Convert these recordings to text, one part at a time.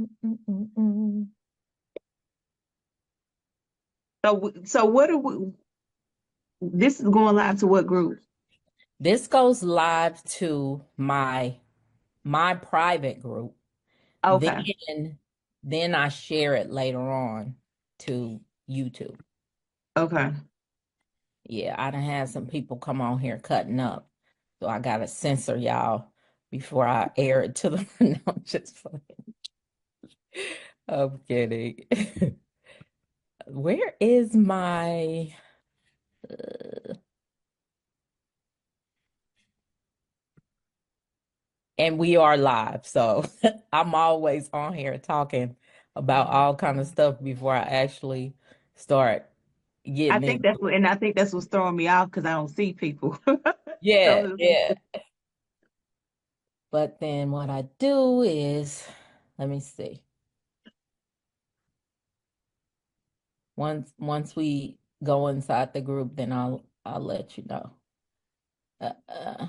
Mm-mm-mm-mm. So what are we? This is going live to what group? This goes live to my private group. Okay. Then I share it later on to YouTube. Okay. Yeah, I done had some people come on here cutting up. So I gotta censor y'all before I air it to them. No, I'm just fucking. I'm kidding. Where is my and we are live, so I'm always on here talking about all kind of stuff before I actually start I getting think into that's what, it. and I think that's what's throwing me off because I don't see people. Yeah, So, yeah. But then what I do is, let me see. Once we go inside the group, then I'll let you know. Uh, uh,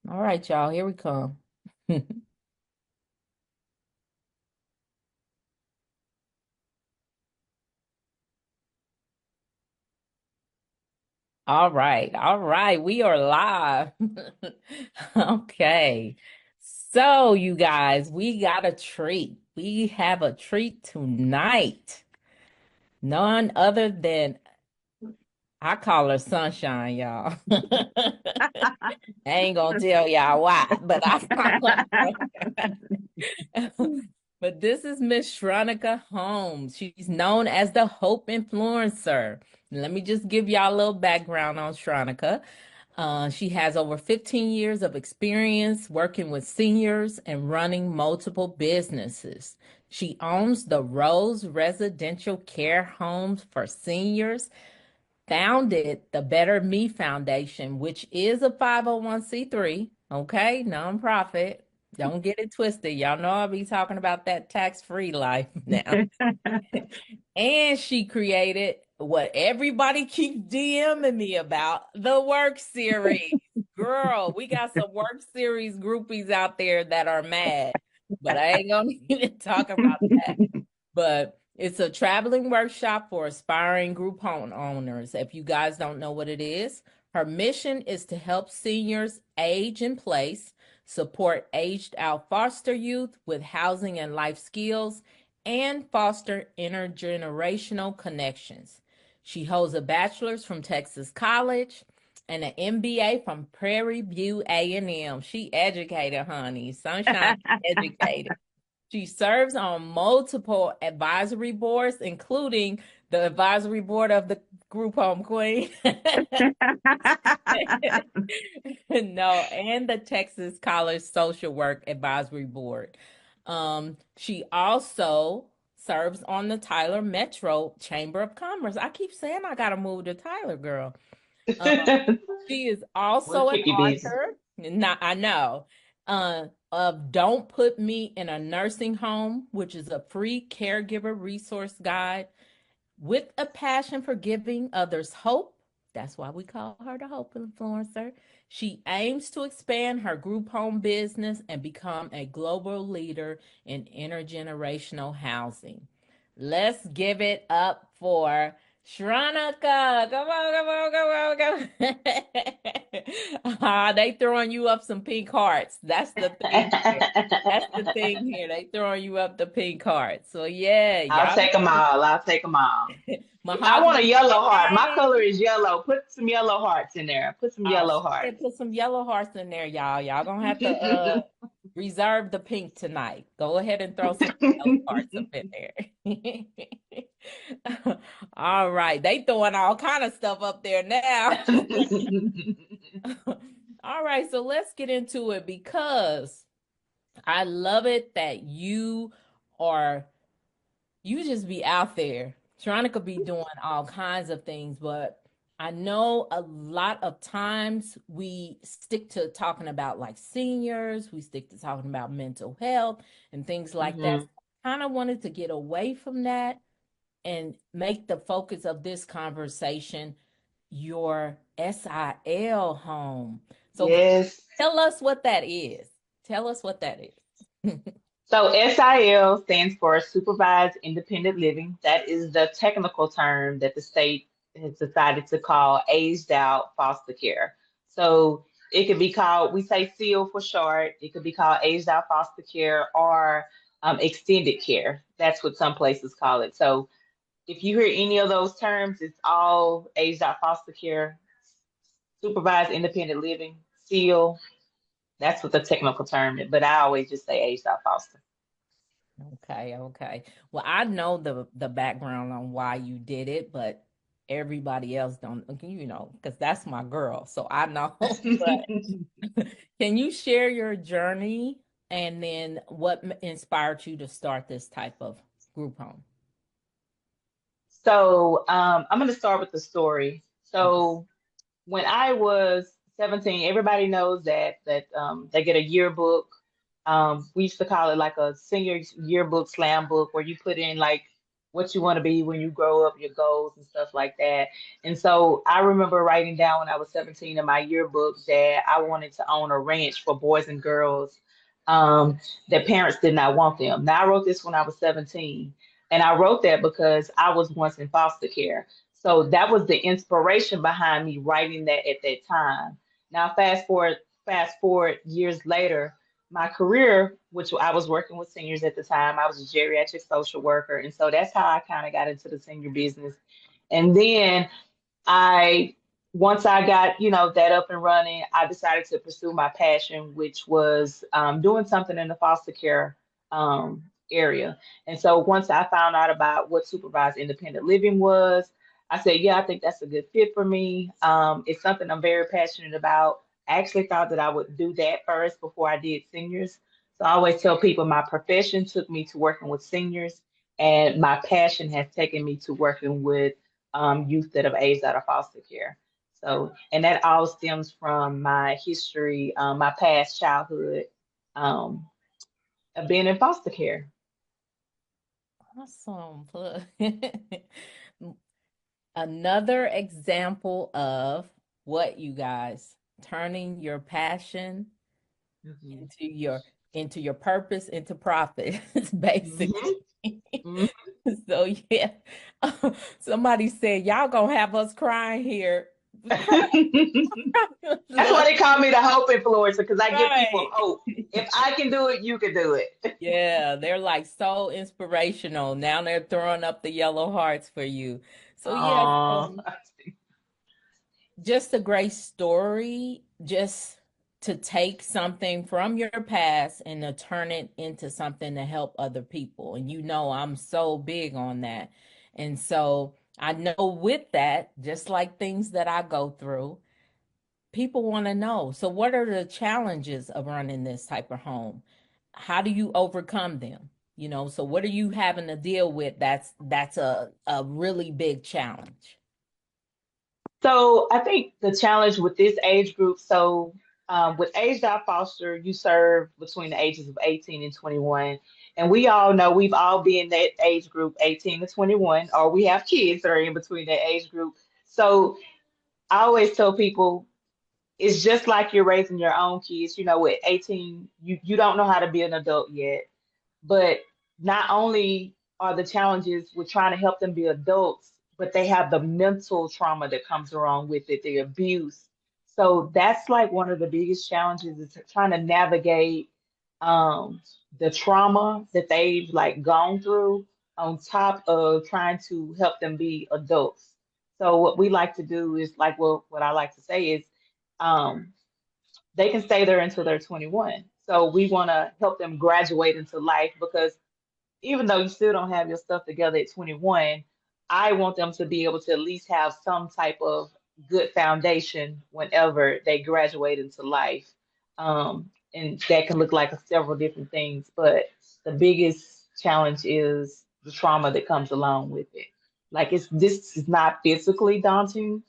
all right, y'all, here we come. All right, we are live. Okay. So, you guys, we got a treat. We have a treat tonight. None other than I call her Sunshine, y'all. I ain't gonna tell y'all why, but I call her. But this is Miss Shronica Holmes. She's known as the Hope Influencer. Let me just give y'all a little background on Shronica. She has over 15 years of experience working with seniors and running multiple businesses. She owns the Rose Residential Care Homes for Seniors, founded the Better Me Foundation, which is a 501c3, okay, nonprofit. Don't get it twisted. Y'all know I'll be talking about that tax-free life now. And she created what everybody keeps DMing me about, the work series. Girl, we got some work series groupies out there that are mad, but I ain't gonna even talk about that. But it's a traveling workshop for aspiring group home owners. If you guys don't know what it is, her mission is to help seniors age in place, support aged out foster youth with housing and life skills, and foster intergenerational connections. She holds a bachelor's from Texas College and an MBA from Prairie View A&M. She educated, honey. Sunshine educated. She serves on multiple advisory boards, including the advisory board of the Group Home Queen. No, and the Texas College Social Work Advisory Board. She also serves on the Tyler Metro Chamber of Commerce. I keep saying I gotta move to Tyler, girl. Um, she is We'll also an keep you busy. author. Not, I know. Of Don't Put Me in a Nursing Home, which is a free caregiver resource guide with a passion for giving others hope. That's why we call her the Hope Influencer. She aims to expand her group home business and become a global leader in intergenerational housing. Let's give it up for Shronica. Come on, come on, come on, come on. They throwing you up some pink hearts. That's the thing here. That's the thing here. They throwing you up the pink hearts. So yeah, I'll y'all take them all. I'll take them all. I want a Mahogany yellow heart. My color Hey. is yellow. Put some yellow hearts in there. Put some Oh, yellow she said hearts. put some yellow hearts in there, y'all. Y'all gonna have to reserve the pink tonight. Go ahead and throw some yellow hearts up in there. All right. They throwing all kind of stuff up there now. All right, so let's get into it because I love it that are you just be out there. Sharonica be doing all kinds of things, but I know a lot of times we stick to talking about like seniors, we stick to talking about mental health and things like that. Mhm. Kind of wanted to get away from that and make the focus of this conversation your SIL home. So Yes. tell us what that is. Tell us what that is. So SIL stands for Supervised Independent Living. That is the technical term that the state has decided to call aged out foster care. So it could be called, we say SEAL for short, it could be called aged out foster care or extended care. That's what some places call it. So if you hear any of those terms, it's all aged out foster care, supervised independent living, SEAL. That's what the technical term is, but I always just say aged out foster. Okay, okay. Well, I know the background on why you did it, but everybody else don't, because that's my girl. So I know. But can you share your journey and then what inspired you to start this type of group home? So I'm going to start with the story. Okay. So when I was 17, everybody knows that they get a yearbook. We used to call it like a senior yearbook slam book where you put in like what you want to be when you grow up, your goals and stuff like that. And so I remember writing down when I was 17 in my yearbook that I wanted to own a ranch for boys and girls that parents did not want them. Now I wrote this when I was 17, and I wrote that because I was once in foster care. So that was the inspiration behind me writing that at that time. Now fast forward years later, my career, which I was working with seniors at the time, I was a geriatric social worker. And so that's how I kind of got into the senior business. And then I, once I got, that up and running, I decided to pursue my passion, which was doing something in the foster care area. And so once I found out about what supervised independent living was, I said, yeah, I think that's a good fit for me. It's something I'm very passionate about. I actually thought that I would do that first before I did seniors. So I always tell people my profession took me to working with seniors, and my passion has taken me to working with youth that have aged out of foster care. So, and that all stems from my history, my past childhood um, of being in foster care. Awesome. Look. Another example of what you guys turning your passion Mhm. into your purpose into profit, basically. Mhm. Mhm. So yeah, somebody said y'all gonna have us crying here. That's why Look, they call me the hope influencer because I give people right. hope. If I can do it, you can do it. Yeah, they're like so inspirational. Now they're throwing up the yellow hearts for you. So yes, Oh, just a great story, just to take something from your past and to turn it into something to help other people. And I'm so big on that. And so I know with that, just like things that I go through, people want to know. So what are the challenges of running this type of home? How do you overcome them? So what are you having to deal with that's a really big challenge? so I think the challenge with this age group, so with aged out foster, you serve between the ages of 18 and 21. And we all know we've all been that age group, 18 to 21, or we have kids that are in between that age group. So I always tell people it's just like you're raising your own kids. At 18, you don't know how to be an adult yet. But not only are the challenges with trying to help them be adults, but they have the mental trauma that comes along with it, the abuse. So that's like one of the biggest challenges is trying to navigate um, the trauma that they've like gone through on top of trying to help them be adults. So what we like to do is like, well, what I like to say is um, they can stay there until they're 21. So we want to help them graduate into life because even though you still don't have your stuff together at 21, I want them to be able to at least have some type of good foundation whenever they graduate into life. And that can look like several different things, but the biggest challenge is the trauma that comes along with it. Like this is not physically daunting,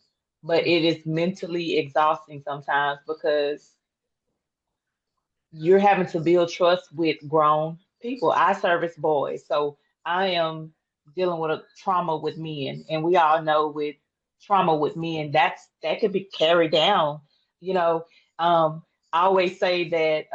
but it is mentally exhausting sometimes because you're having to build trust with grown people. I service boys, so I am. dealing with a trauma with men, and we all know with trauma with men, that could be carried down. You know, I always say that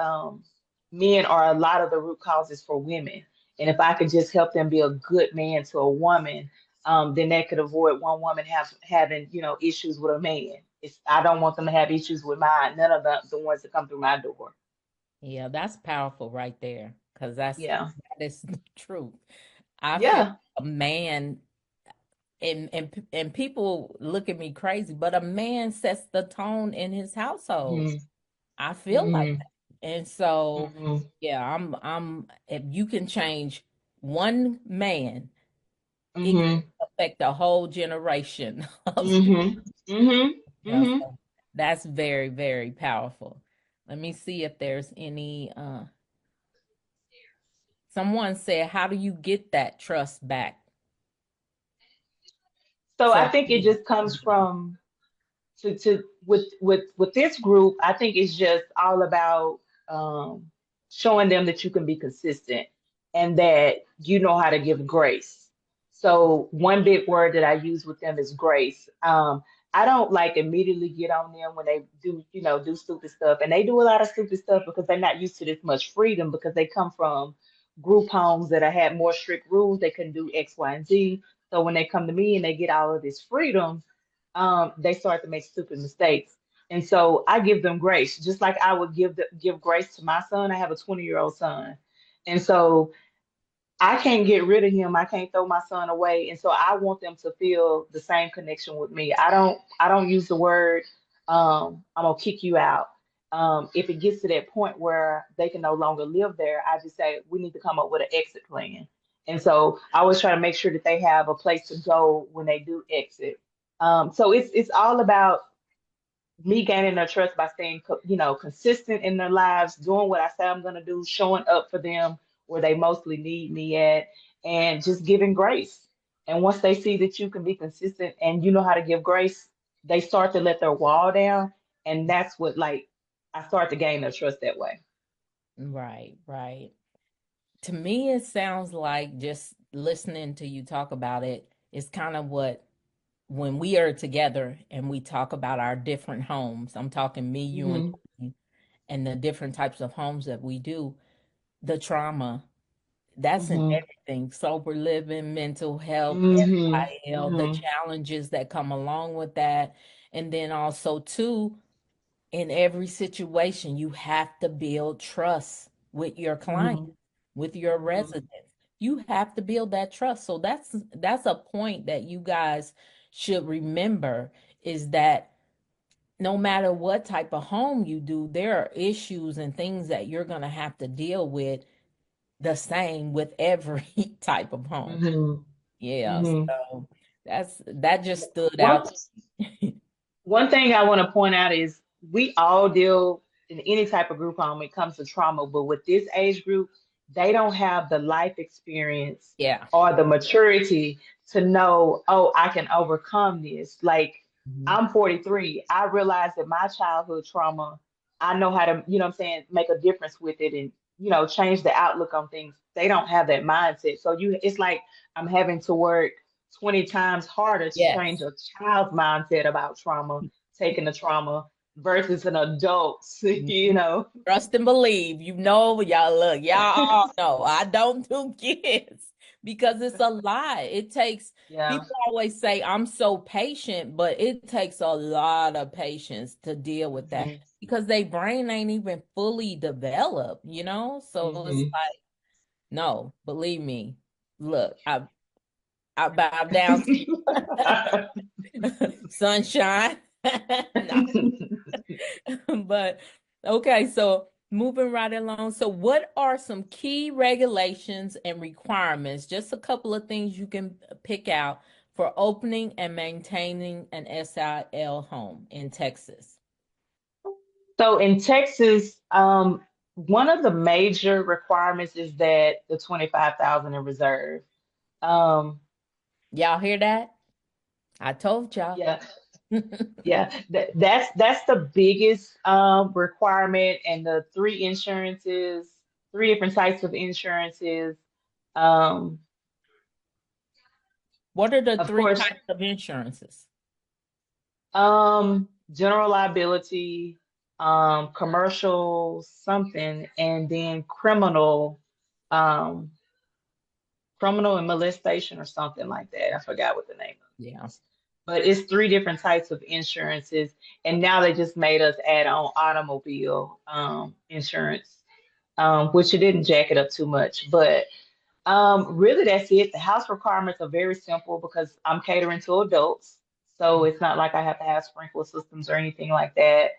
men are a lot of the root causes for women, and if I could just help them be a good man to a woman, then that could avoid one woman having issues with a man. I don't want them to have issues with mine. None of the ones that come through my door. Yeah, that's powerful right there, because Yeah, that is the truth. I feel yeah. a man, and people look at me crazy, but a man sets the tone in his household. Hmm. I feel like Hmm. that. And so, Hmm. yeah, if you can change one man, it can Hmm. affect a whole generation of people. Hmm. Hmm. Yeah, Hmm. so that's very, very powerful. Let me see if there's any someone said, how do you get that trust back? So I So think it just comes from to with this group. I think it's just all about um, showing them that you can be consistent and that you know how to give grace. So one big word that I use with them is grace. I don't like immediately get on them when they do stupid stuff, and they do a lot of stupid stuff because they're not used to this much freedom because they come from group homes that have had more strict rules. They couldn't do X, Y, and Z. So when they come to me and they get all of this freedom, they start to make stupid mistakes. And so I give them grace, just like I would give grace to my son. I have a 20-year-old son. And so I can't get rid of him. I can't throw my son away. And so I want them to feel the same connection with me. I don't use the word I'm gonna kick you out. If it gets to that point where they can no longer live there, I just say we need to come up with an exit plan. And so I always try to make sure that they have a place to go when they do exit. So it's all about me gaining their trust by staying, consistent in their lives, doing what I say I'm going to do, showing up for them where they mostly need me at, and just giving grace. And once they see that you can be consistent and you know how to give grace, they start to let their wall down. And that's what, like, I start to gain their trust that way. right, right. To me, it sounds like just listening to you talk about it is kind of what when we are together and we talk about our different homes. I'm talking me, you, Hmm. and the different types of homes that we do, the trauma. That's in Hmm. everything: sober living, mental health, Hmm. SIL, the Hmm. challenges that come along with that. And then also, too, in every situation, you have to build trust with your client, Hmm. with your Hmm. residents. You have to build that trust. So that's a point that you guys should remember, is that no matter what type of home you do, there are issues and things that you're going to have to deal with the same with every type of home. Hmm. Yeah, Hmm. so that just stood One out. To One thing I want to point out is we all deal in any type of group home when it comes to trauma, but with this age group, they don't have the life experience Yeah. or the maturity to know, oh, I can overcome this. Like, Mhm. I'm 43. I realized that my childhood trauma, I know how to, what I'm saying, make a difference with it and, change the outlook on things. They don't have that mindset. So it's like I'm having to work 20 times harder to change Yes. a child's mindset about trauma, taking the trauma versus an adult, you Mhm. know. Trust and believe. You know, y'all look, y'all all know I don't do kids because it's a lie. It takes, Yeah. people always say I'm so patient, but it takes a lot of patience to deal with that Hmm. because their brain ain't even fully developed, you know? So it's Hmm. like, no, believe me. Look, I bow down to you, sunshine. No. But okay, so moving right along. So, what are some key regulations and requirements? Just a couple of things you can pick out for opening and maintaining an SIL home in Texas. So in Texas, one of the major requirements is that the 25,000 in reserve. Um, Y'all hear that? I told y'all. yeah, yeah, that's the biggest requirement, and the three different types of insurances. Um, What are the Of three course, types of insurances? general liability, commercial something, and then um, criminal and molestation or something like that. I forgot what the name Yeah. is. But it's three different types of insurances, and now they just made us add on automobile insurance, which it didn't jack it up too much. But really, that's it. The house requirements are very simple because I'm catering to adults, so it's not like I have to have sprinkler systems or anything like that.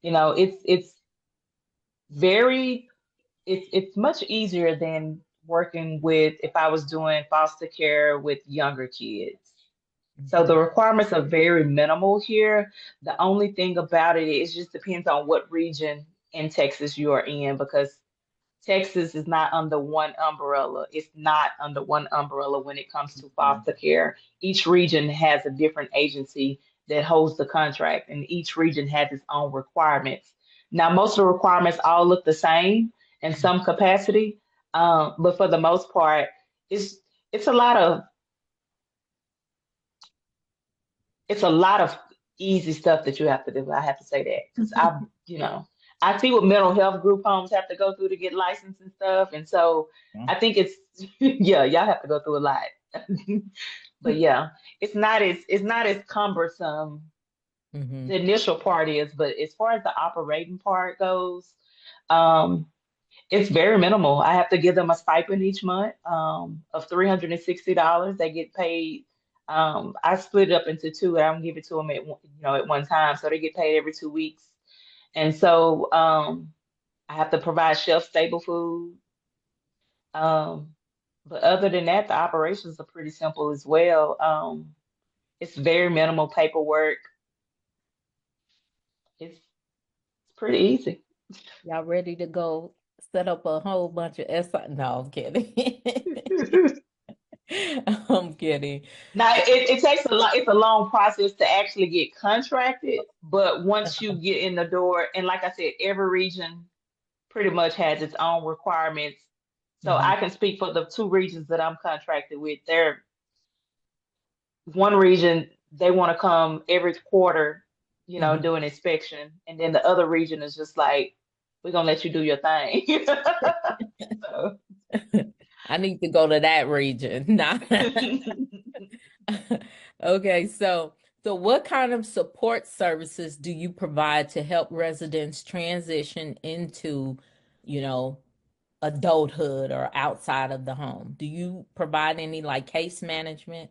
It's very it's much easier than working with if I was doing foster care with younger kids. So Mhm. the requirements are very minimal here. The only thing about it is just depends on what region in Texas you are in because Texas is not under one umbrella. It's not under one umbrella when it comes to foster care. Each region has a different agency that holds the contract, and each region has its own requirements. Now, most of the requirements all look the same in some capacity, but for the most part, it's it's a lot of it's a lot of easy stuff that you have to do. I have to say that because I see what mental health group homes have to go through to get licensed and stuff, and so Yeah. I think it's yeah, y'all have to go through a lot. But yeah, it's not as cumbersome. Hmm. The initial part is, but as far as the operating part goes, um, it's very minimal. I have to give them a stipend each month of $360. They get paid. I split it up into two. I don't give it to them at one time, so they get paid every 2 weeks. And so I have to provide shelf stable food. Um, but other than that, the operations are pretty simple as well. It's very minimal paperwork. It's pretty easy. Y'all ready to go set up a whole bunch of SI? No, I'm kidding. I'm kidding. Now it takes a lot. It's a long process to actually get contracted, but once you get in the door, and like I said, every region pretty much has its own requirements. So Hmm. I can speak for the two regions that I'm contracted with. They're one region they want to come every quarter, Hmm. do an inspection, and then the other region is just like, we're gonna let you do your thing. So, I need to go to that region. Nah. Okay, so what kind of support services do you provide to help residents transition into, you know, adulthood or outside of the home? Do you provide any like case management?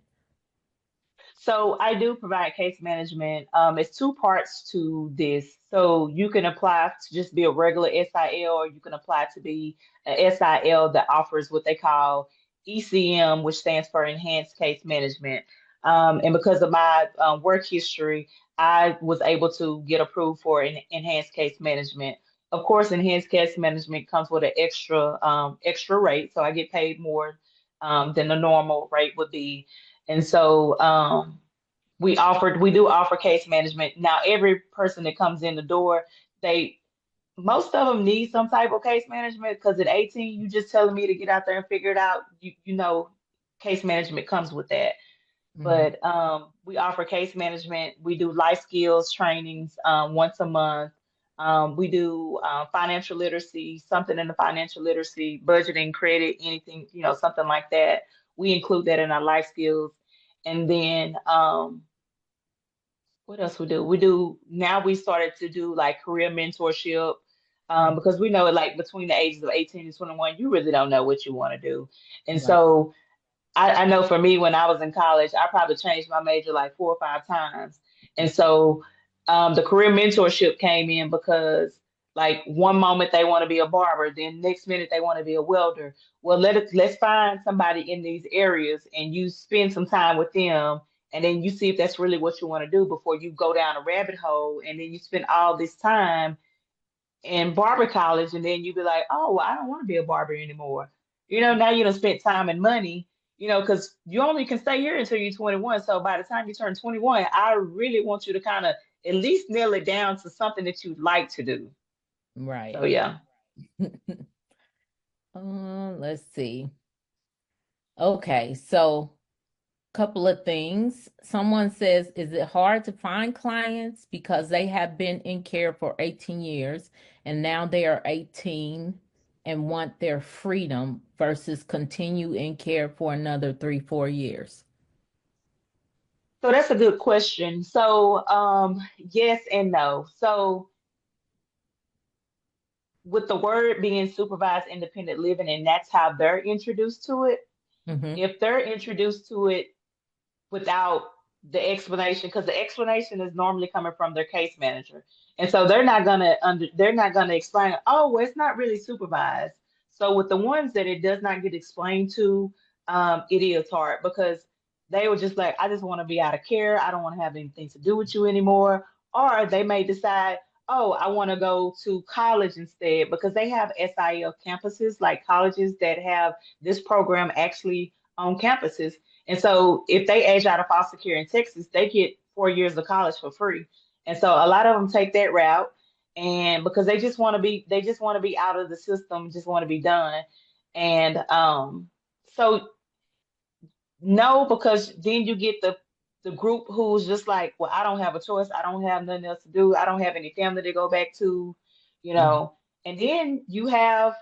So I do provide case management. It's two parts to this. So you can apply to just be a regular SIL, or you can apply to be a SIL that offers what they call ECM, which stands for Enhanced Case Management. And because of my work history, I was able to get approved for an enhanced case management. Of course, enhanced case management comes with an extra rate, so I get paid more than the normal rate would be. And so we do offer case management. Now, every person that comes in the door, they most of them need some type of case management because at 18, you just telling me to get out there and figure it out. Case management comes with that. Hmm. But we offer case management. We do life skills trainings once a month. We do financial literacy, something in the financial literacy, budgeting, credit, anything, something like that. We include that in our life skills. And then what else we do? Now we started to do like career mentorship because we know like between the ages of 18 and 21, you really don't know what you want to do. And Right. so I know for me, when I was in college, I probably changed my major like 4 or 5 times. And so the career mentorship came in because, like, one moment they want to be a barber, then next minute they want to be a welder. Well, let's find somebody in these areas and you spend some time with them, and then you see if that's really what you want to do before you go down a rabbit hole, and then you spend all this time in barber college, and then you be like, oh, well, I don't want to be a barber anymore. Now you done spent time and money, because you only can stay here until you're 21. So by the time you turn 21, I really want you to kind of at least nail it down to something that you like to do. So Right. yeah. Let's see. Okay, so Couple of things. Someone says, is it hard to find clients because they have been in care for 18 years and now they are 18 and want their freedom versus continue in care for another 3, 4 years? So that's a good question. So yes and no. So with the word being supervised independent living, and that's how they're introduced to it. Hmm. If they're introduced to it without the explanation, because the explanation is normally coming from their case manager, and so they're not gonna explain, oh well, it's not really supervised. So with the ones that it does not get explained to, it is hard because they were just like, I just want to be out of care, I don't want to have anything to do with you anymore. Or they may decide, oh, I want to go to college instead, because they have SIL campuses, like colleges that have this program actually on campuses. And so if they age out of foster care in Texas, they get 4 years of college for free. And so a lot of them take that route, and because they just want to be out of the system, just want to be done. And so no, because then you get the group who's just like, well, I don't have a choice. I don't have nothing else to do. I don't have any family to go back to, you know. And then you have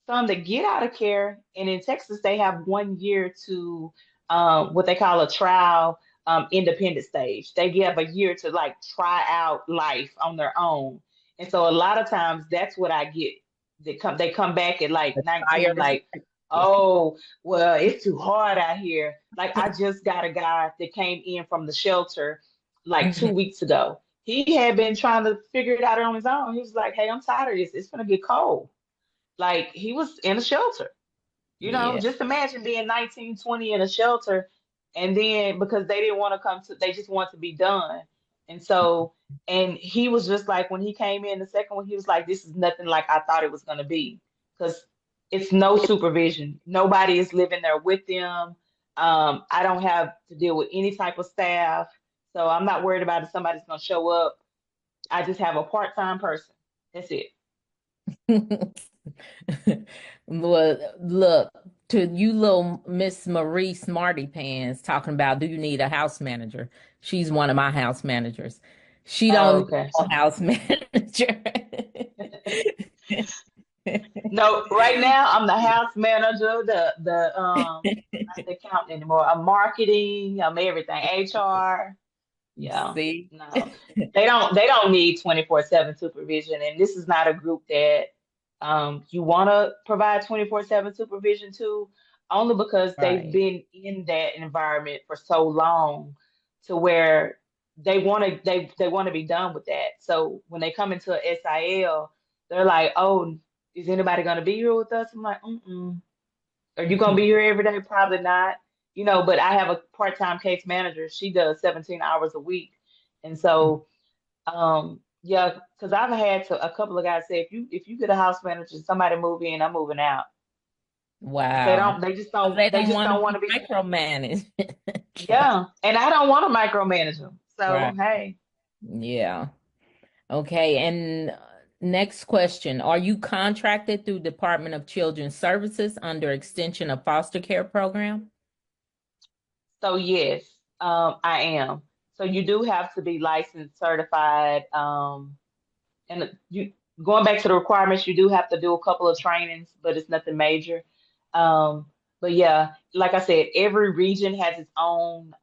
some that get out of care, and in Texas, they have 1 year to what they call a trial independent stage. They give a year to like try out life on their own. And so a lot of times that's what I get. They come back at like The 19, tires. like, oh, well, it's too hard out here. Like I just got a guy that came in from the shelter like two Mhm. weeks ago. He had been trying to figure it out on his own. He was like, hey, I'm tired of this. It's gonna get cold. Like he was in a shelter. Yeah. Just imagine being 19, 20 in a shelter, and then because they didn't want to come to, they just want to be done. And so, and he was just like, when he came in the second one, he was like, this is nothing like I thought it was going to be, because it's no supervision. Nobody is living there with them. I don't have to deal with any type of staff. So I'm not worried about if somebody's going to show up. I just have a part-time person. That's it. Well, look, to you little Miss Marie Smarty Pants talking about, do you need a house manager? She's one of my house managers. She Oh, don't need okay. a house manager. No, right now I'm the house manager, the not the accountant anymore. I'm marketing, I'm everything, HR. Yeah. See? No. They don't need 24/7 supervision. And this is not a group that you want to provide 24/7 supervision to, only because they've Right. been in that environment for so long, to where they want to be done with that. So when they come into a SIL, they're like, oh, is anybody going to be here with us? I'm like, mm-mm. Are you gonna be here every day? Probably not. But I have a part-time case manager. She does 17 hours a week. And so, yeah, because I've had a couple of guys say, if you get a house manager, somebody move in, I'm moving out. They Wow. don't, they just 'Cause don't, they they don't just want to don't want be to be, micromanaged. yeah. And I don't want to micromanage them. So, Right. hey, Yeah. Okay. And next question. Are you contracted through Department of Children's Services under extension of foster care program? so yes, I am. So you do have to be licensed, certified, and you going back to the requirements, you do have to do a couple of trainings, but it's nothing major. Um, but yeah, like I said, every region has its own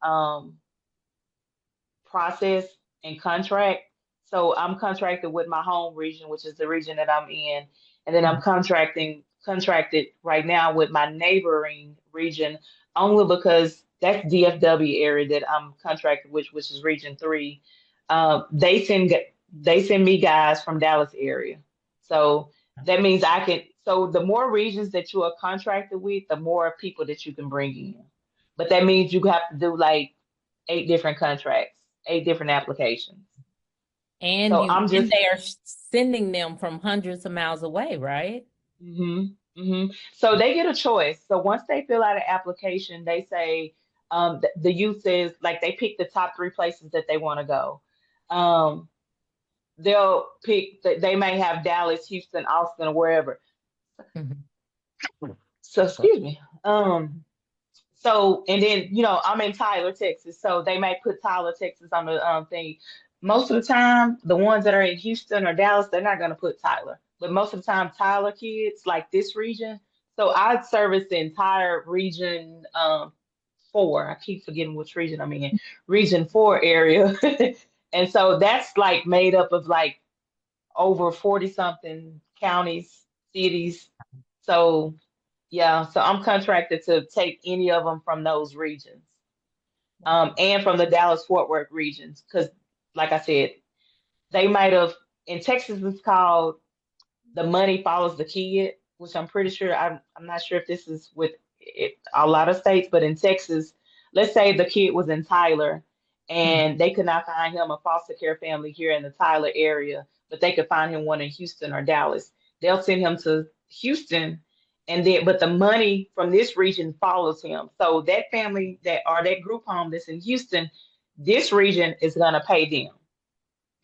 process and contract. So I'm contracted with my home region, which is the region that I'm in, and then I'm contracted right now with my neighboring region, only because that's DFW area that I'm contracted with, which is Region 3. They send me guys from Dallas area, so that means I can. So the more regions that you are contracted with, the more people that you can bring in. But that means you have to do like 8 different contracts, 8 different applications. And So you I'm and just, they are sending them from hundreds of miles away, right? hmm hmm so they get a choice. So once they fill out an application, they say, the youth says, like, they pick the top 3 places that they want to go. Um, they'll pick that they may have Dallas, Houston, Austin, or wherever. Mhm. So excuse me. So, and then, I'm in Tyler, Texas, so they may put Tyler, Texas on the thing. Most of the time, the ones that are in Houston or Dallas, they're not going to put Tyler. But most of the time, Tyler kids, like this region. So I service the entire region 4. I keep forgetting which region I'm in. Region 4 area. And so that's like made up of like over 40 something counties, cities. So yeah, so I'm contracted to take any of them from those regions, and from the Dallas Fort Worth regions, because like I said, they might have in Texas it's called the money follows the kid, which I'm pretty sure I'm not sure if this is with a lot of states, but in Texas, let's say the kid was in Tyler Mhm. and they could not find him a foster care family here in the Tyler area, but they could find him one in Houston or Dallas. They'll send him to Houston, and then but the money from this region follows him. So that family that group home that's in Houston, this region is gonna pay them.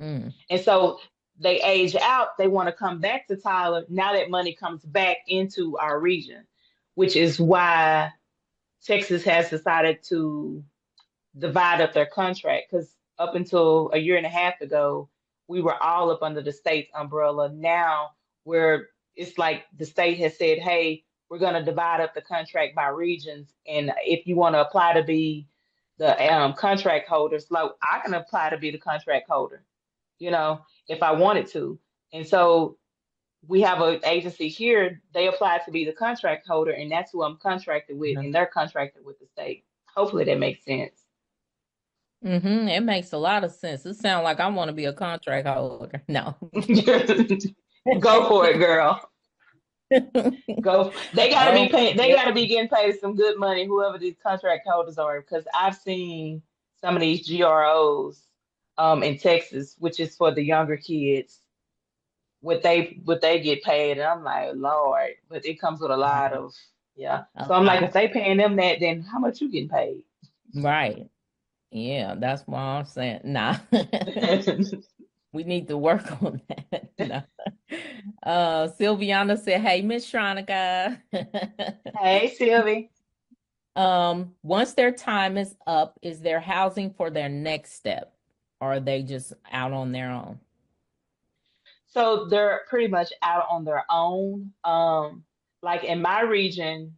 Mm. And so they age out, they want to come back to Tyler. Now that money comes back into our region, which is why Texas has decided to divide up their contract. Because up until a year and a half ago, we were all up under the state's umbrella. Now where it's like the state has said, hey, we're going to divide up the contract by regions. And if you want to apply to be the contract holders, like I can apply to be the contract holder, if I wanted to. And so we have an agency here, they apply to be the contract holder, and that's who I'm contracted with, and they're contracted with the state. Hopefully that makes sense. Mm-hmm. It makes a lot of sense. It sounds like I want to be a contract holder. No. Go for it, girl. Go. They gotta be Oh, paying, they yeah. gotta be getting paid some good money, whoever these contract holders are, because I've seen some of these GROs in Texas, which is for the younger kids, what they get paid, and I'm like, Lord, but it comes with a lot of, yeah. A So I'm like, lot. if they paying them that, then how much you getting paid? Right. Yeah, that's what I'm saying. Nah. We need to work on that. No. Sylviana said, "Hey, Miss Shronica." Hey, Sylvie. Once their time is up, is there housing for their next step? Or are they just out on their own? So they're pretty much out on their own. Like in my region,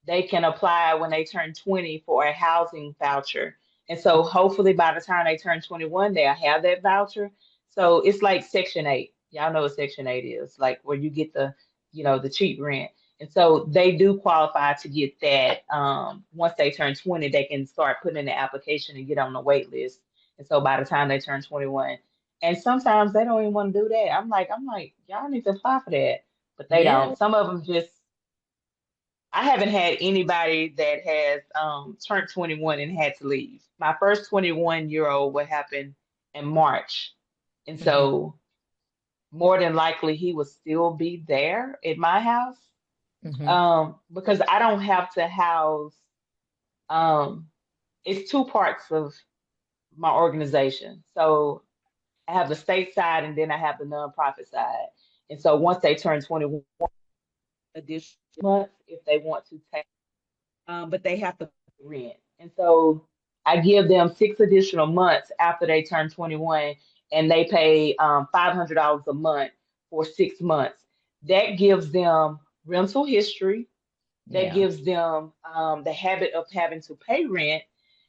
they can apply when they turn 20 for a housing voucher. And so hopefully by the time they turn 21, they'll have that voucher. So it's like Section 8. Y'all know what Section 8 is, like where you get the cheap rent. And so they do qualify to get that. Once they turn 20, they can start putting in the application and get on the wait list. And so by the time they turn 21, and sometimes they don't even want to do that. I'm like, y'all need to apply for that, but they Yeah. don't. Some of them just. I haven't had anybody that has turned 21 and had to leave. My first 21-year-old what happened in March, and Hmm. so more than likely he will still be there at my house, Hmm. because I don't have to house. Um, it's two parts of my organization, so I have the state side and then I have the nonprofit side. And so once they turn 21, additional months if they want to take, but they have to rent. And so I give them 6 additional months after they turn 21, and they pay $500 a month for 6 months. That gives them rental history. That Yeah. gives them the habit of having to pay rent,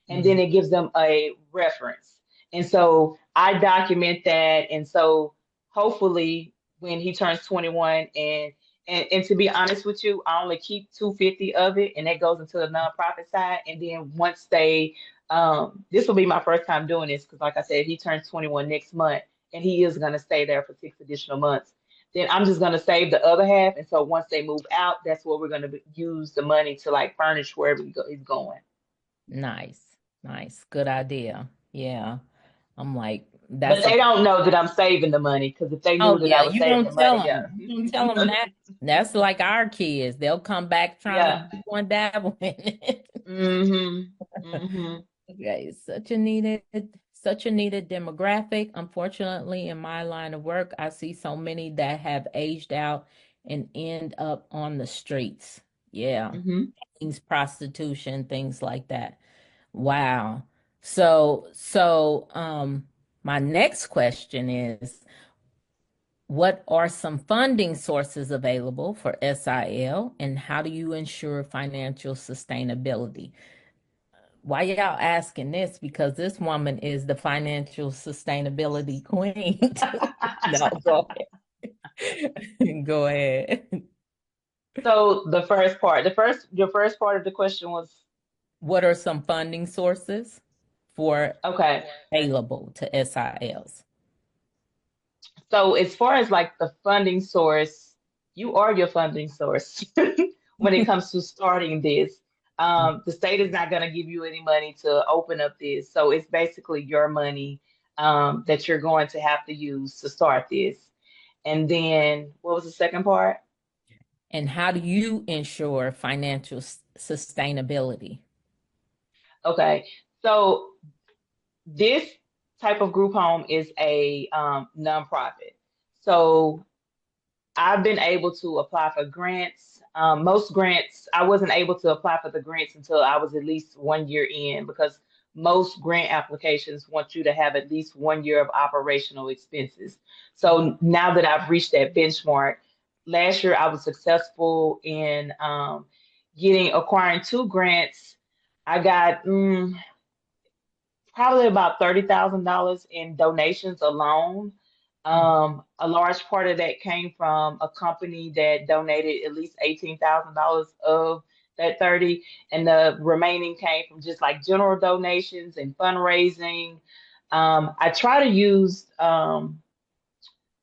and then Hmm. it gives them a reference. And so I document that. And so hopefully when he turns 21, and to be honest with you, I only keep 250 of it, and that goes into the nonprofit side. And then once they, this will be my first time doing this because, like I said, he turns 21 next month, and he is going to stay there for 6 additional months. Then I'm just gonna save the other half, and so once they move out, that's what we're gonna use the money to like furnish wherever he's going. Nice. Nice. Good idea. Yeah. I'm like, But that's a they don't know that I'm saving the money because if they knew Oh that I yeah, was you saving the don't tell money, yeah, them. You don't tell them that. That's like our kids. They'll come back trying to yeah, do one dabble in it. mm-hmm, mm-hmm. Okay, such a needed demographic. Unfortunately, in my line of work, I see so many that have aged out and end up on the streets. Yeah. Hmm. Things, prostitution, things like that. Wow. So my next question is, what are some funding sources available for SIL and how do you ensure financial sustainability? Why y'all asking this? Because this woman is the financial sustainability queen. No, go ahead. Go ahead. So your first part of the question was, What are some funding sources for okay. available to SILs? So as far as like the funding source, you are your funding source when it comes to starting this. The state is not going to give you any money to open up this, so it's basically your money that you're going to have to use to start this. And then what was the second part? And how do you ensure financial sustainability? Okay, so this type of group home is a nonprofit. So I've been able to apply for grants. Most grants, I wasn't able to apply for the grants until I was at least 1 year in because most grant applications want you to have at least 1 year of operational expenses. So now that I've reached that benchmark, last year I was successful in getting acquiring two grants. I got probably about $30,000 in donations alone. A large part of that came from a company that donated at least $18,000 of that 30, and the remaining came from just like general donations and fundraising. I try to use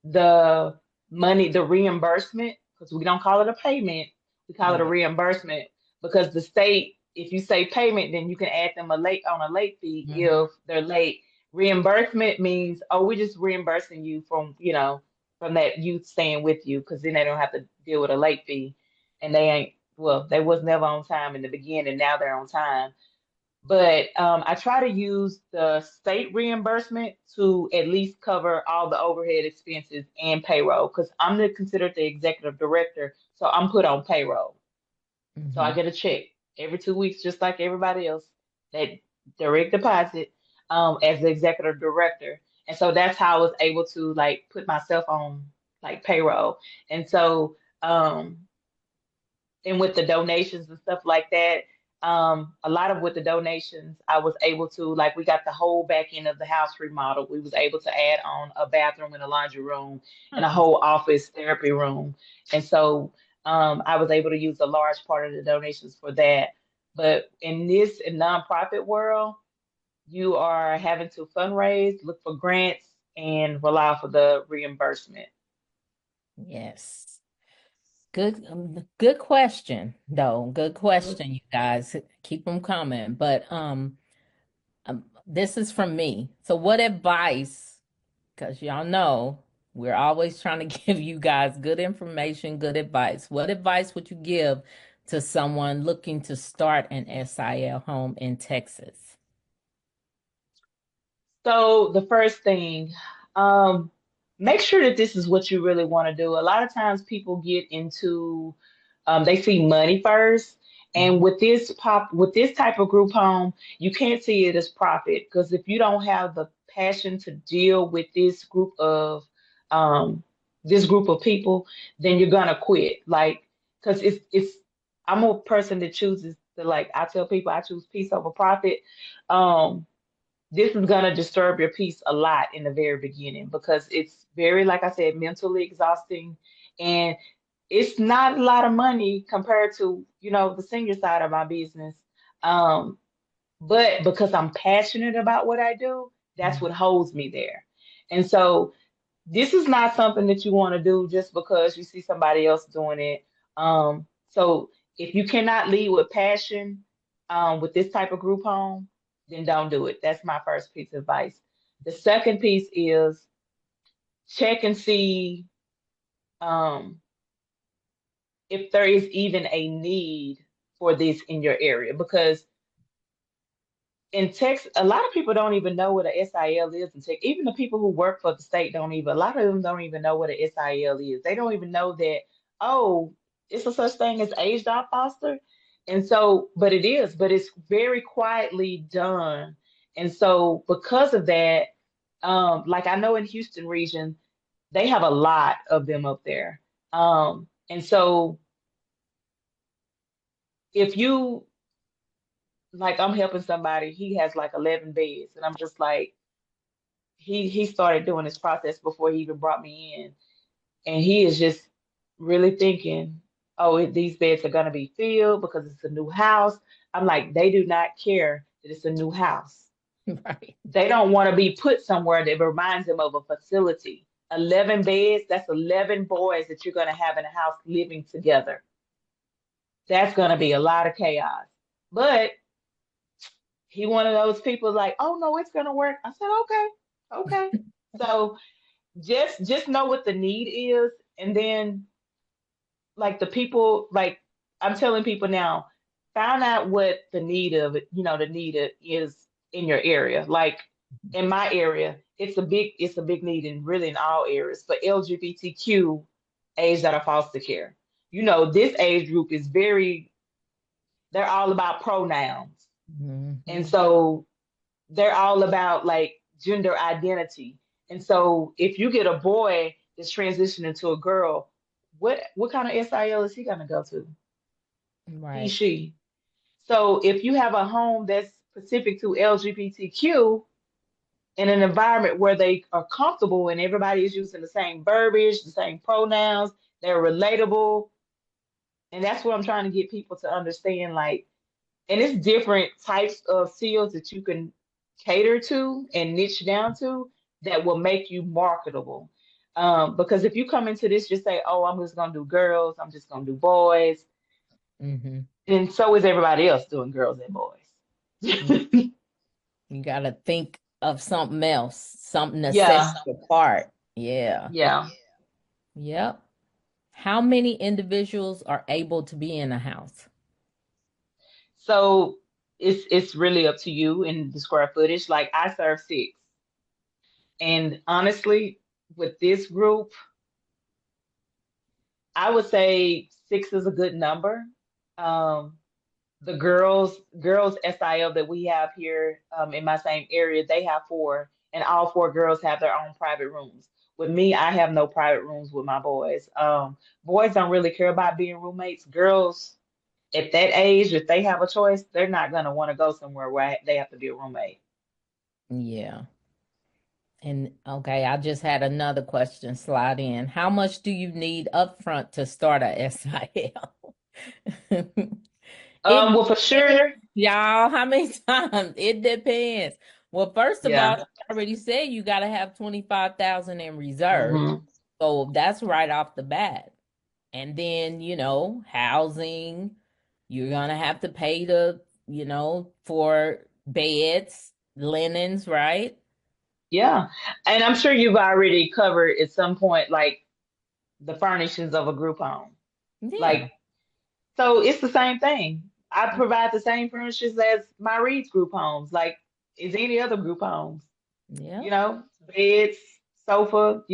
the money, the reimbursement, because we don't call it a payment, we call it a Right. reimbursement because the state, if you say payment, then you can add them a late on a late fee Mhm. if they're late. Reimbursement means, oh, we're just reimbursing you from, from that youth staying with you, because then they don't have to deal with a late fee. And they ain't, well, they was never on time in the beginning, now they're on time. But I try to use the state reimbursement to at least cover all the overhead expenses and payroll because considered the executive director, so I'm put on payroll. So I Mhm. get a check every 2 weeks, just like everybody else, that direct deposit as the executive director. And so that's how I was able to like put myself on like payroll. And so and with the donations and stuff like that, a lot of with the donations, I was able to like we got the whole back end of the house remodeled. We was able to add on a bathroom and a laundry room and a Hmm. whole office therapy room, and so I was able to use a large part of the donations for that. But in this nonprofit world, you are having to fundraise, look for grants, and rely for the reimbursement. Yes. Good question, though. Good question, you guys. Keep them coming. But this is from me. So, what advice? Because y'all know we're always trying to give you guys good information, good advice. What advice would you give to someone looking to start an SIL home in Texas? So the first thing, um, make sure that this is what you really want to do. A lot of times people get into, they see money first, and Mhm. with this type of group home, you can't see it as profit because if you don't have the passion to deal with um, this group of people, then you're gonna quit. Like, because I'm a person that chooses to like. I tell people I choose peace over profit. Um, this is going to disturb your peace a lot in the very beginning because it's very, like I said, mentally exhausting, and it's not a lot of money compared to, the senior side of my business. Um, but because I'm passionate about what I do, that's what holds me there. And so this is not something that you want to do just because you see somebody else doing it. So if you cannot lead with passion with this type of group home, then don't do it. That's my first piece of advice. The second piece is check and see um, if there is even a need for this in your area because in Texas, a lot of people don't even know what a SIL is in Texas. Even the people who work for the state don't even, a lot of them don't even know what a SIL is. They don't even know that, oh, it's a such thing as aged out foster. And so, but it's very quietly done. And so because of that, like I know in Houston region, they have a lot of them up there. And so if you like I'm helping somebody, he has like 11 beds, and I'm just like, he started doing this process before he even brought me in, and he is just really thinking, oh, these beds are gonna be filled because it's a new house. I'm like, they do not care that it's a new house. Right. They don't want to be put somewhere that reminds them of a facility. 11 beds, that's 11 boys that you're gonna have in a house living together. That's gonna be a lot of chaos. But he one of those people like, oh no, it's gonna work. I said, okay, okay. So just know what the need is, and then like the people, like I'm telling people now, find out what the need of it, the need is in your area. Like in my area, it's a big need in really in all areas for LGBTQ age that are foster care. This age group is they're all about pronouns. And Hmm. so they're all about like gender identity. And so if you get a boy that's transitioning to a girl, what kind of SIL is he gonna go to? He, Right. she. So if you have a home that's specific to LGBTQ in an environment where they are comfortable and everybody is using the same verbiage, the same pronouns, they're relatable. And that's what I'm trying to get people to understand. Like, and it's different types of seals that you can cater to and niche down to that will make you marketable. Because if you come into this just say, oh, I'm just gonna do girls, I'm just gonna do boys, Hmm. and so is everybody else doing girls and boys. You got to think of something else, something to set Yeah, you apart. Yeah. yeah. Yep. How many individuals are able to be in a house? So it's really up to you in the square footage. Like I serve six, and honestly, with this group, I would say six is a good number. Um, the girls SIL that we have here in my same area, they have four, and all four girls have their own private rooms. With me, I have no private rooms with my boys. Boys don't really care about being roommates. Girls at that age, if they have a choice, they're not gonna want to go somewhere where they have to be a roommate. Yeah. And okay, I just had another question slide in. How much do you need upfront to start a SIL? It Well, for depends, sure, y'all. How many times? It depends. Well, first of all, yeah. you already said you got to have 25,000 in reserve. Hmm. So that's right off the bat. And then, housing, you're gonna have to pay for beds, linens, right? Yeah, and I'm sure you've already covered at some point like the furnishings of a group home. Yeah. Like, so it's the same thing. I provide the same furnishings as my Reed's group homes, like is any other group homes. Yeah. You know, beds, sofa,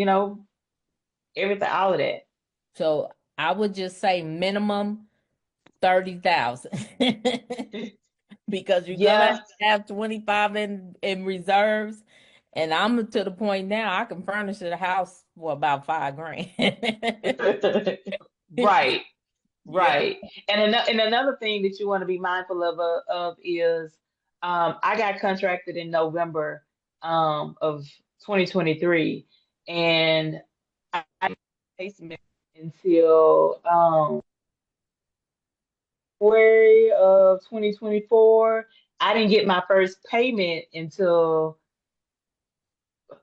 everything, all of that. So I would just say minimum 30,000 because you're gonna Yeah. have 25 in reserves. And I'm to the point now I can furnish the house for about 5 grand. Right, Yeah. right. And another thing that you want to be mindful of is I got contracted in November of 2023, and I placement until February of 2024. I didn't get my first payment until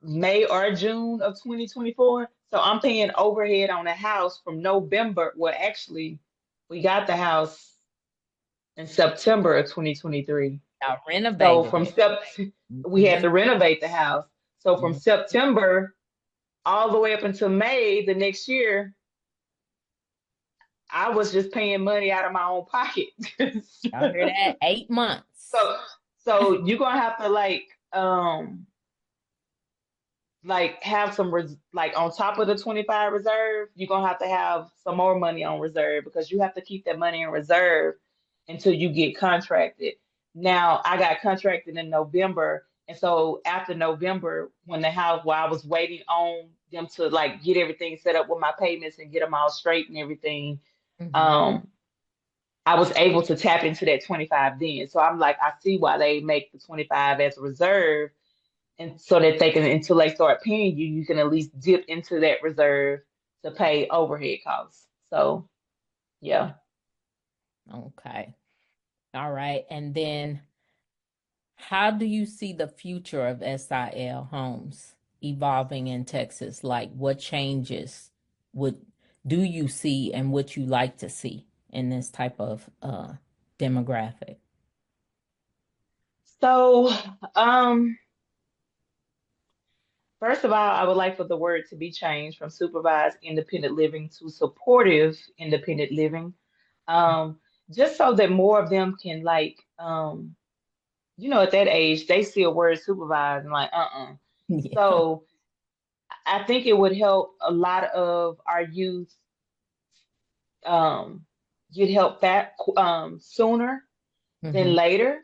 May or June of 2024. So I'm paying overhead on the house from November. Well, actually, we got the house in September of 2023. I So renovated it. we had Mhm. to renovate the house. So from Mhm. September all the way up until May the next year, I was just paying money out of my own pocket. Y'all hear that? 8 months. So so you're gonna have to like like have some like on top of the 25 reserve, you're gonna have to have some more money on reserve because you have to keep that money in reserve until you get contracted. Now I got contracted in November, and so after November, when the house while I was waiting on them to like get everything set up with my payments and get them all straight and everything, Hmm. um, I was able to tap into that 25 then. So I'm like, I see why they make the 25 as a reserve and so that they can until they start paying you, you can at least dip into that reserve to pay overhead costs. So yeah. Okay. All right. And then how do you see the future of SIL homes evolving in Texas? Like what changes would do you see and what you like to see in this type of demographic? So um first of all, I would like for the word to be changed from supervised independent living to supportive independent living. Um just so that more of them can like at that age they see a word supervised and like Yeah. So I think it would help a lot of our youth um, get help that sooner than Hmm. later.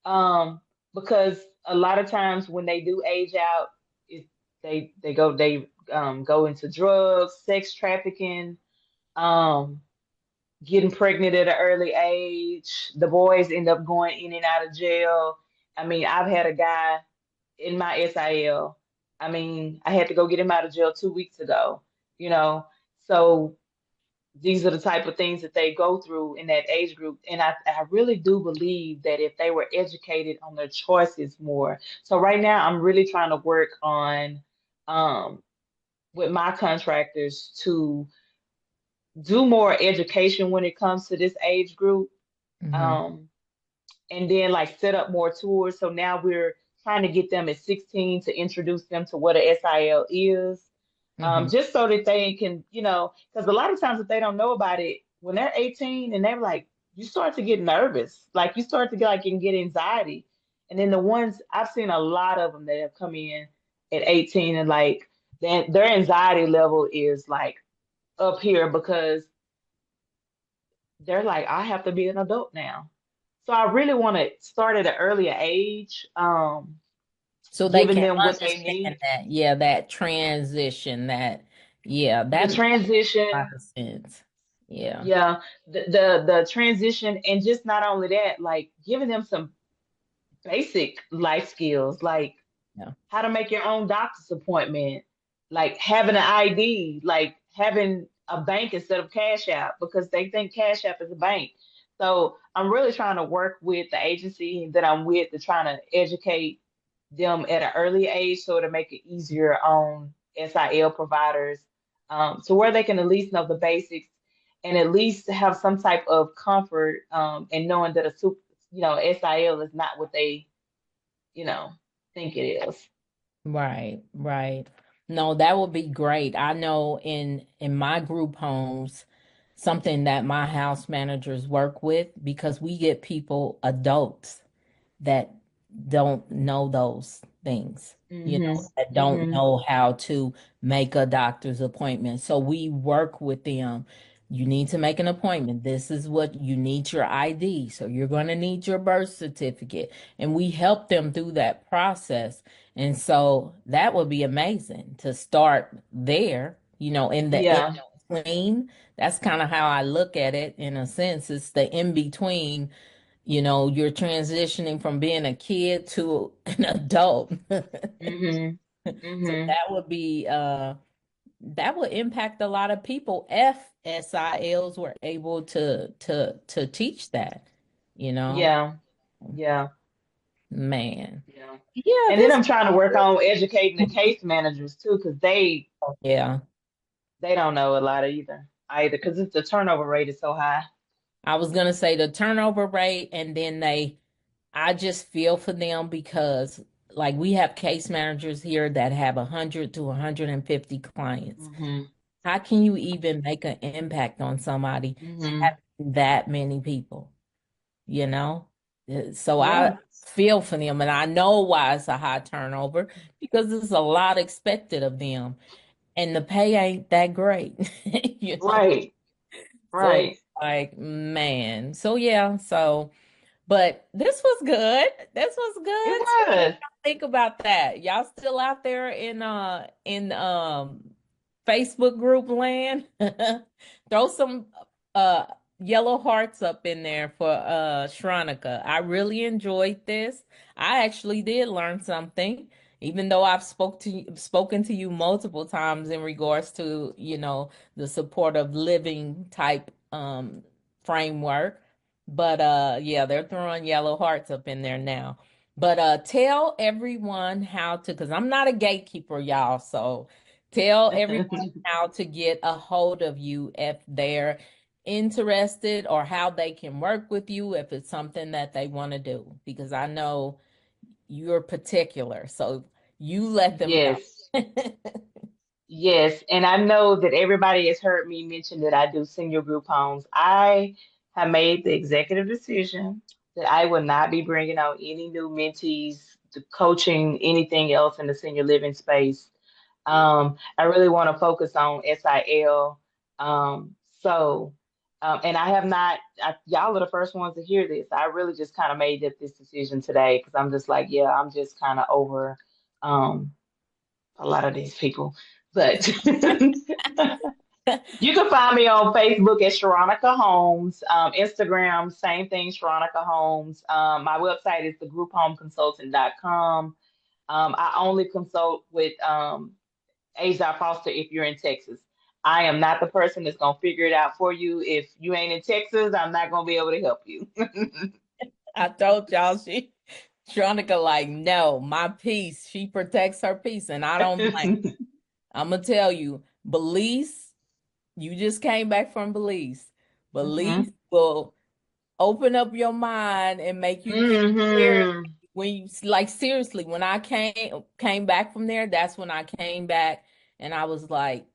Um, because a lot of times when they do age out, it, they go into drugs, sex trafficking, um, getting pregnant at an early age. The boys end up going in and out of jail. I mean, I've had a guy in my SIL. I mean, I had to go get him out of jail 2 weeks ago, you know. So these are the type of things that they go through in that age group. And I really do believe that if they were educated on their choices more. So right now I'm really trying to work on um with my contractors to do more education when it comes to this age group. Hmm. Um and then like set up more tours. So now we're trying to get them at 16 to introduce them to what a SIL is, Hmm. just so that they can, because a lot of times if they don't know about it, when they're 18 and they're like, you start to get nervous, like you start to get like and get anxiety. And then the ones I've seen a lot of them that have come in at 18 and like then their anxiety level is like up here because they're like, I have to be an adult now. So I really want to start at an earlier age, So they giving can them what they understand need. that, yeah, that transition, yeah, The that makes a lot transition, of sense. Yeah. yeah, the transition, and just not only that, like giving them some basic life skills, like Yeah. how to make your own doctor's appointment, like having an ID, like having a bank instead of Cash App because they think Cash App is a bank. So I'm really trying to work with the agency that I'm with to try to educate them at an early age so to make it easier on SIL providers, to where they can at least know the basics and at least have some type of comfort, in knowing that SIL is not what they, you know, think it is. Right, right. No, that would be great. I know in my group homes, something that my house managers work with because we get people, adults that don't know those things, Hmm. that don't Hmm. know how to make a doctor's appointment. So we work with them. You need to make an appointment. This is what you need, your ID. So you're going to need your birth certificate. And we help them through that process. And so that would be amazing to start there, in the in Yeah. between. That's kind of how I look at it in a sense. It's the in between, you're transitioning from being a kid to an adult. Hmm. So Hmm. that would impact a lot of people if SILs were able to teach that, you know. Yeah. Yeah. Man. Yeah. Yeah, And then this I'm trying to work on educating the case managers too, because yeah. they don't know a lot either, because the turnover rate is so high. I was gonna say the turnover rate, and then I just feel for them because like we have case managers here that have 100 to 150 clients. Hmm. How can you even make an impact on somebody Hmm. having that many people, you know? So I Yeah. feel for them, and I know why it's a high turnover because there's a lot expected of them, and the pay ain't that great, you know. Right. So it's Right. like, man. So yeah, so but this was good. This was It good. So what was. y'all think about that? Y'all still out there in Facebook group land? Throw some uh yellow hearts up in there for Shronica. I really enjoyed this. I actually did learn something, even though I've spoken to you multiple times in regards to, the supportive living type framework. But yeah, they're throwing yellow hearts up in there now. But tell everyone how to, because I'm not a gatekeeper, y'all. So tell everyone how to get a hold of you if they're interested or how they can work with you if it's something that they want to do. Because I know you're particular. So you let them Yes. know. Yes, and I know that everybody has heard me mention that I do senior group homes. I have made the executive decision that I will not be bringing on any new mentees, to coaching, anything else in the senior living space. I really want to focus on SIL. And I have not, y'all are the first ones to hear this. I really just kind of made this decision today because I'm just like, yeah, I'm just kind of over. Um, a lot of these people. But you can find me on Facebook at Sharonica Homes, Instagram, same thing, Sharonica Homes. My website is thegrouphomeconsultant.com. I only consult with Asia Foster if you're in Texas. I am not the person that's going to figure it out for you. If you ain't in Texas, I'm not going to be able to help you. I told y'all Tronica like, no, my peace. She protects her peace, and I don't blame. I'm gonna tell you, Belize, you just came back from Belize. Belize Hmm. will open up your mind and make you think clearly. Hmm. When you like seriously, when I came back from there, that's when I came back and I was like,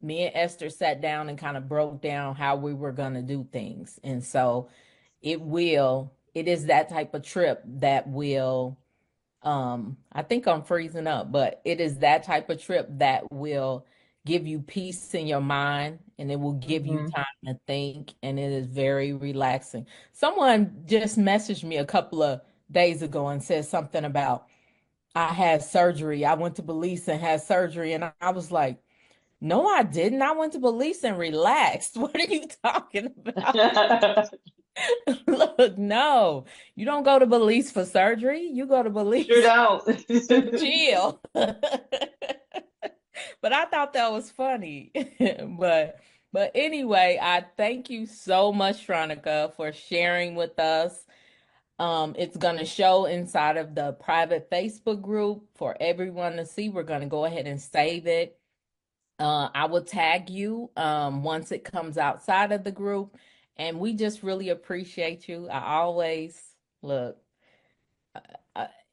me and Esther sat down and kind of broke down how we were gonna do things. And so it is that type of trip that will I think I'm freezing up, but it is that type of trip that will give you peace in your mind and it will give you Hmm. time to think and it is very relaxing. Someone just messaged me a couple of days ago and said something about I had surgery. I went to Belize and had surgery and I was like, no, I didn't. I went to Belize and relaxed. What are you talking about? Look, no, you don't go to Belize for surgery. You go to Sure Belize to don't. chill. But I thought that was funny. But anyway, I thank you so much, Tronica, for sharing with us. It's gonna show inside of the private Facebook group for everyone to see. We're gonna go ahead and save it. I will tag you once it comes outside of the group. And we just really appreciate you. I always look,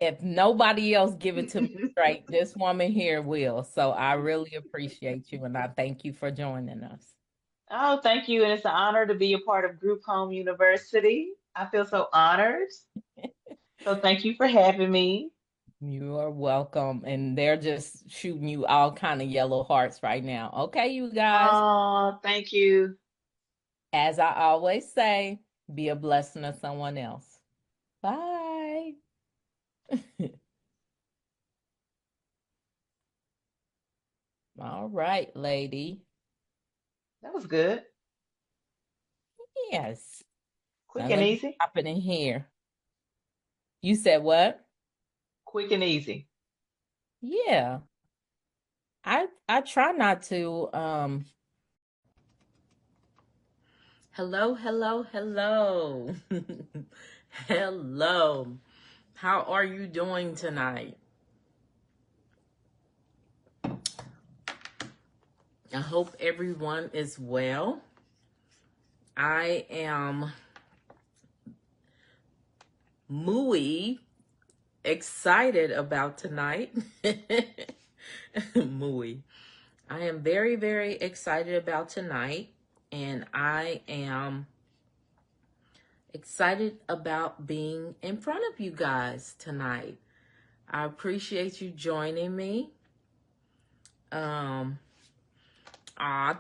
if nobody else give it to me straight, this woman here will. So I really appreciate you and I thank you for joining us. Oh, thank you. And it's an honor to be a part of Group Home University. I feel so honored. So thank you for having me. You are welcome. And they're just shooting you all kind of yellow hearts right now. Okay, you guys. Oh, thank you. As I always say, be a blessing to someone else. Bye. All right, lady. That was good. Yes. Now Quick and let me easy. pop it in here. You said what? Quick and easy. Yeah. I try not to hello, hello, hello. Hello. How are you doing tonight? I hope everyone is well. I am muy excited about tonight. Muy. I am very, very excited about tonight, and I am excited about being in front of you guys tonight. I appreciate you joining me.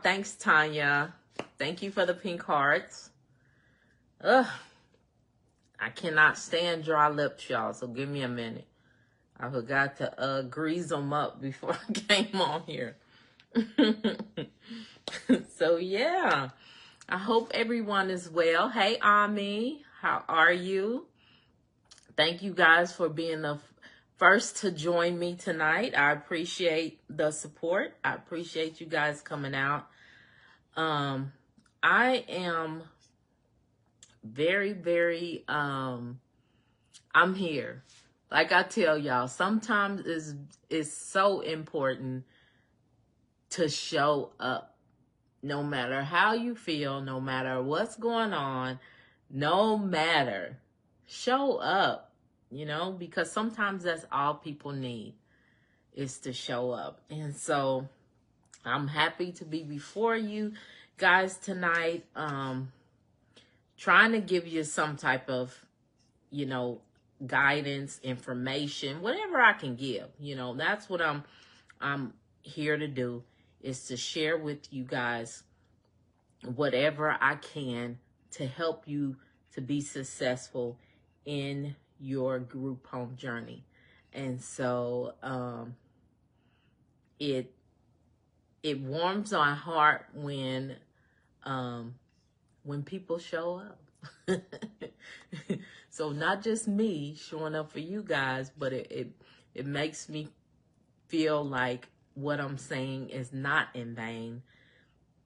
Thanks, Tanya. Thank you for the pink hearts. Ugh, I cannot stand dry lips, y'all, so give me a minute. I forgot to grease them up before I came on here. So yeah, I hope everyone is well. Hey, Ami, how are you? Thank you guys for being the first to join me tonight. I appreciate the support. I appreciate you guys coming out. I am very, I'm here. Like I tell y'all, sometimes it's so important to show up, no matter how you feel, no matter what's going on, no matter, show up, because sometimes that's all people need is to show up. And so I'm happy to be before you guys tonight, trying to give you some type of, guidance, information, whatever I can give. That's what I'm here to do, is to share with you guys whatever I can to help you to be successful in your group home journey. And so it warms my heart when people show up. So not just me showing up for you guys, but it makes me feel like what I'm saying is not in vain,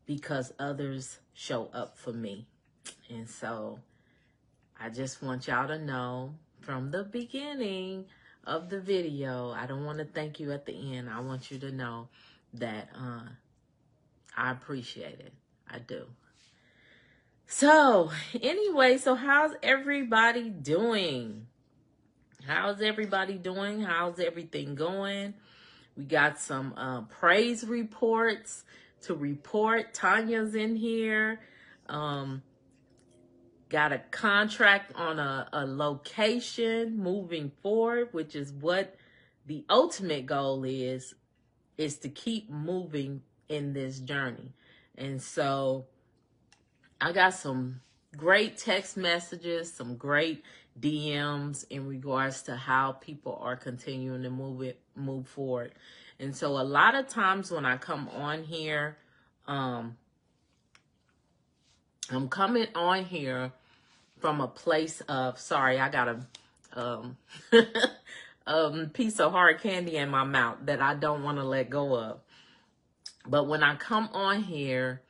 because others show up for me. And so I just want y'all to know from the beginning of the video, I don't want to thank you at the end. I want you to know that I appreciate it. I do. So anyway, so how's everybody doing? How's everybody doing? How's everything going? We got some praise reports to report. Tanya's in here. Got a contract on a location moving forward, which is what the ultimate goal is to keep moving in this journey. And so I got some great text messages, some great DMs in regards to how people are continuing to move forward. And so a lot of times when I come on here, I'm coming on here from a place of, sorry, I got a piece of hard candy in my mouth that I don't want to let go of. But when I come on here,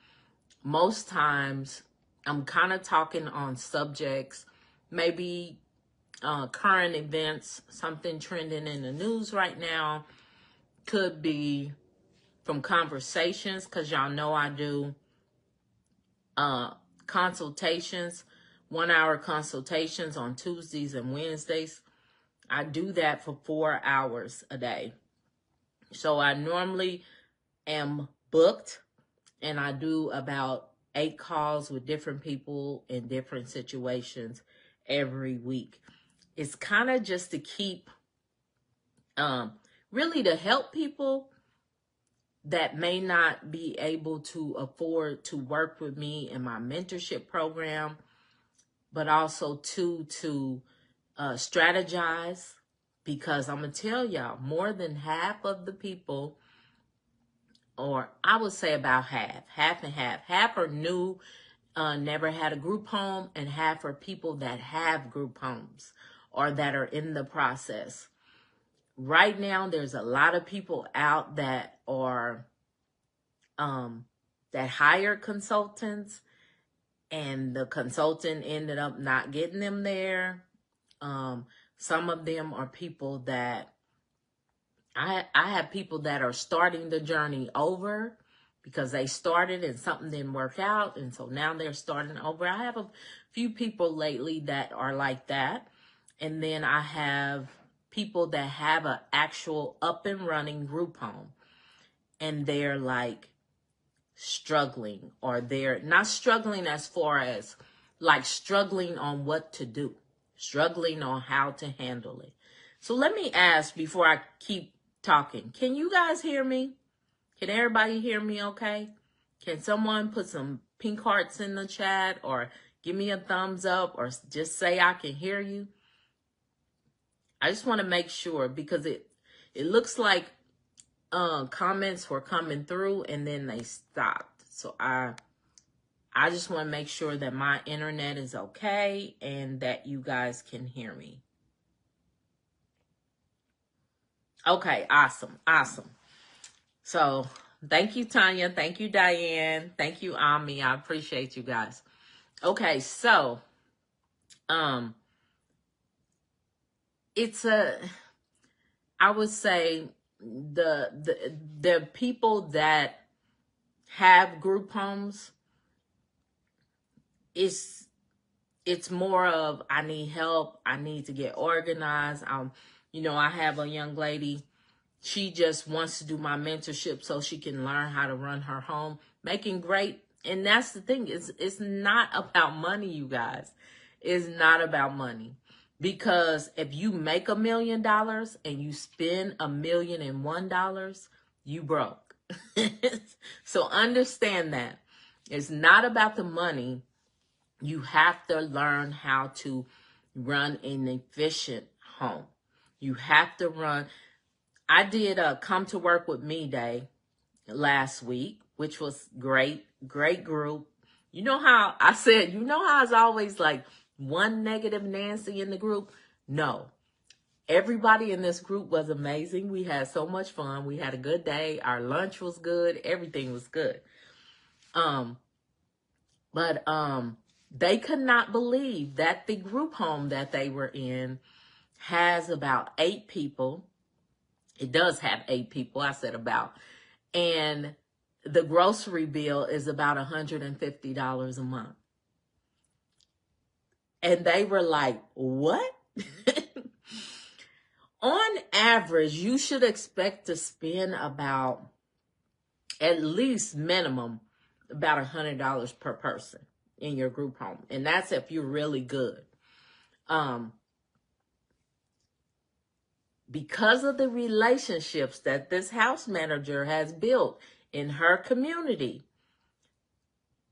most times I'm kind of talking on subjects, maybe current events, something trending in the news right now. Could be from conversations, because y'all know I do consultations, 1 hour consultations on Tuesdays and Wednesdays. I do that for 4 hours a day. So I normally am booked, and I do about 8 calls with different people in different situations every week. It's kind of just to keep, really to help people that may not be able to afford to work with me in my mentorship program, but also to strategize, because I'm going to tell y'all, more than half of the people, or I would say about half and half. Half are new, never had a group home, and half are people that have group homes or that are in the process. Right now, there's a lot of people out that are that hire consultants, and the consultant ended up not getting them there. Some of them are people that I have people that are starting the journey over because they started and something didn't work out, and so now they're starting over. I have a few people lately that are like that. And then I have people that have an actual up and running group home, and they're like struggling, or they're not struggling as far as like struggling on what to do, struggling on how to handle it. So let me ask before I keep talking, can you guys hear me? Can everybody hear me okay? Can someone put some pink hearts in the chat or give me a thumbs up or just say I can hear you? I just want to make sure because it looks like comments were coming through and then they stopped. So I just want to make sure that my internet is okay and that you guys can hear me. Okay, awesome. So thank you, Tanya. Thank you, Diane. Thank you, Ami. I appreciate you guys. Okay, so I would say the people that have group homes, it's more of I need help. I need to get organized. I have a young lady. She just wants to do my mentorship so she can learn how to run her home, making great. And that's the thing. It's not about money, you guys. It's not about money. Because if you make $1 million and you spend $1,001,001, you broke. So understand that. It's not about the money. You have to learn how to run an efficient home. You have to run. I did a Come to Work with Me day last week, which was great group. You know how I said, how it's always like one negative Nancy in the group? No. Everybody in this group was amazing. We had so much fun. We had a good day. Our lunch was good. Everything was good. But they could not believe that the group home that they were in has about 8 people. It does have 8 people. I said about. And the grocery bill is about $150 a month. And they were like, what? On average, you should expect to spend about, at least minimum, about $100 per person in your group home. And that's if you're really good. Because of the relationships that this house manager has built in her community,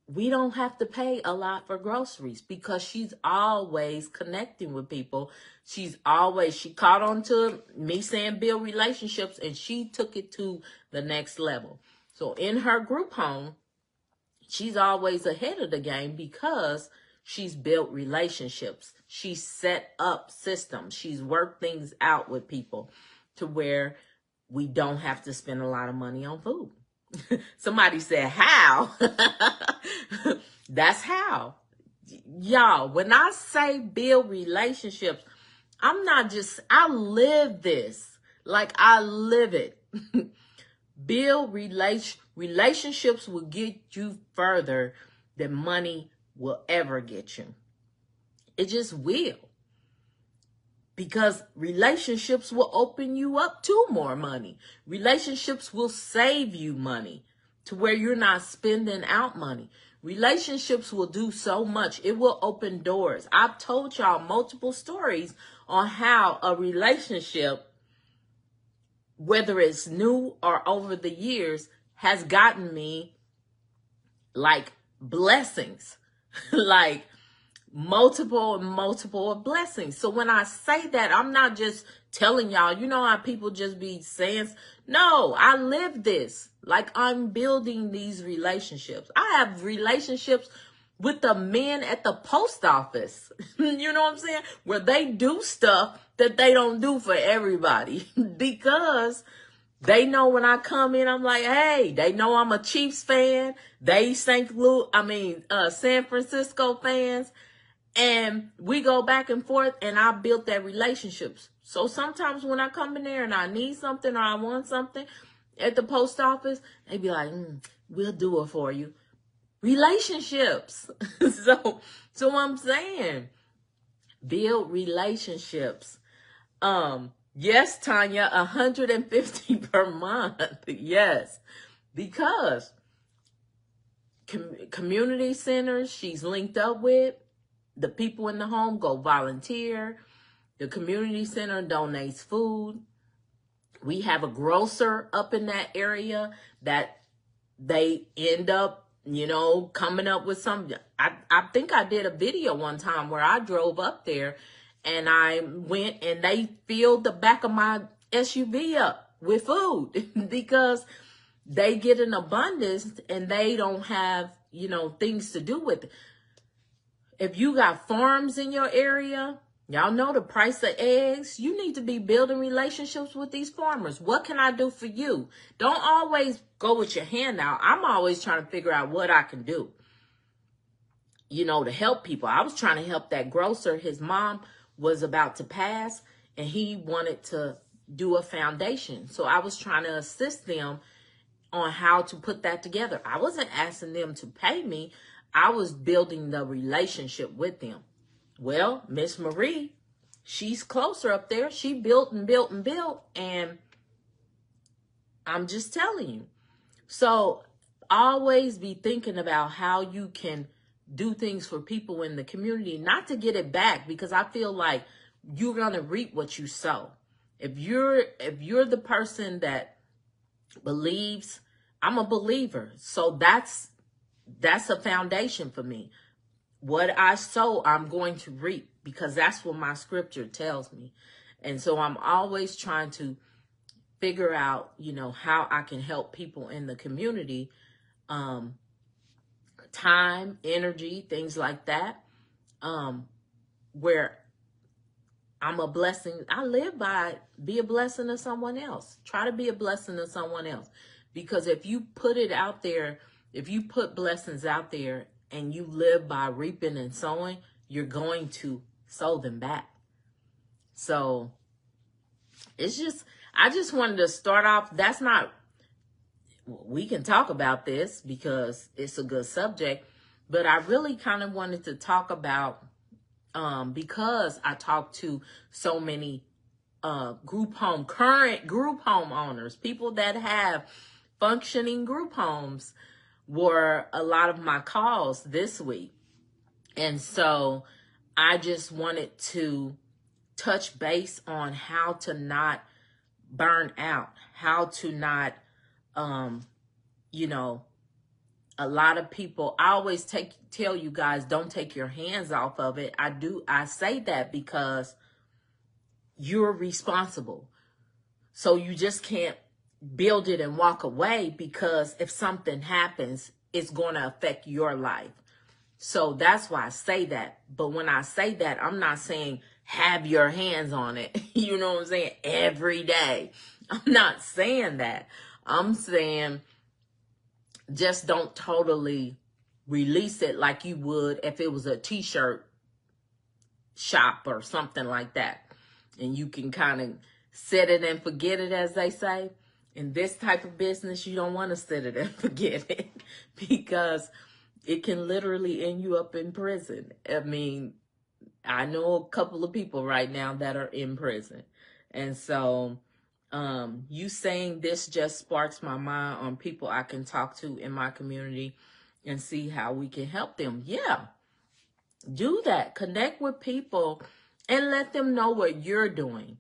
we don't have to pay a lot for groceries because she's always connecting with people. She caught on to me saying build relationships and she took it to the next level. So in her group home, she's always ahead of the game because she's built relationships. She's set up systems. She's worked things out with people to where we don't have to spend a lot of money on food. Somebody said, how? That's how. Y'all, when I say build relationships, I live this. Like I live it. Build relationships will get you further than money will ever get you. It just will. Because relationships will open you up to more money. Relationships will save you money to where you're not spending out money. Relationships will do so much. It will open doors. I've told y'all multiple stories on how a relationship, whether it's new or over the years, has gotten me like blessings, like multiple blessings. So when I say that, I'm not just telling y'all, how people just be saying, no, I live this. Like I'm building these relationships. I have relationships with the men at the post office. You know what I'm saying? Where they do stuff that they don't do for everybody because they know when I come in, I'm like, hey, they know I'm a Chiefs fan. They San Francisco fans. And we go back and forth and I built that relationships. So sometimes when I come in there and I need something or I want something at the post office, they be like, we'll do it for you. Relationships. So I'm saying build relationships. Yes, Tanya, 150 per month. Yes, because community centers she's linked up with, the people in the home go volunteer. The community center donates food. We have a grocer up in that area that they end up, coming up with some. I think I did a video one time where I drove up there and I went and they filled the back of my SUV up with food because they get an abundance and they don't have, things to do with it. If you got farms in your area, y'all know the price of eggs. You need to be building relationships with these farmers. What can I do for you? Don't always go with your hand out. I'm always trying to figure out what I can do, to help people. I was trying to help that grocer. His mom was about to pass and he wanted to do a foundation. So I was trying to assist them on how to put that together. I wasn't asking them to pay me. I was building the relationship with them. Well, Miss Myrrie, she's closer up there. She built and built and built. And I'm just telling you. So always be thinking about how you can do things for people in the community, not to get it back, because I feel like you're going to reap what you sow. If you're the person that believes, I'm a believer. So that's a foundation for me. What I sow, I'm going to reap, because that's what my scripture tells me. And so I'm always trying to figure out, how I can help people in the community, time, energy, things like that, where I'm a blessing. I live by be a blessing to someone else. Try to be a blessing to someone else. Because if you put it out there, if you put blessings out there and you live by reaping and sowing, you're going to sow them back. So I just wanted to start off. We can talk about this because it's a good subject, but I really kind of wanted to talk about, because I talk to so many current group home owners, people that have functioning group homes, were a lot of my calls this week. And so I just wanted to touch base on how to not burn out, how to not, a lot of people, I always tell you guys, don't take your hands off of it. I say that because you're responsible. So you just can't build it and walk away, because if something happens, it's going to affect your life. So that's why I say that. But when I say that, I'm not saying have your hands on it. You know what I'm saying? Every day. I'm not saying that. I'm saying just don't totally release it like you would if it was a t-shirt shop or something like that. And you can kind of set it and forget it, as they say. In this type of business, you don't want to set it and forget it, because it can literally end you up in prison. I mean, I know a couple of people right now that are in prison. And so you saying this just sparks my mind on people I can talk to in my community and see how we can help them. Yeah, do that. Connect with people and let them know what you're doing.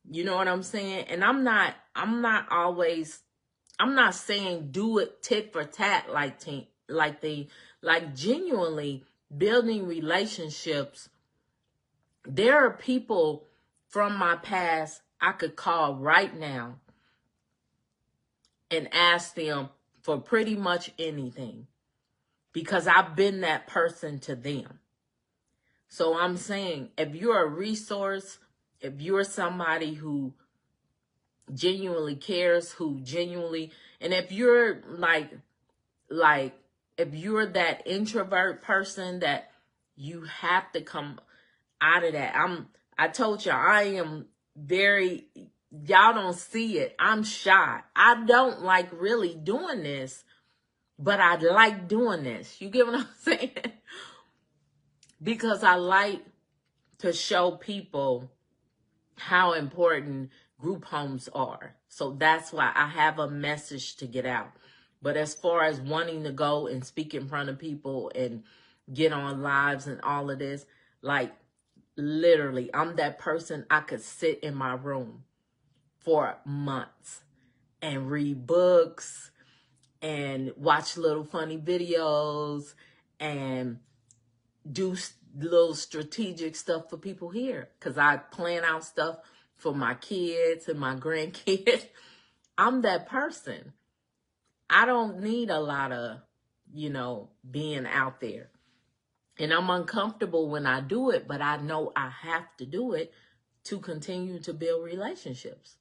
You know what I'm saying? And I'm not saying do it tit for tat like genuinely building relationships. There are people from my past I could call right now and ask them for pretty much anything, because I've been that person to them. So I'm saying, if you're a resource, if you're somebody who genuinely cares, and if you're like if you're that introvert person that you have to come out of that. I told y'all I am y'all don't see it. I'm shy. I don't like really doing this, but I like doing this. You get what I'm saying? Because I like to show people how important group homes are. So that's why I have a message to get out. But as far as wanting to go and speak in front of people and get on lives and all of this. Like, literally, I'm that person. I could sit in my room for months and read books and watch little funny videos and do little strategic stuff for people here, because I plan out stuff for my kids and my grandkids. I'm that person. I don't need a lot of, being out there. And I'm uncomfortable when I do it, but I know I have to do it to continue to build relationships.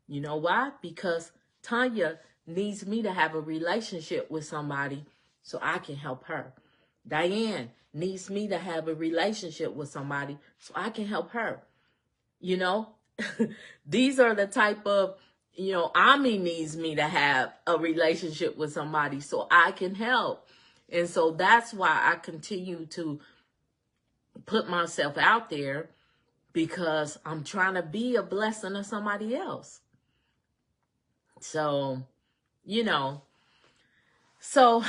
You know why? Because Tanya needs me to have a relationship with somebody so I can help her. Diane needs me to have a relationship with somebody so I can help her. These are the type of, Ami needs me to have a relationship with somebody so I can help. And so that's why I continue to put myself out there, because I'm trying to be a blessing to somebody else. So, so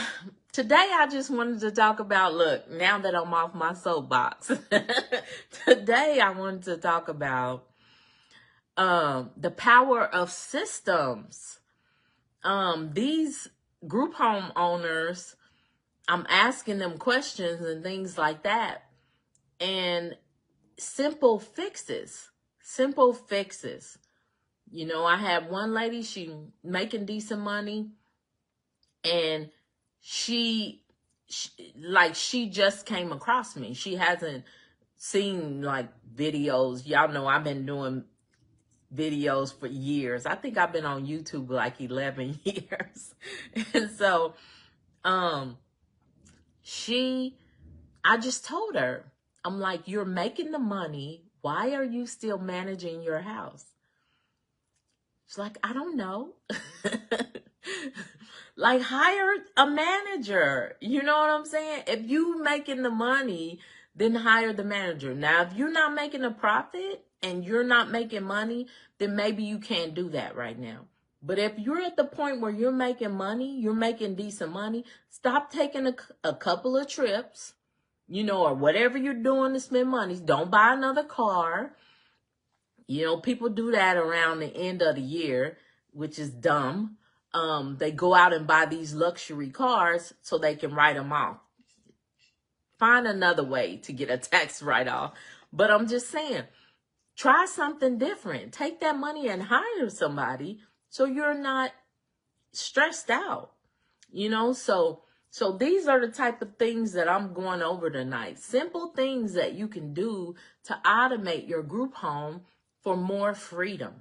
today I just wanted to talk about, look, now that I'm off my soapbox, today I wanted to talk about the power of systems. These group home owners, I'm asking them questions and things like that. And simple fixes. I had one lady, she making decent money, and she just came across me. She hasn't seen like videos. Y'all know I've been doing videos for years. I think I've been on YouTube like 11 years. And so I just told her, I'm like, you're making the money. Why are you still managing your house? She's like, I don't know. Like, hire a manager. You know what I'm saying? If you making the money, then hire the manager. Now, if you're not making a profit and you're not making money, then maybe you can't do that right now. But if you're at the point where you're making money, you're making decent money, stop taking a couple of trips, or whatever you're doing to spend money. Don't buy another car. People do that around the end of the year, which is dumb. They go out and buy these luxury cars so they can write them off. Find another way to get a tax write-off. But I'm just saying, try something different. Take that money and hire somebody so you're not stressed out. So these are the type of things that I'm going over tonight. Simple things that you can do to automate your group home for more freedom.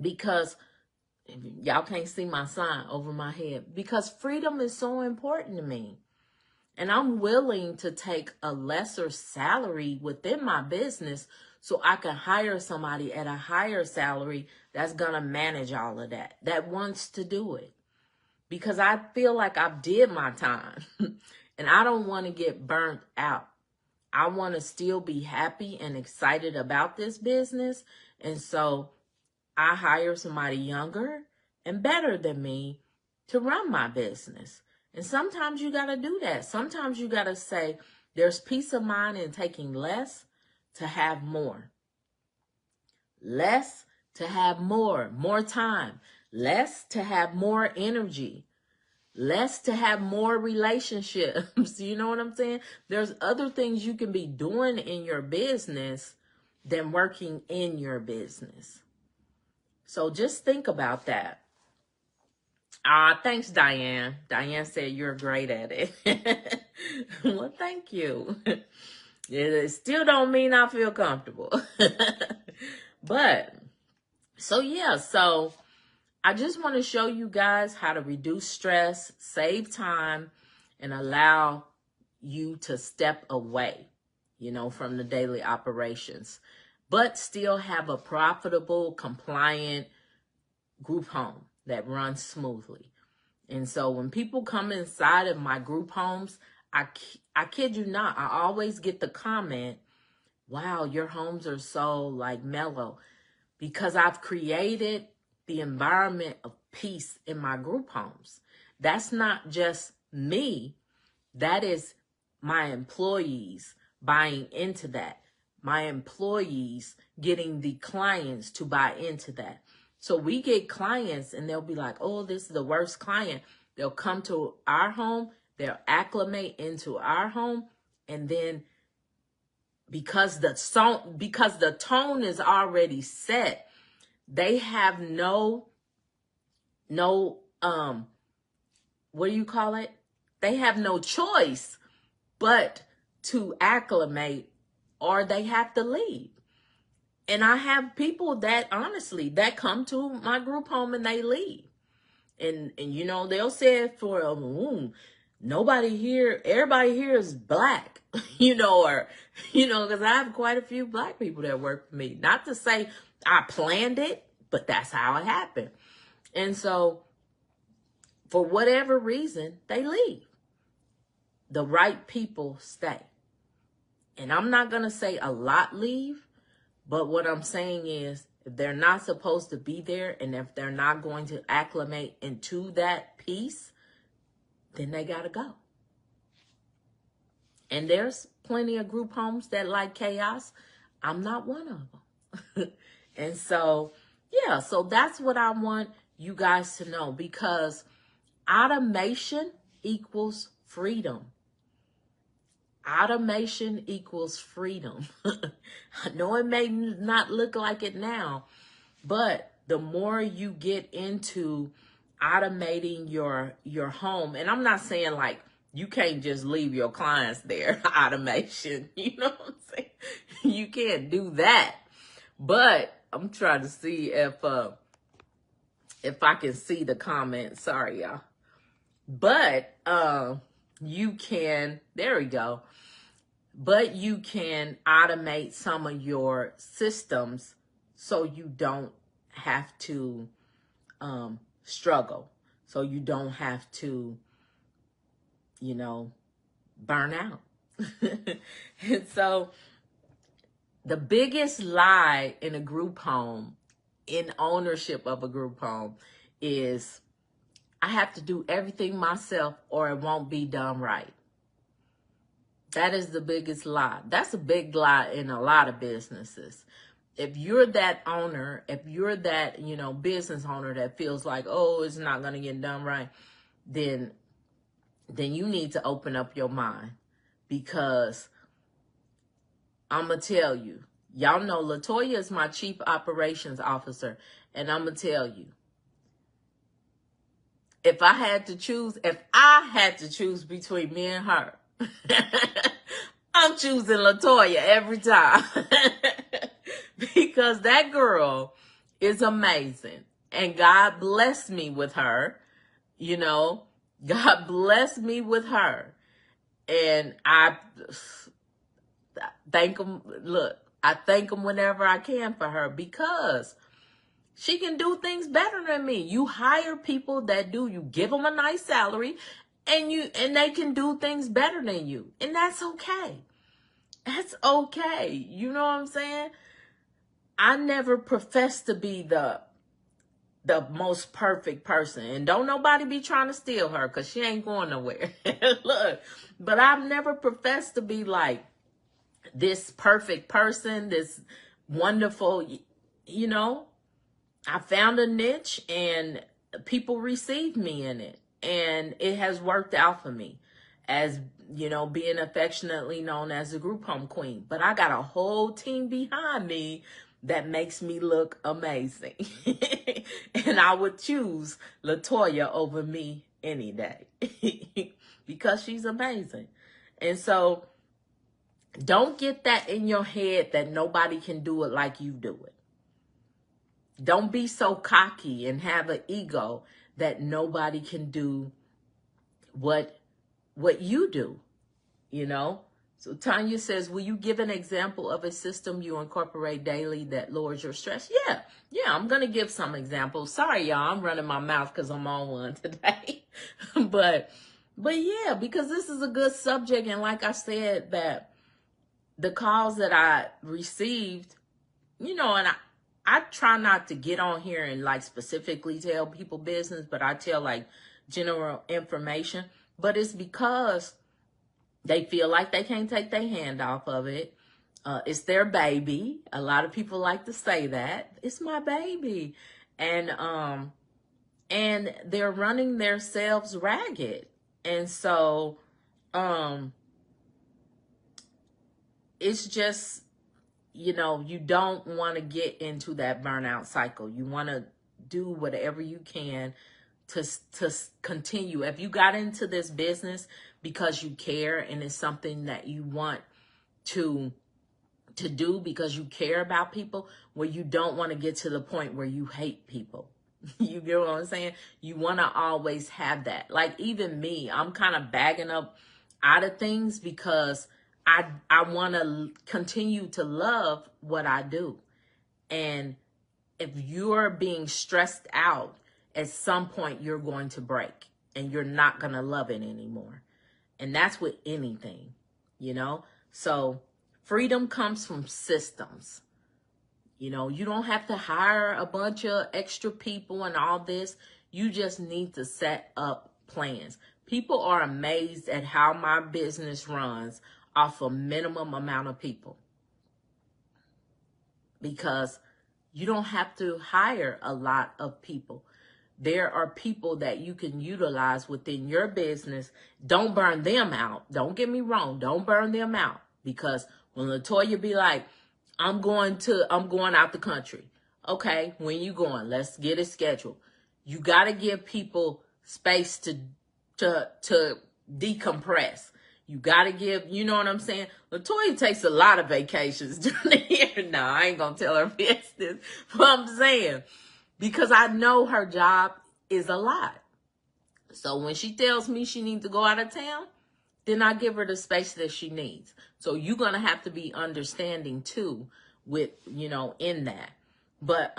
Because y'all can't see my sign over my head. Because freedom is so important to me. And I'm willing to take a lesser salary within my business so I can hire somebody at a higher salary that's going to manage all of that wants to do it. Because I feel like I've did my time and I don't want to get burnt out. I want to still be happy and excited about this business. And so I hire somebody younger and better than me to run my business. And sometimes you got to do that. Sometimes you got to say there's peace of mind in taking less to have more. Less to have more time. Less to have more energy. Less to have more relationships. You know what I'm saying? There's other things you can be doing in your business than working in your business. So just think about that. Thanks, Diane. Diane said you're great at it. Well, thank you. It still don't mean I feel comfortable. But, so I just want to show you guys how to reduce stress, save time, and allow you to step away, from the daily operations, but still have a profitable, compliant group home that runs smoothly. And so when people come inside of my group homes, I kid you not, I always get the comment, wow, your homes are so like mellow, because I've created the environment of peace in my group homes. That's not just me. That is my employees buying into that, my employees getting the clients to buy into that. So we get clients and they'll be like, oh, this is the worst client. They'll come to our home, they'll acclimate into our home, and then because the tone is already set, they have no what do you call it? They have no choice but to acclimate, or they have to leave. And I have people that honestly that come to my group home and they leave. And you know, they'll say it for nobody here, everybody here is black, you know, or because I have quite a few black people that work for me. Not to say I planned it, but that's how it happened. And so for whatever reason, they leave. The right people stay. And I'm not going to say a lot leave, but what I'm saying is if they're not supposed to be there and if they're not going to acclimate into that piece, then they got to go. And there's plenty of group homes that like chaos. I'm not one of them. And so, yeah, so that's what I want you guys to know, because automation equals freedom. Automation equals freedom. I know it may not look like it now, but the more you get into automating your home, and I'm not saying like you can't just leave your clients there, automation, you know what I'm saying? You can't do that. But I'm trying to see if I can see the comments. Sorry, y'all. But you can, there we go. But you can automate some of your systems so you don't have to struggle. So you don't have to, burn out. And so the biggest lie in a group home, in ownership of a group home, is I have to do everything myself or it won't be done right. That is the biggest lie. That's a big lie in a lot of businesses. If you're that owner, if you're that, business owner that feels like, oh, it's not going to get done right, then you need to open up your mind, because I'm going to tell you, y'all know LaToya is my chief operations officer, and I'm going to tell you, if I had to choose between me and her, I'm choosing LaToya every time. Because that girl is amazing. And God blessed me with her. God blessed me with her. And I thank him. Look, I thank him whenever I can for her, because she can do things better than me. You hire people that you give them a nice salary, and they can do things better than you. And that's okay. That's okay. You know what I'm saying? I never professed to be the most perfect person. And don't nobody be trying to steal her, because she ain't going nowhere. Look, but I've never professed to be like this perfect person, this wonderful, I found a niche and people received me in it. And it has worked out for me as, being affectionately known as the group home queen. But I got a whole team behind me that makes me look amazing. And I would choose LaToya over me any day because she's amazing. And so don't get that in your head that nobody can do it like you do it. Don't be so cocky and have an ego that nobody can do what you do, So Tanya says, will you give an example of a system you incorporate daily that lowers your stress? Yeah, I'm going to give some examples. Sorry, y'all, I'm running my mouth because I'm on one today. But yeah, because this is a good subject. And like I said, that the calls that I received, and I try not to get on here and like specifically tell people business, but I tell like general information. But it's because They feel like they can't take their hand off of it. It's their baby. A lot of people like to say that. It's my baby. And they're running themselves ragged. And so it's just, you don't want to get into that burnout cycle. You want to do whatever you can to continue. If you got into this business because you care and it's something that you want to do because you care about people, well, you don't want to get to the point where you hate people. You get what I'm saying? You want to always have that. Like even me, I'm kind of bagging up out of things because I want to continue to love what I do. And if you're being stressed out, at some point you're going to break and you're not going to love it anymore. And that's with anything, So freedom comes from systems. You don't have to hire a bunch of extra people and all this. You just need to set up plans. People are amazed at how my business runs off a minimum amount of people, because you don't have to hire a lot of people. There are people that you can utilize within your business. Don't burn them out. Don't get me wrong. Don't burn them out, because when LaToya be like, I'm going out the country. Okay, when you going? Let's get it scheduled. You got to give people space to decompress. You got to give, you know what I'm saying? LaToya takes a lot of vacations during the year. No, I ain't going to tell her business. But I'm saying, because I know her job is a lot. So when she tells me she needs to go out of town, then I give her the space that she needs. So you're going to have to be understanding too with, in that. But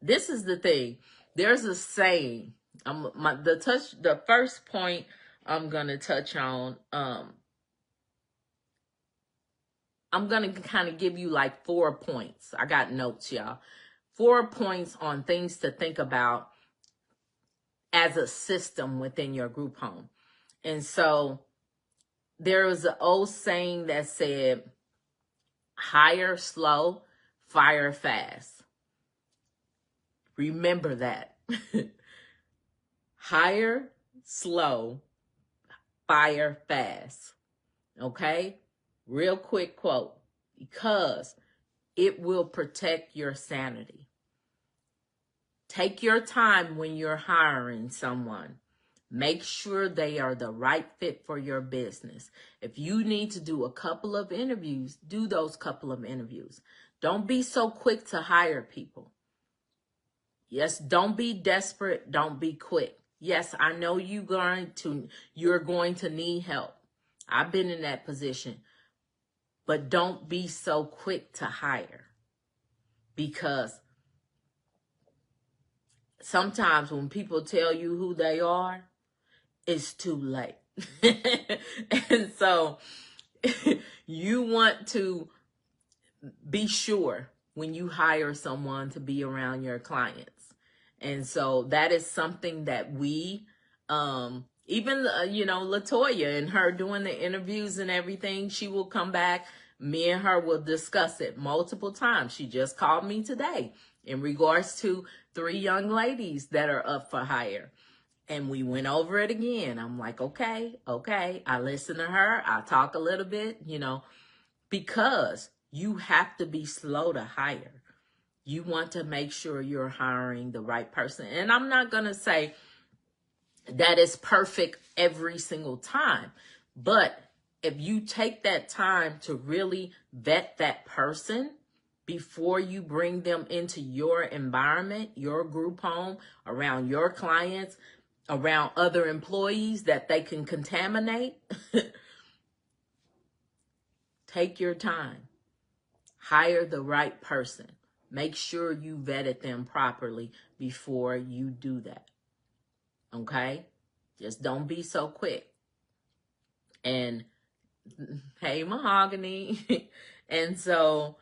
this is the thing. There's a saying. The first point I'm going to touch on, I'm going to kind of give you like 4 points. I got notes, y'all. 4 points on things to think about as a system within your group home. And so there was an old saying that said, hire slow, fire fast. Remember that. Hire slow, fire fast. Okay? Real quick quote. Because it will protect your sanity. Take your time when you're hiring someone. Make sure they are the right fit for your business. If you need to do a couple of interviews, do those couple of interviews. Don't be so quick to hire people. Yes, don't be desperate. Don't be quick. Yes, I know you're going to need help. I've been in that position. But don't be so quick to hire, because sometimes when people tell you who they are, it's too late. And so you want to be sure when you hire someone to be around your clients. And so that is something that we, even, LaToya and her doing the interviews and everything, she will come back. Me and her will discuss it multiple times. She just called me today in regards to 3 young ladies that are up for hire. And we went over it again. I'm like, okay. I listen to her. I talk a little bit, because you have to be slow to hire. You want to make sure you're hiring the right person. And I'm not going to say that it's perfect every single time. But if you take that time to really vet that person before you bring them into your environment, your group home, around your clients, around other employees that they can contaminate, take your time. Hire the right person. Make sure you vetted them properly before you do that. Okay? Just don't be so quick. And hey, Mahogany. And so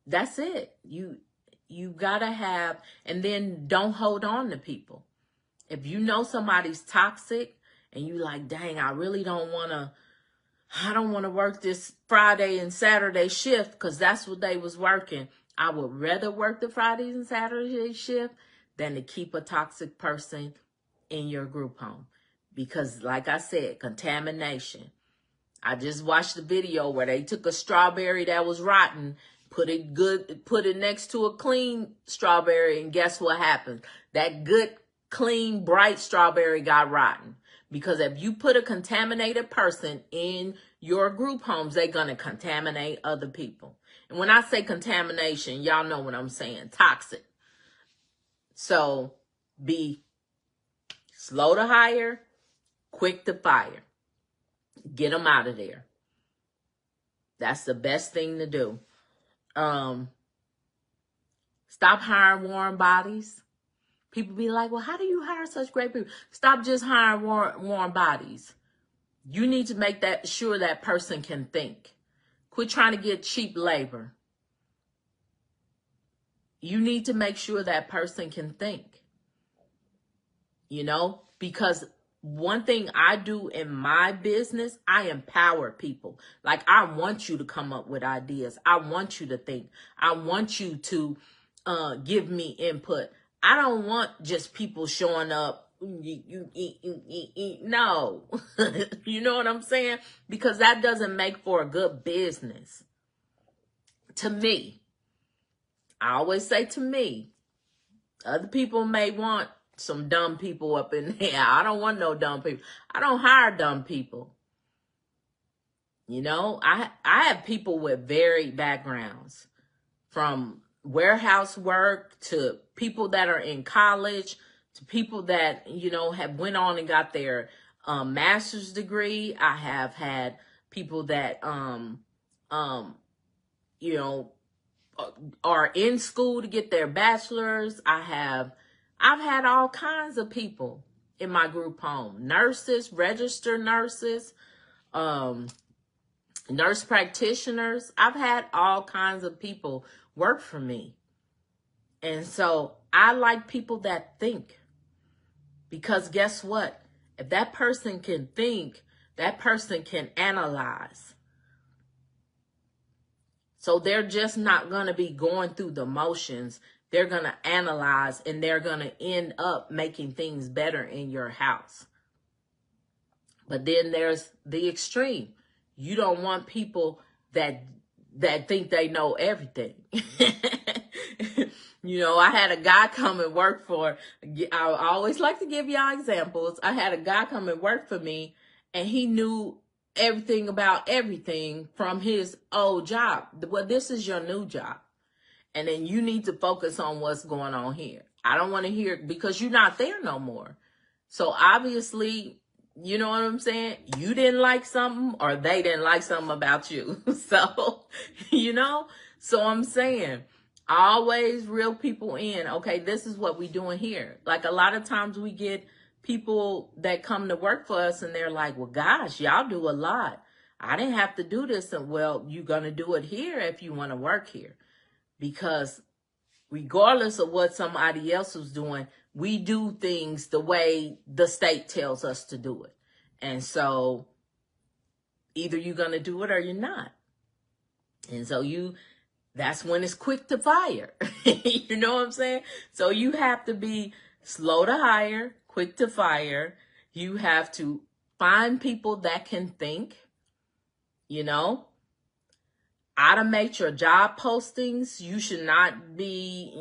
that's it. You gotta have, and then don't hold on to people. If you know somebody's toxic and you like, dang, I don't want to work this Friday and Saturday shift because that's what they was working. I would rather work the Fridays and Saturday shift than to keep a toxic person in your group home. Because like I said, contamination. I just watched the video where they took a strawberry that was rotten, put it next to a clean strawberry, and guess what happened? That good, clean, bright strawberry got rotten. Because if you put a contaminated person in your group homes, they're going to contaminate other people. And when I say contamination, y'all know what I'm saying, toxic. So be slow to hire, quick to fire. Get them out of there. That's the best thing to do. Stop hiring warm bodies. People be like, well, how do you hire such great people? Stop just hiring warm bodies. You need to make sure that person can think. Quit trying to get cheap labor. You need to make sure that person can think. Because one thing I do in my business, I empower people. Like, I want you to come up with ideas. I want you to think. I want you to give me input. I don't want just people showing up. No. You know what I'm saying? Because that doesn't make for a good business. To me. I always say to me. Other people may want some dumb people up in there. I don't want no dumb people. I don't hire dumb people. I have people with varied backgrounds, from warehouse work to people that are in college to people that, have went on and got their master's degree. I have had people that, are in school to get their bachelor's. I've had all kinds of people in my group home. Nurses, registered nurses, nurse practitioners. I've had all kinds of people work for me. And so I like people that think. Because guess what? If that person can think, that person can analyze. So they're just not going to be going through the motions. They're going to analyze, and they're going to end up making things better in your house. But then there's the extreme. You don't want people that think they know everything. I had a guy come and work for, I always like to give y'all examples. I had a guy come and work for me, and he knew everything about everything from his old job. Well, this is your new job. And then you need to focus on what's going on here. I don't want to hear, because you're not there no more. So obviously, you know what I'm saying? You didn't like something, or they didn't like something about you. So, so I'm saying, always reel people in. Okay, this is what we doing here. Like, a lot of times we get people that come to work for us, and they're like, well, gosh, y'all do a lot. I didn't have to do this. And well, you're going to do it here if you want to work here. Because regardless of what somebody else was doing, we do things the way the state tells us to do it. And so either you're going to do it or you're not. And so that's when it's quick to fire. You know what I'm saying? So you have to be slow to hire, quick to fire. You have to find people that can think, automate your job postings. You should not be,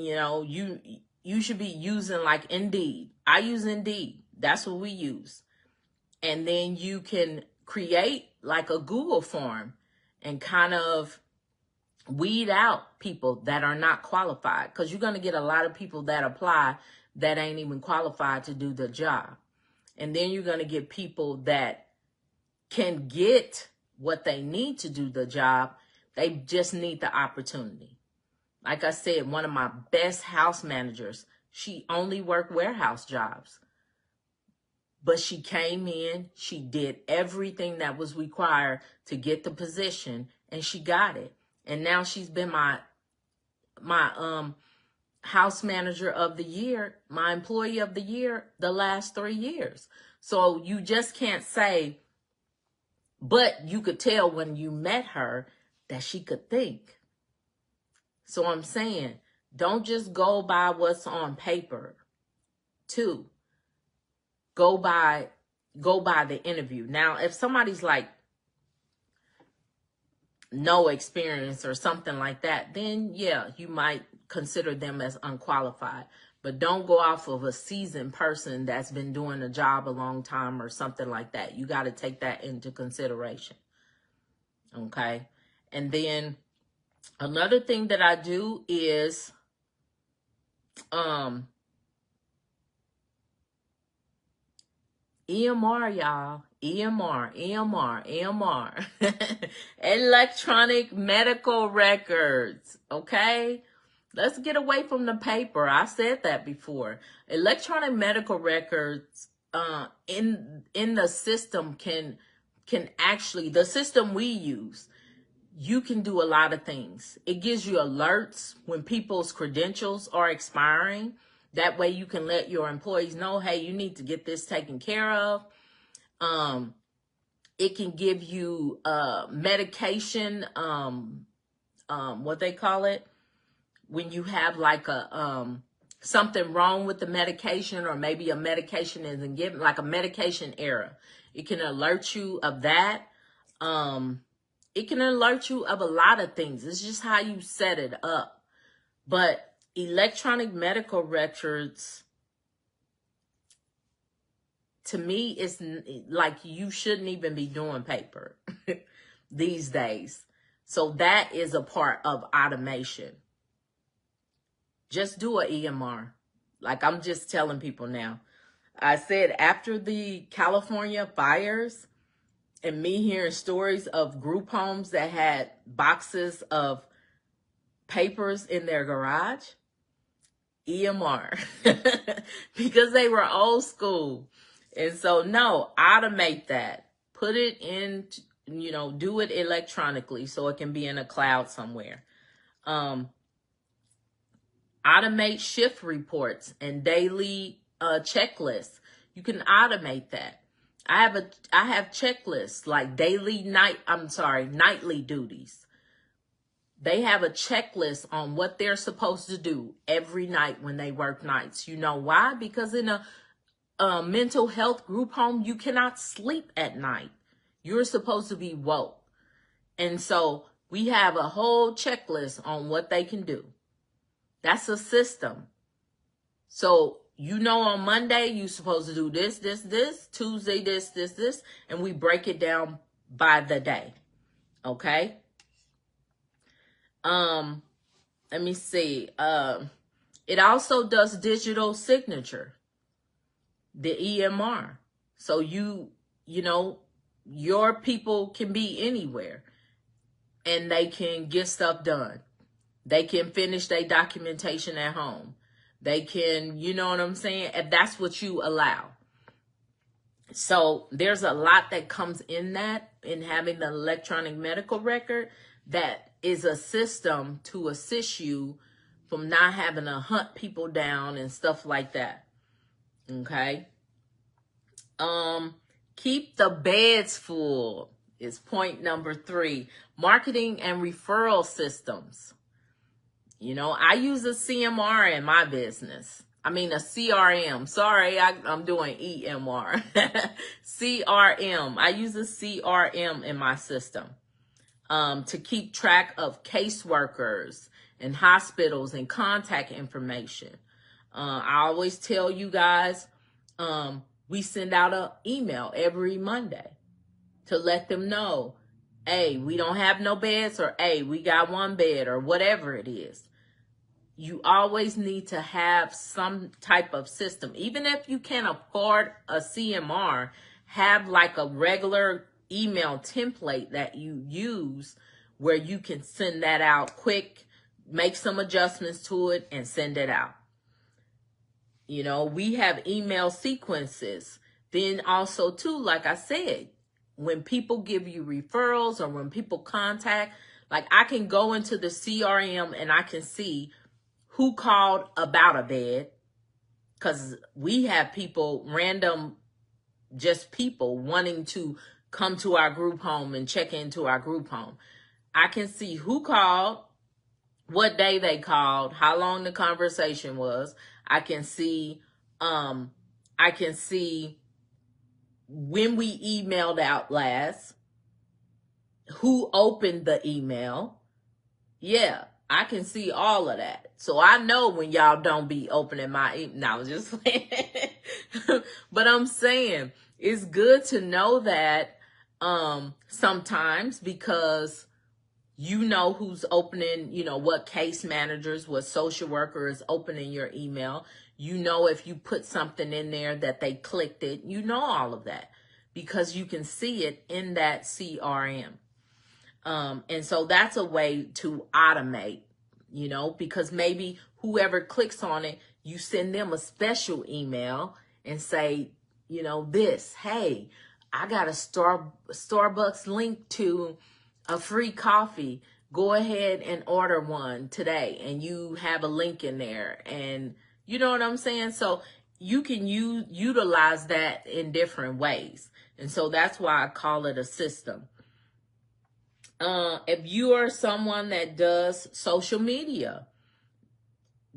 you should be using like Indeed. I use Indeed. That's what we use. And then you can create like a Google form and kind of weed out people that are not qualified, because you're going to get a lot of people that apply that ain't even qualified to do the job. And then you're going to get people that can get what they need to do the job. They just need the opportunity. Like I said, one of my best house managers, she only worked warehouse jobs. But she came in, she did everything that was required to get the position, and she got it. And now she's been my house manager of the year, my employee of the year, the last 3 years. So you just can't say, but you could tell when you met her that she could think. So I'm saying, don't just go by what's on paper. 2, go by the interview. Now, if somebody's like no experience or something like that, then yeah, you might consider them as unqualified. But don't go off of a seasoned person that's been doing a job a long time or something like that. You got to take that into consideration. Okay. And then another thing that I do is EMR, y'all. EMR. Electronic medical records. Okay? Let's get away from the paper. I said that before. Electronic medical records in the system can actually, the system we use, you can do a lot of things. It gives you alerts when people's credentials are expiring. That way you can let your employees know, hey, you need to get this taken care of. It can give you medication, what they call it, when you have like a something wrong with the medication, or maybe a medication isn't given, like a medication error. It can alert you of that. It can alert you of a lot of things. It's just how you set it up. But electronic medical records, to me, it's like you shouldn't even be doing paper these days. So that is a part of automation. Just do an EMR. Like I'm just telling people now. I said after the California fires, and me hearing stories of group homes that had boxes of papers in their garage, EMR, because they were old school. And so, no, automate that. Put it in, do it electronically so it can be in a cloud somewhere. Automate shift reports and daily checklists. You can automate that. I have checklists like nightly duties. They have a checklist on what they're supposed to do every night when they work nights. You know why? Because in a mental health group home, you cannot sleep at night. You're supposed to be woke. And so we have a whole checklist on what they can do. That's a system. So on Monday, you're supposed to do this, Tuesday, this, and we break it down by the day. Okay? Let me see. It also does digital signature, the EMR. So your people can be anywhere and they can get stuff done. They can finish their documentation at home. They can, you know what I'm saying? If that's what you allow. So there's a lot that comes in having the electronic medical record that is a system to assist you from not having to hunt people down and stuff like that. Okay. Keep the beds full is point number 3. Marketing and referral systems. I use a CMR in my business. I mean, a CRM. Sorry, I'm doing EMR. CRM. I use a CRM in my system to keep track of caseworkers and hospitals and contact information. I always tell you guys, we send out an email every Monday to let them know, hey, we don't have no beds, or hey, we got 1 bed, or whatever it is. You always need to have some type of system. Even if you can't afford a CMR, have like a regular email template that you use where you can send that out quick, make some adjustments to it, and send it out. We have email sequences. Then also too, like I said, when people give you referrals or when people contact, like I can go into the CRM and I can see who called about a bed, because we have people, random, just people wanting to come to our group home and check into our group home. I can see who called, what day they called, how long the conversation was. I can see I can see when we emailed out last, who opened the email. Yeah, I can see all of that. So I know when y'all don't be opening my email. No, I was just saying. But I'm saying it's good to know that sometimes, because you know who's opening, you know, what case managers, what social workers opening your email. You know, if you put something in there that they clicked it, you know all of that because you can see it in that CRM. And so that's a way to automate, you know, because maybe whoever clicks on it, you send them a special email and say, you know, this, hey, I got a Starbucks link to a free coffee. Go ahead and order one today. And you have a link in there. And you know what I'm saying? So you can utilize that in different ways. And so that's why I call it a system. If you are someone that does social media,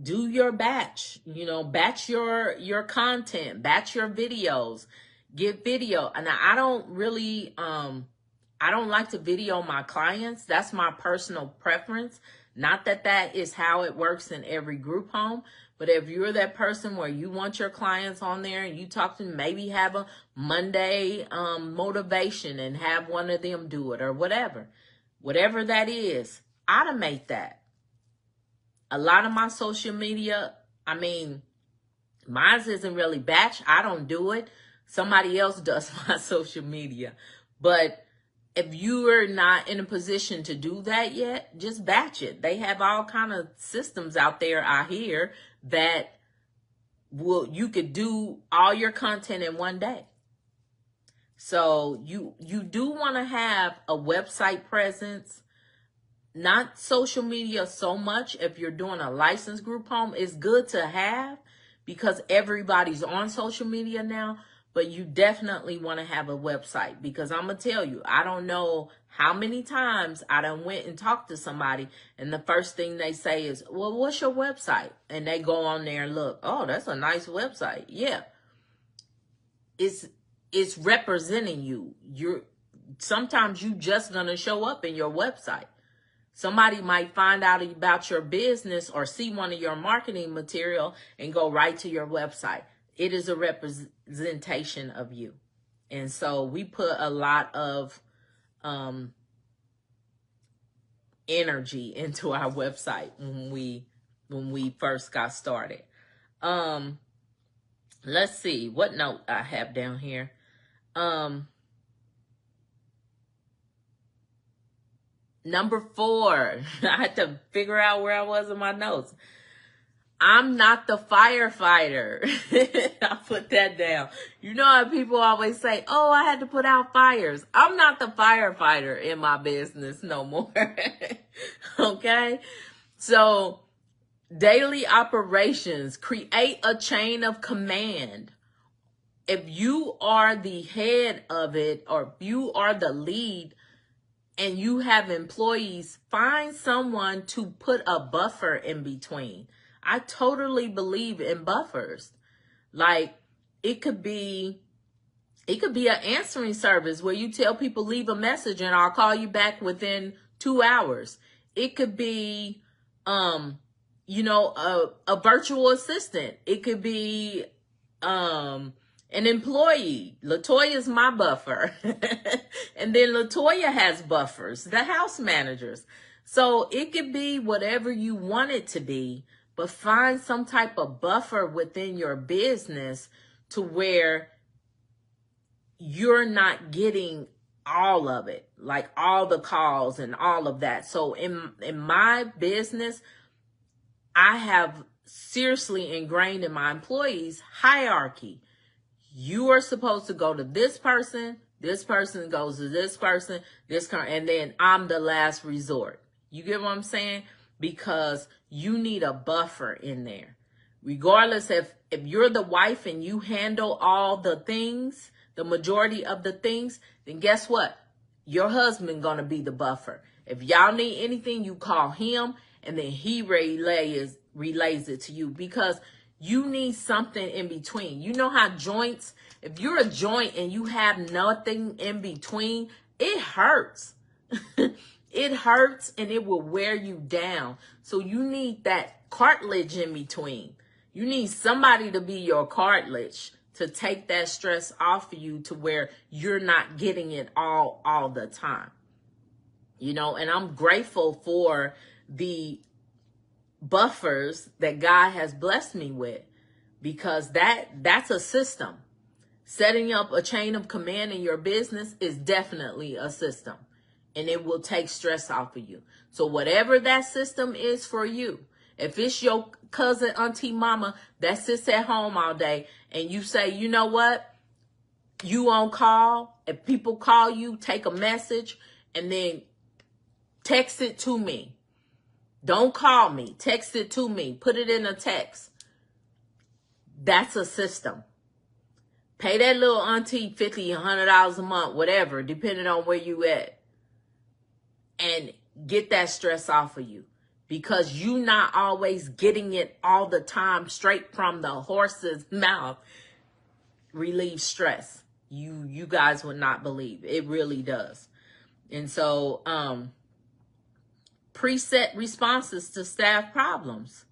do your batch, you know, batch your content, batch your videos, get video. And I don't really, I don't like to video my clients. That's my personal preference. Not that that is how it works in every group home, but if you're that person where you want your clients on there and you talk to them, maybe have a Monday motivation and have one of them do it or whatever. Whatever that is, automate that. A lot of my social media, I mean, mine isn't really batch. I don't do it. Somebody else does my social media. But if you are not in a position to do that yet, just batch it. They have all kind of systems out there, I hear, that you could do all your content in one day. So you do want to have a website presence, not social media so much. If you're doing a licensed group home, it's good to have because everybody's on social media now, but you definitely want to have a website because I'm going to tell you, I don't know how many times I done went and talked to somebody and the first thing they say is, well, what's your website? And they go on there and look, oh, that's a nice website. Yeah. It's representing you. Sometimes you just going to show up in your website. Somebody might find out about your business or see one of your marketing material and go right to your website. It is a representation of you. And so we put a lot of energy into our website when we first got started. Let's see what note I have down here. Number 4, I had to figure out where I was in my notes. I'm not the firefighter. I put that down. You know how people always say, oh, I had to put out fires. I'm not the firefighter in my business no more. Okay? So daily operations, create a chain of command. If you are the head of it or if you are the lead and you have employees, find someone to put a buffer in between. I totally believe in buffers. Like it could be an answering service where you tell people leave a message and I'll call you back within 2 hours. It could be, a virtual assistant. It could be, an employee. Latoya's my buffer. And then Latoya has buffers, the house managers. So it could be whatever you want it to be, but find some type of buffer within your business to where you're not getting all of it, like all the calls and all of that. So in my business, I have seriously ingrained in my employees hierarchy. You are supposed to go to this person goes to this person, and then I'm the last resort. You get what I'm saying? because you need a buffer in there. Regardless if you're the wife and you handle all the things, the majority of the things, then guess what? Your husband gonna be the buffer. If y'all need anything, you call him, and then he relays it to you, because you need something in between. You know how joints, if you're a joint and you have nothing in between, it hurts. It hurts and it will wear you down. So you need that cartilage in between. You need somebody to be your cartilage to take that stress off of you, to where you're not getting it all the time. You know, and I'm grateful for the buffers that God has blessed me with, because that's a system. Setting up a chain of command in your business is definitely a system, and it will take stress off of you. So whatever that system is for you, if it's your cousin, auntie, mama that sits at home all day, and you say, you know what, you on call, if people call you, take a message and then text it to me. Don't call me, text it to me, put it in a text. That's a system. Pay that little auntie $50, $100 a month, whatever, depending on where you at, and get that stress off of you, because you not always getting it all the time straight from the horse's mouth relieves stress. You guys would not believe it really does. And so preset responses to staff problems.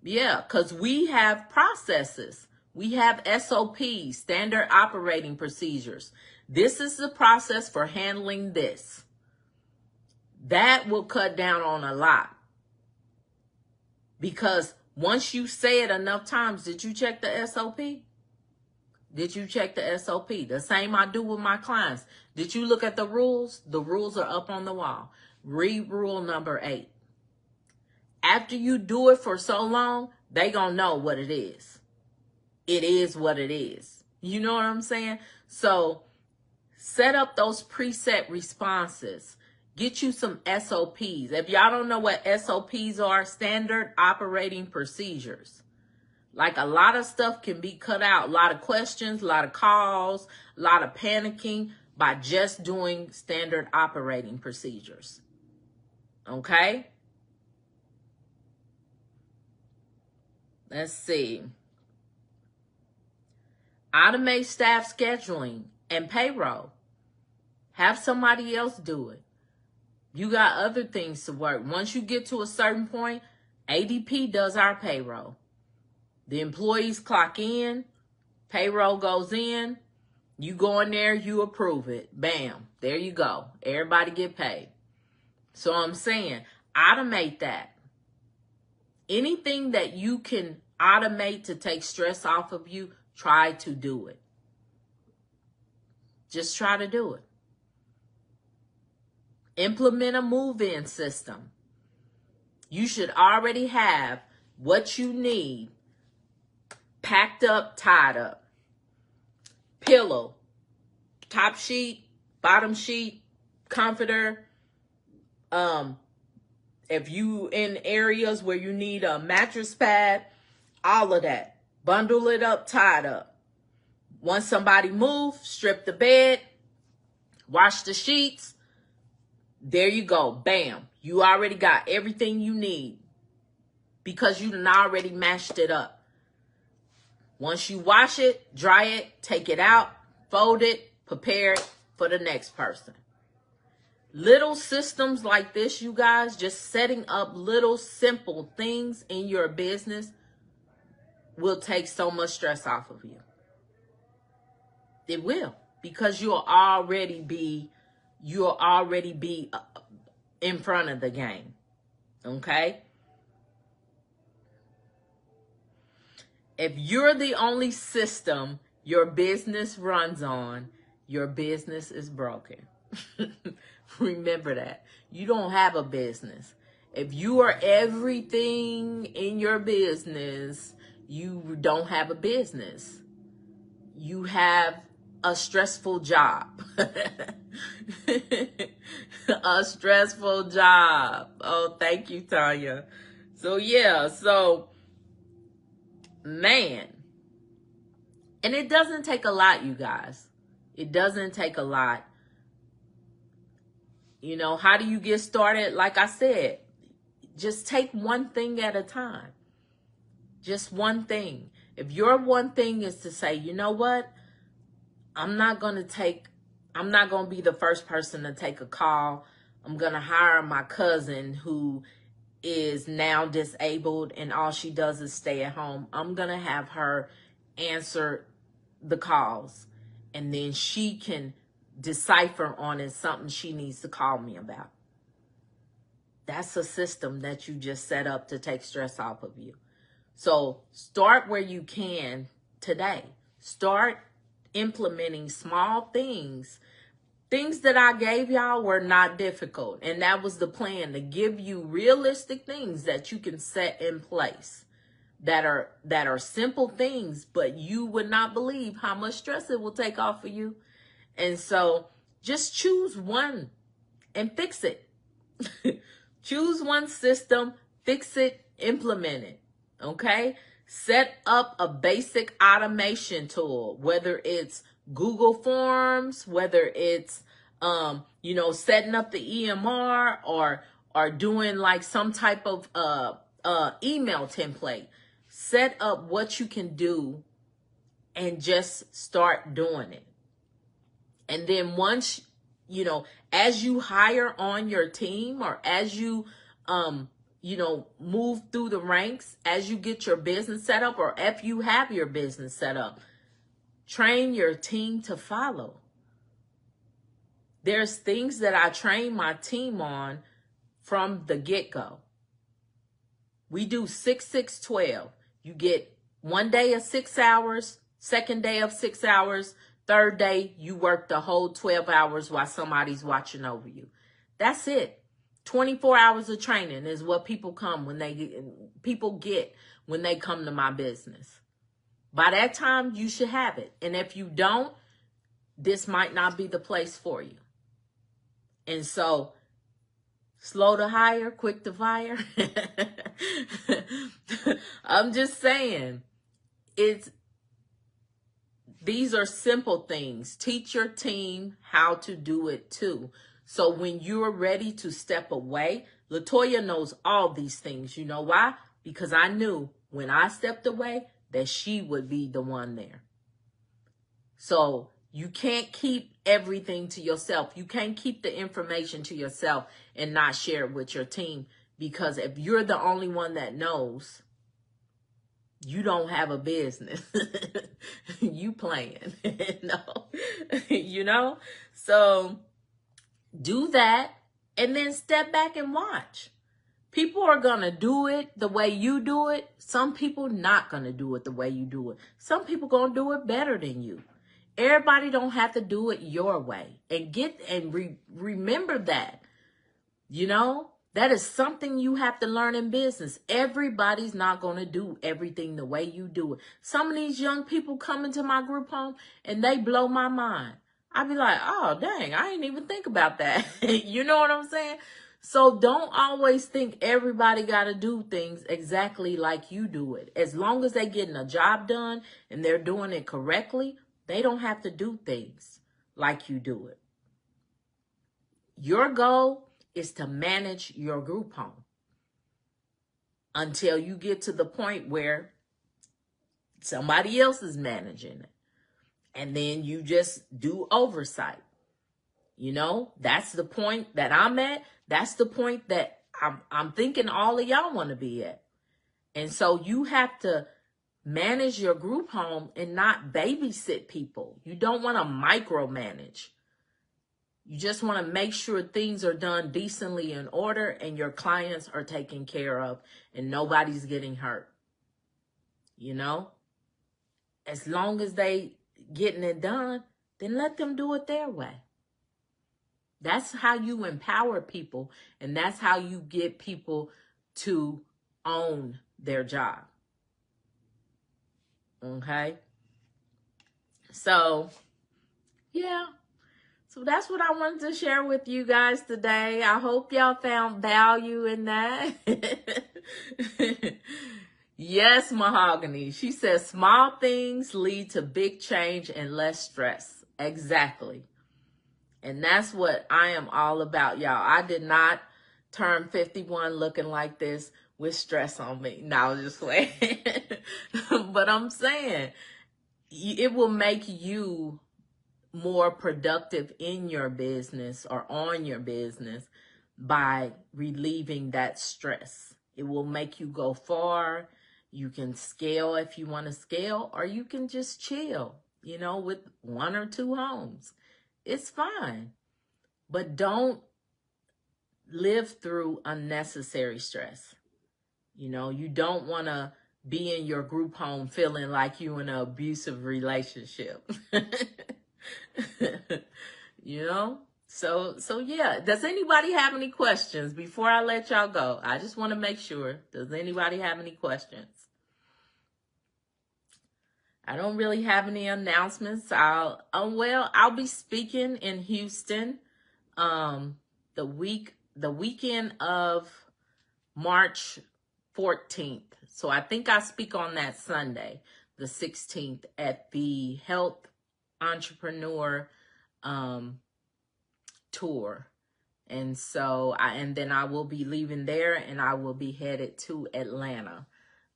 Yeah, because we have processes. We have SOPs, standard operating procedures. This is the process for handling this. That will cut down on a lot. Because once you say it enough times, did you check the SOP? Did you check the SOP? The same I do with my clients. Did you look at the rules? The rules are up on the wall. Read rule number 8. After you do it for so long, they gonna know what it is. It is what it is. You know what I'm saying? So set up those preset responses. Get you some SOPs. If y'all don't know what SOPs are, standard operating procedures. Like, a lot of stuff can be cut out. A lot of questions, a lot of calls, a lot of panicking by just doing standard operating procedures. Okay? Let's see. Automate staff scheduling and payroll. Have somebody else do it. You got other things to work. Once you get to a certain point, ADP does our payroll. The employees clock in, payroll goes in, you go in there, you approve it. Bam, there you go. Everybody get paid. So I'm saying, automate that. Anything that you can automate to take stress off of you, try to do it. Just try to do it. Implement a move-in system. You should already have what you need packed up, tied up. Pillow, top sheet, bottom sheet, comforter. If you in areas where you need a mattress pad, all of that. Bundle it up, tied up. Once somebody move, strip the bed, wash the sheets. There you go. Bam. You already got everything you need because you done already mashed it up. Once you wash it, dry it, take it out, fold it, prepare it for the next person. Little systems like this, you guys, just setting up little simple things in your business will take so much stress off of you. It will, because you'll already be in front of the game. Okay? If you're the only system your business runs on, your business is broken. Remember that. You don't have a business. If you are everything in your business, you don't have a business. You have a stressful job. A stressful job. Oh, thank you, Tanya. So yeah, so man, and it doesn't take a lot, you guys. It doesn't take a lot. You know, how do you get started? Like I said, just take one thing at a time. Just one thing. If your one thing is to say, you know what? I'm not going to be the first person to take a call. I'm going to hire my cousin who is now disabled and all she does is stay at home. I'm going to have her answer the calls and then she can decipher on it something she needs to call me about. That's a system that you just set up to take stress off of you. So start where you can today. Start implementing small things. Things that I gave y'all were not difficult. And that was the plan, to give you realistic things that you can set in place that are simple things, but you would not believe how much stress it will take off of you. And so just choose one and fix it. Choose one system, fix it, implement it. Okay? Set up a basic automation tool, whether it's Google Forms, whether it's setting up the EMR or doing like some type of email template. Set up what you can do and just start doing it. And then once, as you hire on your team or as you, move through the ranks, as you get your business set up or if you have your business set up, train your team to follow. There's things that I train my team on from the get-go. We do 6-6-12. You get one day of 6 hours, second day of 6 hours, third day you work the whole 12 hours while somebody's watching over you. That's it. 24 hours of training is what people get when they come to my business. By that time, you should have it. And if you don't, this might not be the place for you. And so, slow to hire, quick to fire. I'm just saying, these are simple things. Teach your team how to do it too. So when you're ready to step away, Latoya knows all these things. You know why? Because I knew when I stepped away that she would be the one there. So you can't keep everything to yourself. You can't keep the information to yourself and not share it with your team. Because if you're the only one that knows, you don't have a business. You playing. No, So do that and then step back and watch. People are going to do it the way you do it. Some people not going to do it the way you do it. Some people going to do it better than you. Everybody don't have to do it your way. And remember that. That is something you have to learn in business. Everybody's not going to do everything the way you do it. Some of these young people come into my group home and they blow my mind. I be like, oh, dang, I didn't even think about that. You know what I'm saying? So don't always think everybody got to do things exactly like you do it. As long as they're getting a job done and they're doing it correctly, they don't have to do things like you do it. Your goal is to manage your group home until you get to the point where somebody else is managing it. And then you just do oversight. That's the point that I'm at. That's the point that I'm thinking all of y'all want to be at. And so you have to manage your group home and not babysit people. You don't want to micromanage. You just want to make sure things are done decently in order and your clients are taken care of and nobody's getting hurt. As long as they getting it done, then let them do it their way. That's how you empower people, and that's how you get people to own their job. Okay? So Yeah. So that's what I wanted to share with you guys today. I hope y'all found value in that. Yes, Mahogany. She says small things lead to big change and less stress. Exactly. And that's what I am all about, y'all. I did not turn 51 looking like this with stress on me. No, just wait. But I'm saying it will make you more productive in your business or on your business by relieving that stress. It will make you go far. You can scale if you want to scale, or you can just chill, with 1 or 2 homes. It's fine. But don't live through unnecessary stress. You don't want to be in your group home feeling like you in an abusive relationship. you know? So yeah. Does anybody have any questions before I let y'all go? I just want to make sure. Does anybody have any questions? I don't really have any announcements. I'll be speaking in Houston the weekend of March 14th. So I think I speak on that Sunday, the 16th, at the Health Entrepreneur Tour. And then I will be leaving there and I will be headed to Atlanta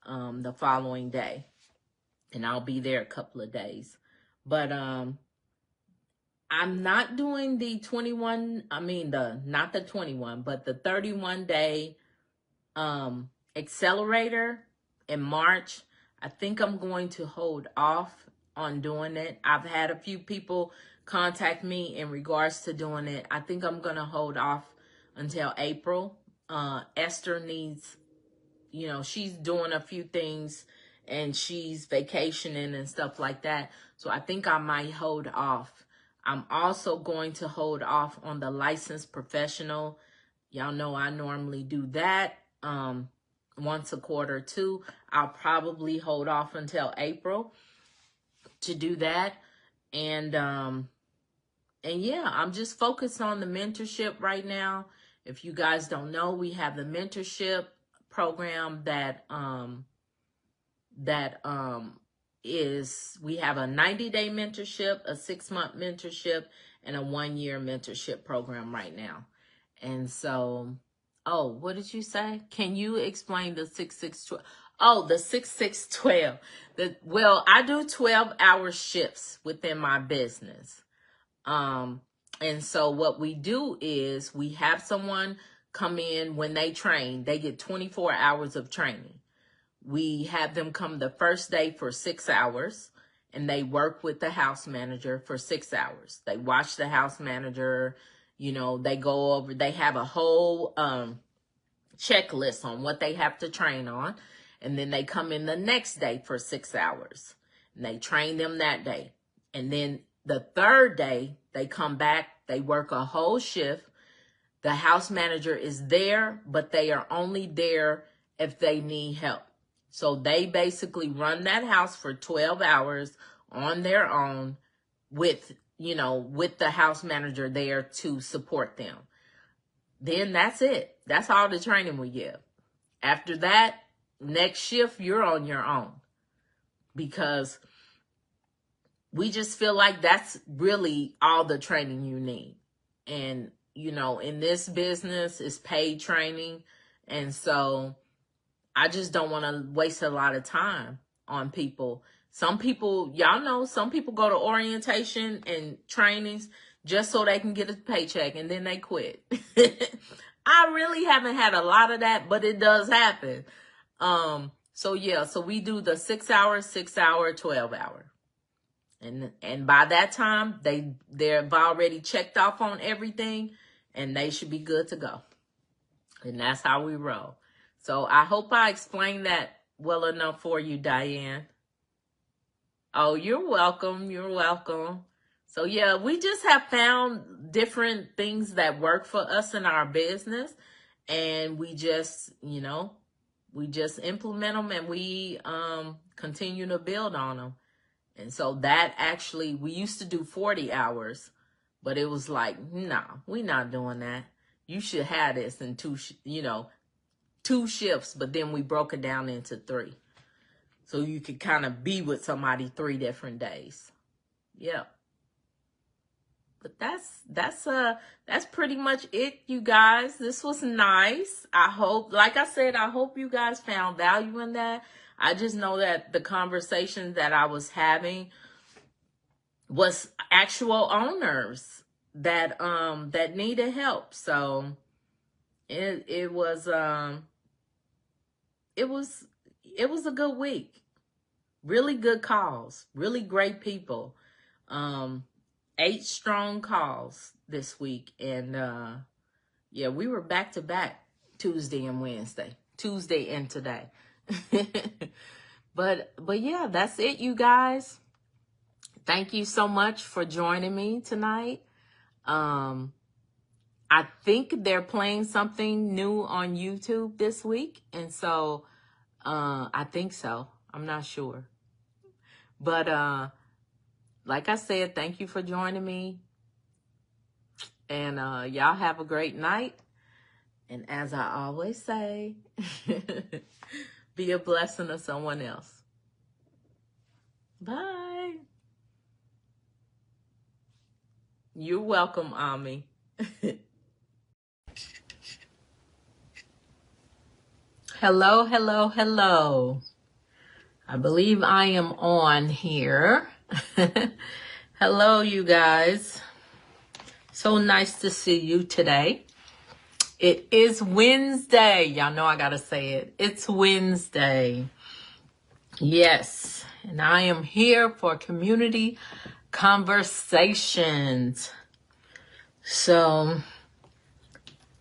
the following day. And I'll be there a couple of days. But I'm not doing the 21, not the 21, but the 31-day accelerator in March. I think I'm going to hold off on doing it. I've had a few people contact me in regards to doing it. I think I'm going to hold off until April. Esther needs, she's doing a few things and she's vacationing and stuff like that. So I think I might hold off. I'm also going to hold off on the licensed professional. Y'all know I normally do that once a quarter too. I'll probably hold off until April to do that. And yeah, I'm just focused on the mentorship right now. If you guys don't know, we have the mentorship program that we have a 90-day mentorship, a 6-month mentorship, and a 1-year mentorship program right now. And so, what did you say? Can you explain the 6612? Oh, the 6612. I do 12-hour shifts within my business. And so what we do is we have someone come in when they train. They get 24 hours of training. We have them come the first day for 6 hours, and they work with the house manager for 6 hours. They watch the house manager, they go over, they have a whole checklist on what they have to train on. And then they come in the next day for 6 hours, and they train them that day. And then the third day, they come back, they work a whole shift. The house manager is there, but they are only there if they need help. So they basically run that house for 12 hours on their own with the house manager there to support them. Then that's it. That's all the training we give. After that, next shift, you're on your own, because we just feel like that's really all the training you need. And, in this business, it's paid training. And so I just don't want to waste a lot of time on people. Some people, y'all know, some people go to orientation and trainings just so they can get a paycheck and then they quit. I really haven't had a lot of that, but it does happen. So we do the 6 hour, 6 hour, 12 hour. And by that time, they've already checked off on everything and they should be good to go. And that's how we roll. So I hope I explained that well enough for you, Diane. Oh, you're welcome. You're welcome. So yeah, we just have found different things that work for us in our business. And we just, implement them, and we continue to build on them. And so that actually, we used to do 40 hours, but it was like, no, we're not doing that. You should have this in two shifts, but then we broke it down into 3. So you could kind of be with somebody 3 different days. Yeah. But that's pretty much it, you guys. This was nice. I hope, like I said, I hope you guys found value in that. I just know that the conversations that I was having was actual owners that needed help. So it was a good week. Really good calls, really great people. 8 strong calls this week, and yeah, we were back to back Tuesday and today. But yeah, that's it, you guys. Thank you so much for joining me tonight. I think they're playing something new on YouTube this week, and so I think so. I'm not sure. But like I said, thank you for joining me. And y'all have a great night. And as I always say, be a blessing to someone else. Bye. You're welcome, Ami. Hello, hello, hello. I believe I am on here. Hello, you guys. So nice to see you today. It is Wednesday. Y'all know I gotta say it. It's Wednesday. Yes. And I am here for community conversations. So,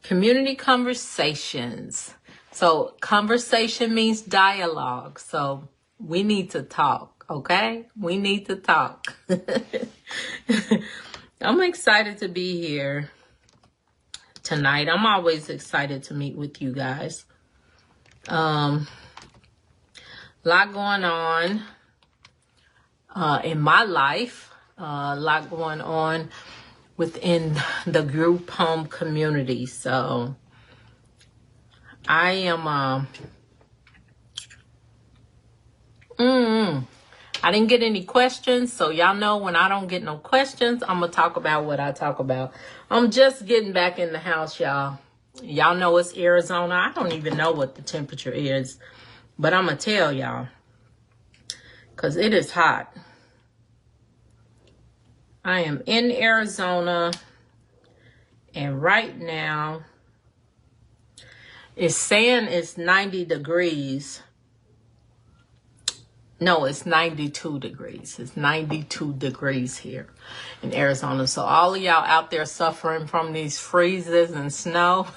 community conversations. So, conversation means dialogue. So, we need to talk, okay? We need to talk. I'm excited to be here tonight. I'm always excited to meet with you guys. Lot going on in my life. A lot going on within the group home community. So I am I didn't get any questions, so y'all know when I don't get no questions, I'm gonna talk about what I talk about. I'm just getting back in the house, y'all. Y'all know it's Arizona. I don't even know what the temperature is, but I'm gonna tell y'all, because it is hot. I am in Arizona, and right now it's saying it's 90 degrees. No, it's 92 degrees. It's 92 degrees here in Arizona. So all of y'all out there suffering from these freezes and snow,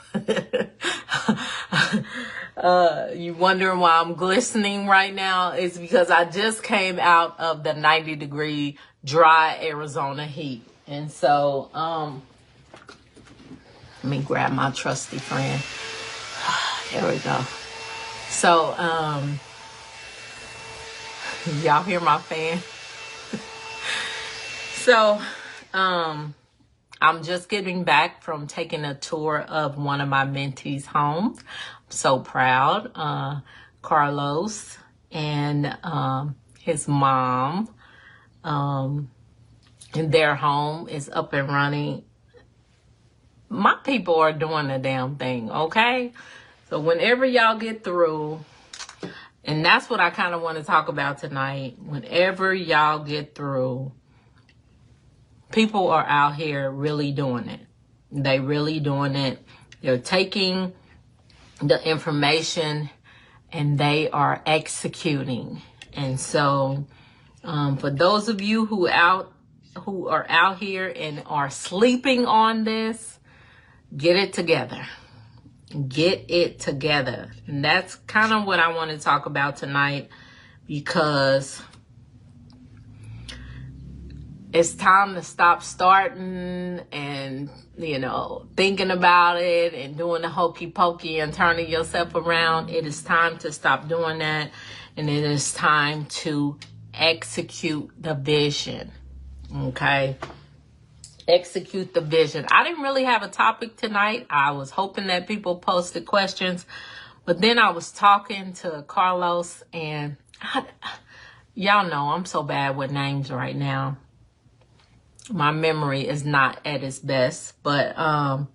you wondering why I'm glistening right now, it's because I just came out of the 90-degree dry Arizona heat. And so, let me grab my trusty friend. There we go. So, y'all hear my fan? So, I'm just getting back from taking a tour of one of my mentees' homes. I'm so proud. Carlos and his mom, and their home is up and running. My people are doing the damn thing, okay? So whenever y'all get through, and that's what I kind of want to talk about tonight. Whenever y'all get through, people are out here really doing it. They really doing it. They're taking the information and they are executing. And so, for those of you who are out here and are sleeping on this, get it together. Get it together. And that's kind of what I want to talk about tonight, because it's time to stop starting and, thinking about it and doing the hokey pokey and turning yourself around. It is time to stop doing that. And it is time to execute the vision. Okay. Execute the vision. I didn't really have a topic tonight. I was hoping that people posted questions, but then I was talking to Carlos, and y'all know I'm so bad with names right now. My memory is not at its best, but I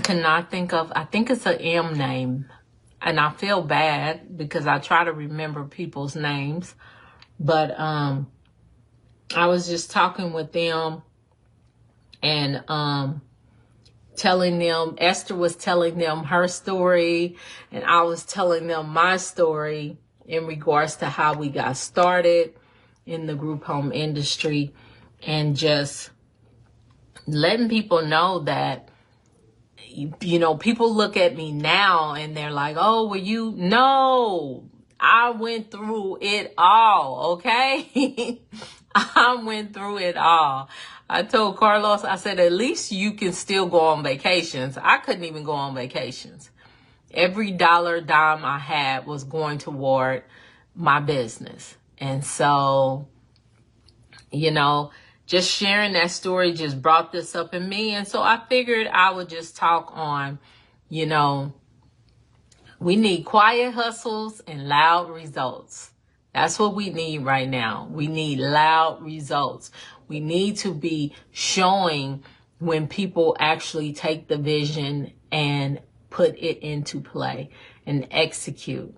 cannot think of, I think it's an M name, and I feel bad because I try to remember people's names, but I was just talking with them, and telling them, Esther was telling them her story, and I was telling them my story in regards to how we got started in the group home industry, and just letting people know that, you know, people look at me now and they're like, oh, well, no, I went through it all, okay? I went through it all. I told Carlos, I said, at least you can still go on vacations. I couldn't even go on vacations. Every dollar dime I had was going toward my business. And so, you know, just sharing that story just brought this up in me. And so I figured I would just talk on, you know, we need quiet hustles and loud results. That's what we need right now. We need loud results. We need to be showing when people actually take the vision and put it into play and execute.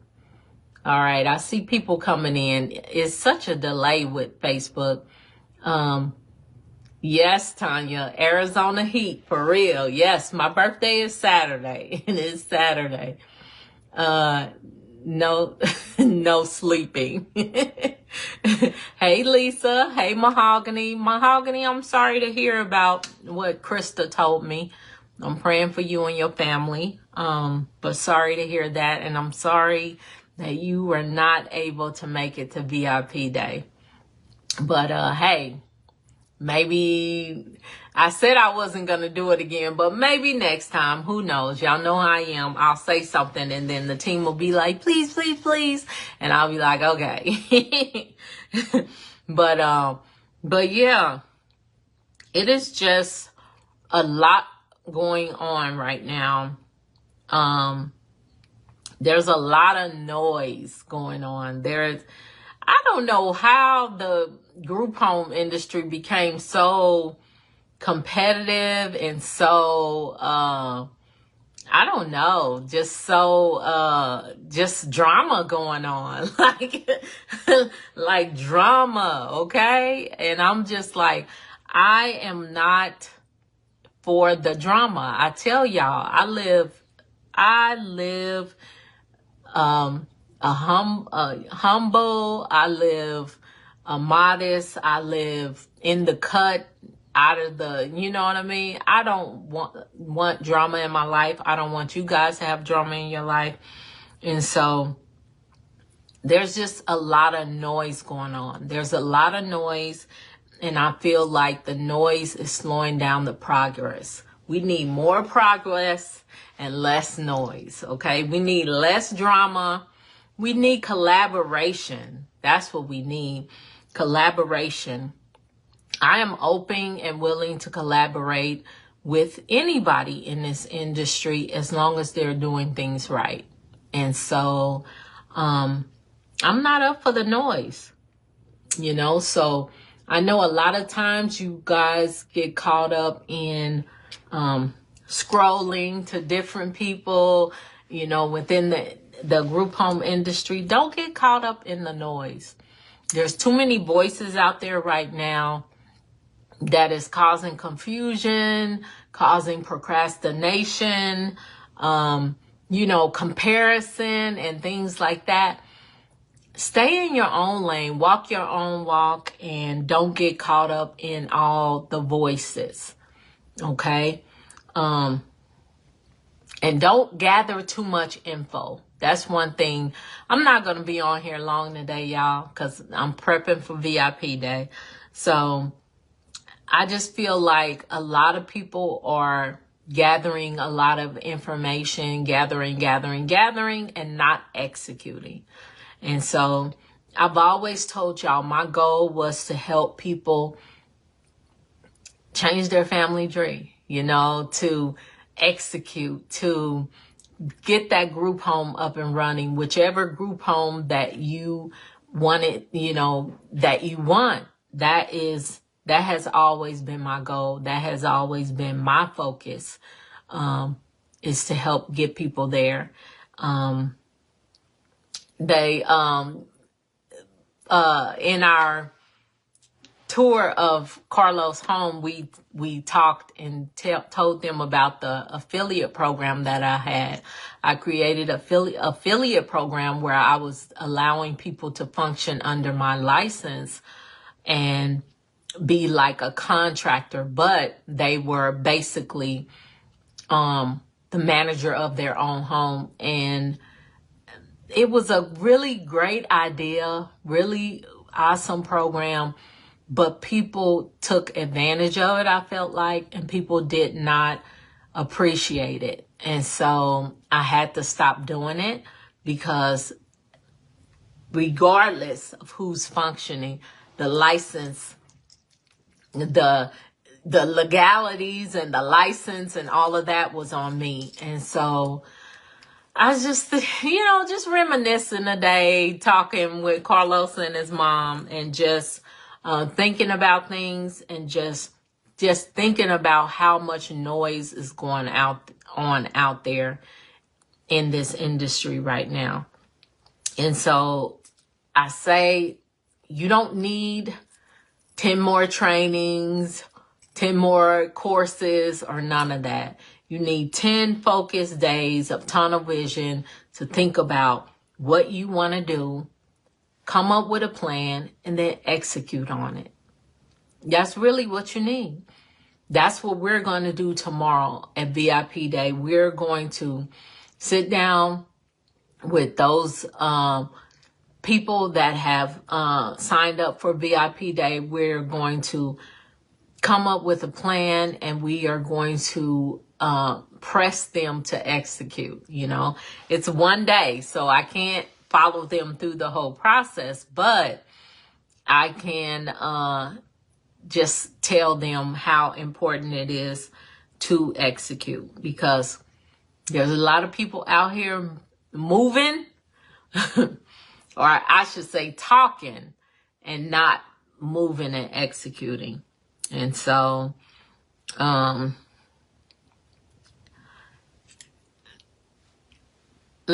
All right. I see people coming in. It's such a delay with Facebook. Yes, Tanya, Arizona heat for real. Yes, my birthday is Saturday. It is Saturday. No, no sleeping. Hey, Lisa. Hey, Mahogany. Mahogany, I'm sorry to hear about what Krista told me. I'm praying for you and your family. But sorry to hear that. And I'm sorry that you were not able to make it to VIP day. But, hey, maybe I said I wasn't going to do it again, but maybe next time, who knows? Y'all know how I am. I'll say something and then the team will be like, please, please, please. And I'll be like, okay. But yeah, it is just a lot going on right now. There's a lot of noise going on. I don't know how the group home industry became so competitive and so, I don't know, just so, just drama going on, like drama. Okay. And I'm just like, I am not for the drama. I tell y'all, I live, humble, I live modest, I live in the cut, out of the, you know what I mean? I don't want drama in my life. I don't want you guys to have drama in your life. And so there's just a lot of noise going on. There's a lot of noise, and I feel like the noise is slowing down the progress. We need more progress and less noise, okay? We need less drama. We need collaboration. That's what we need, collaboration. I am open and willing to collaborate with anybody in this industry as long as they're doing things right. And so I'm not up for the noise, you know? So I know a lot of times you guys get caught up in scrolling to different people, you know, within the group home industry. Don't get caught up in the noise. There's too many voices out there right now that is causing confusion, causing procrastination, you know, comparison and things like that. Stay in your own lane, walk your own walk, and don't get caught up in all the voices. Okay? And don't gather too much info. That's one thing. I'm not going to be on here long today, y'all, because I'm prepping for VIP day. So I just feel like a lot of people are gathering a lot of information, gathering, and not executing. And so I've always told y'all my goal was to help people change their family tree, to execute, to get that group home up and running, whichever group home that you wanted, that you want. That has always been my goal. That has always been my focus, is to help get people there. In our tour of Carlos' home, we talked and told them about the affiliate program that I had. I created an affiliate program where I was allowing people to function under my license and be like a contractor, but they were basically the manager of their own home. And it was a really great idea, really awesome program, but people took advantage of it, I felt like, and people did not appreciate it. And so I had to stop doing it, because regardless of who's functioning, the license, the legalities and the license and all of that was on me. And so I was just, just reminiscing today, talking with Carlos and his mom, and just thinking about things, and just thinking about how much noise is going out there in this industry right now. And so I say, you don't need 10 more trainings, 10 more courses, or none of that. You need 10 focused days of tunnel vision to think about what you want to do, come up with a plan, and then execute on it. That's really what you need. That's what we're going to do tomorrow at VIP Day. We're going to sit down with those people that have signed up for VIP Day. We're going to come up with a plan, and we are going to press them to execute. It's one day, so I can't follow them through the whole process, but I can just tell them how important it is to execute, because there's a lot of people out here moving, or I should say talking, and not moving and executing. And so, let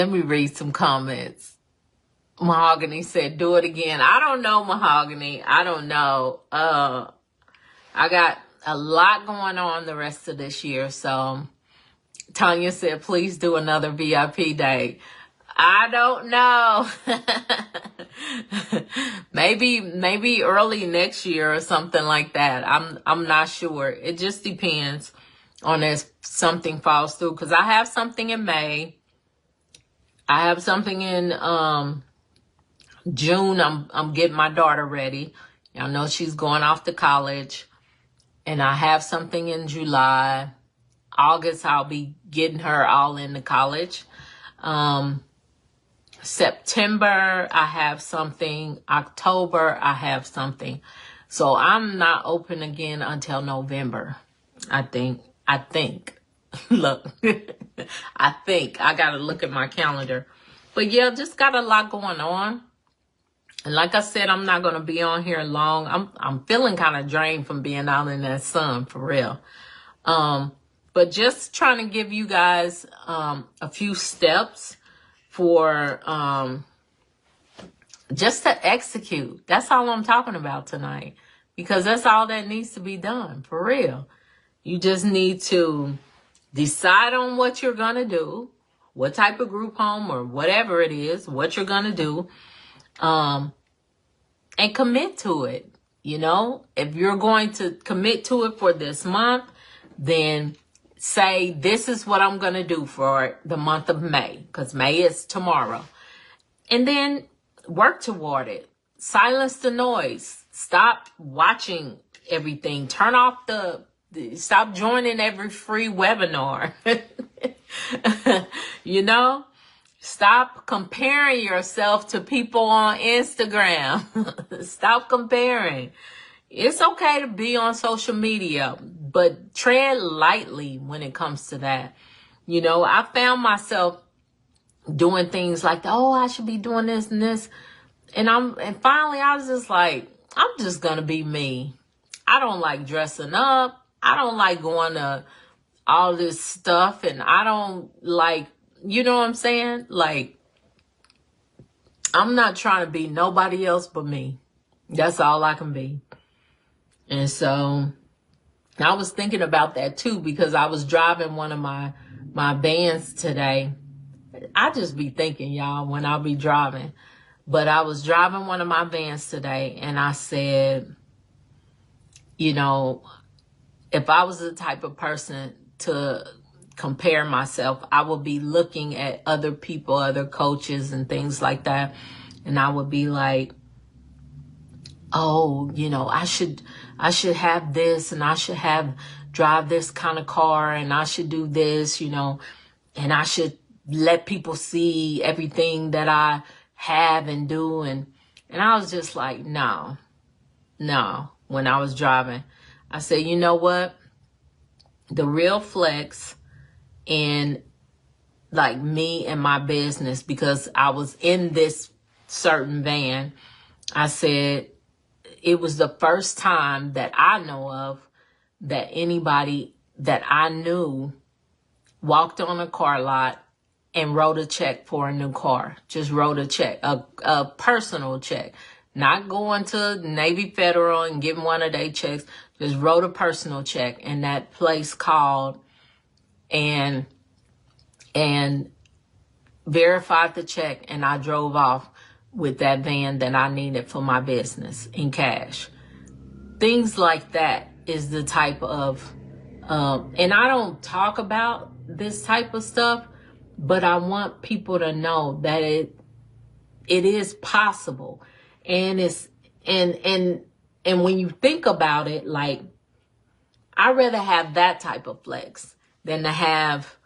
me read some comments. Mahogany said, do it again. I don't know, Mahogany. I don't know. I got a lot going on the rest of this year. So Tanya said, please do another VIP day. I don't know. maybe early next year or something like that. I'm not sure. It just depends on if something falls through, because I have something in May. I have something in June. I'm getting my daughter ready. Y'all know she's going off to college. And I have something in July. August, I'll be getting her all into college. September, I have something. October, I have something. So I'm not open again until November, I think. Look, I think. I got to look at my calendar. But yeah, just got a lot going on. And like I said, I'm not going to be on here long. I'm feeling kind of drained from being out in that sun, for real. But just trying to give you guys a few steps for just to execute. That's all I'm talking about tonight, because that's all that needs to be done, for real. You just need to decide on what you're going to do, what type of group home or whatever it is, what you're going to do, and commit to it. If you're going to commit to it for this month, then say, this is what I'm going to do for the month of May, because May is tomorrow. And then work toward it. Silence the noise. Stop watching everything. Turn off stop joining every free webinar. Stop comparing yourself to people on Instagram. Stop comparing. It's okay to be on social media, but tread lightly when it comes to that. You know, I found myself doing things like, oh, I should be doing this and this. And finally I was just like, I'm just gonna be me. I don't like dressing up. I don't like going to all this stuff, and I don't like, you know what I'm saying? Like, I'm not trying to be nobody else but me. That's all I can be. And so I was thinking about that too, because I was driving one of my vans today. I just be thinking, y'all, when I be driving. But I was driving one of my vans today, and I said, you know, if I was the type of person to compare myself, I would be looking at other people, other coaches and things like that. And I would be like, oh, you know, I should have this, and I should drive this kind of car, and I should do this, you know, and I should let people see everything that I have and do. And I was just like, no, when I was driving, I said, you know what? The real flex in like me and my business, because I was in this certain van, I said, it was the first time that I know of that anybody that I knew walked on a car lot and wrote a check for a new car. Just wrote a check, a personal check. Not going to Navy Federal and getting one of their checks. Just wrote a personal check. And that place called and verified the check. And I drove off with that van that I needed for my business in cash. Things like that is the type of, and I don't talk about this type of stuff, but I want people to know that it is possible. And it's, and when you think about it, like, I'd rather have that type of flex than to have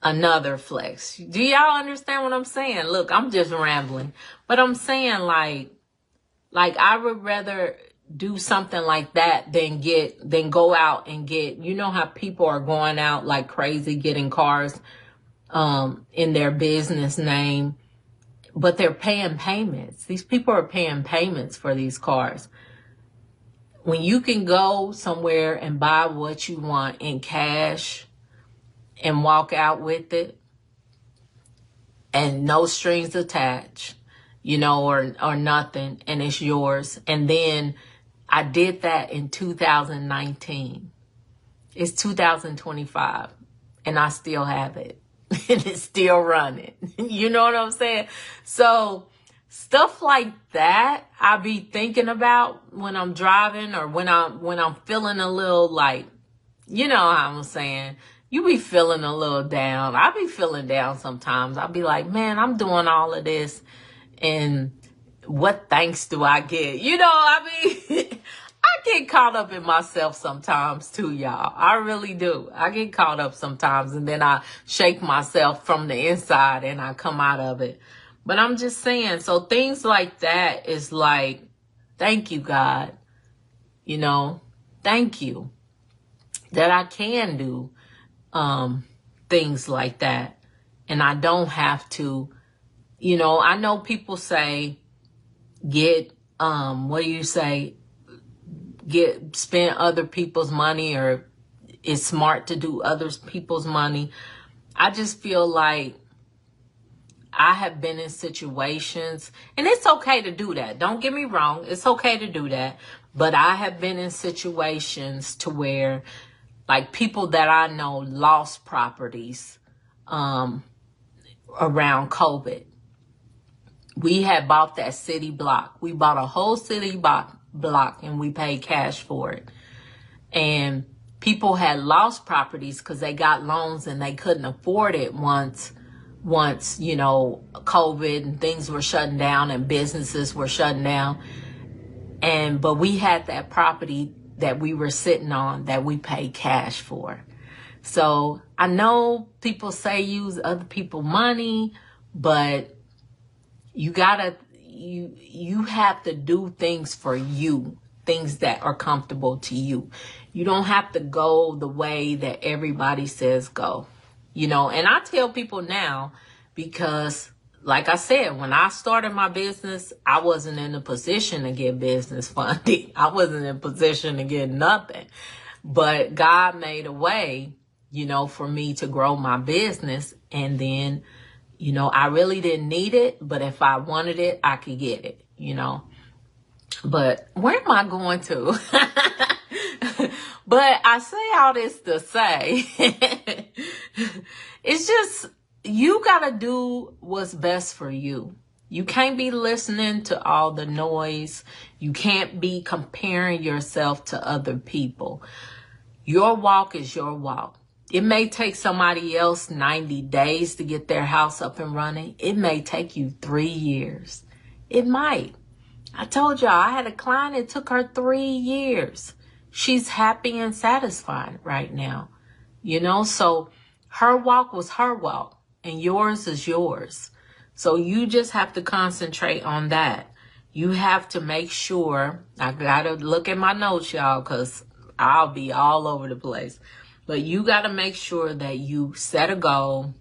another flex. Do y'all understand what I'm saying? Look, I'm just rambling, but I'm saying like I would rather do something like that than go out and get, you know how people are going out like crazy getting cars in their business name, but they're paying payments. These people are paying payments for these cars. When you can go somewhere and buy what you want in cash and walk out with it and no strings attached, you know, or nothing, and it's yours. And then I did that in 2019. It's 2025 and I still have it and it's still running. You know what I'm saying? So stuff like that I be thinking about when I'm driving, or when I'm feeling a little like, you know how I'm saying, you be feeling a little down. I be feeling down sometimes. I'll be like, man, I'm doing all of this, and what thanks do I get? You know, I mean, I get caught up in myself sometimes too, y'all. I really do. I get caught up sometimes, and then I shake myself from the inside and I come out of it. But I'm just saying, so things like that is like, thank you, God. You know, thank you that I can do things like that. And I don't have to, you know, I know people say, spend other people's money, or it's smart to do other people's money. I just feel like I have been in situations, and it's okay to do that. Don't get me wrong. It's okay to do that. But I have been in situations to where, like, people that I know lost properties around COVID. We had bought that city block. We bought a whole city block and we paid cash for it. And people had lost properties because they got loans and they couldn't afford it once, you know, COVID and things were shutting down and businesses were shutting down. But we had that property that we were sitting on that we paid cash for. So I know people say use other people's money, but you have to do things for you, things that are comfortable to you. You don't have to go the way that everybody says go, and I tell people now, because like I said, when I started my business, I wasn't in a position to get business funding. I wasn't in a position to get nothing, but God made a way, for me to grow my business. And then I really didn't need it, but if I wanted it, I could get it, But where am I going to? But I say all this to say, it's just, you got to do what's best for you. You can't be listening to all the noise. You can't be comparing yourself to other people. Your walk is your walk. It may take somebody else 90 days to get their house up and running. It may take you 3 years. It might. I told y'all, I had a client, it took her 3 years. She's happy and satisfied right now. So her walk was her walk and yours is yours. So you just have to concentrate on that. You have to make sure, I got to look at my notes, y'all, because I'll be all over the place. But you got to make sure that you set a goal,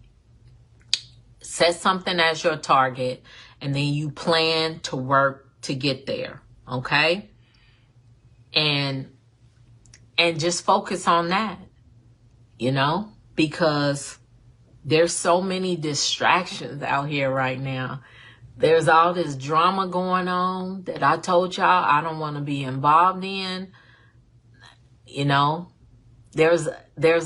set something as your target, and then you plan to work to get there, okay? And just focus on that, because there's so many distractions out here right now. There's all this drama going on that I told y'all I don't want to be involved in. There's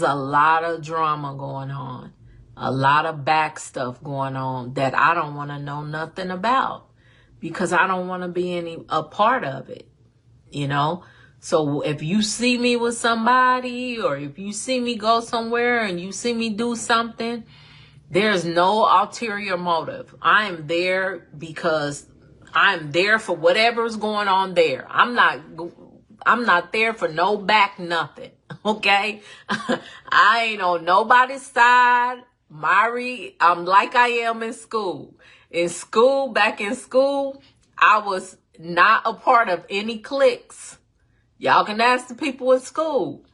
a lot of drama going on, a lot of back stuff going on that I don't want to know nothing about, because I don't want to be a part of it, So if you see me with somebody, or if you see me go somewhere and you see me do something, there's no ulterior motive. I am there because I'm there for whatever's going on there. I'm not there for no back nothing, okay? I ain't on nobody's side. Myrrie, I'm like I am in school. Back in school, I was not a part of any cliques. Y'all can ask the people in school.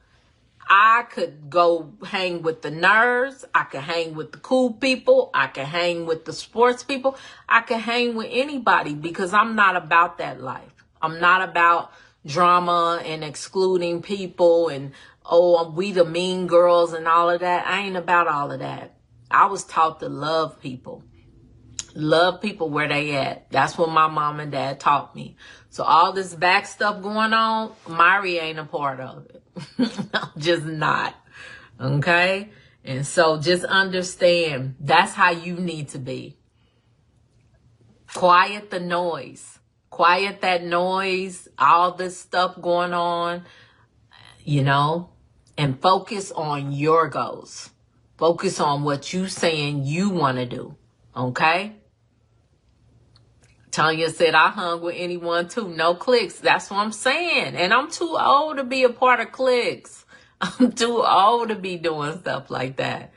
I could go hang with the nerds. I could hang with the cool people. I could hang with the sports people. I could hang with anybody, because I'm not about that life. I'm not about drama and excluding people and, we the mean girls and all of that. I ain't about all of that. I was taught to love people. Love people where they at. That's what my mom and dad taught me. So all this back stuff going on, Myrrie ain't a part of it. Just not. Okay? And so just understand, that's how you need to be. Quiet the noise. Quiet that noise, all this stuff going on, and focus on your goals. Focus on what you saying you want to do. Okay? Tanya said, I hung with anyone too. No cliques. That's what I'm saying. And I'm too old to be a part of cliques. I'm too old to be doing stuff like that.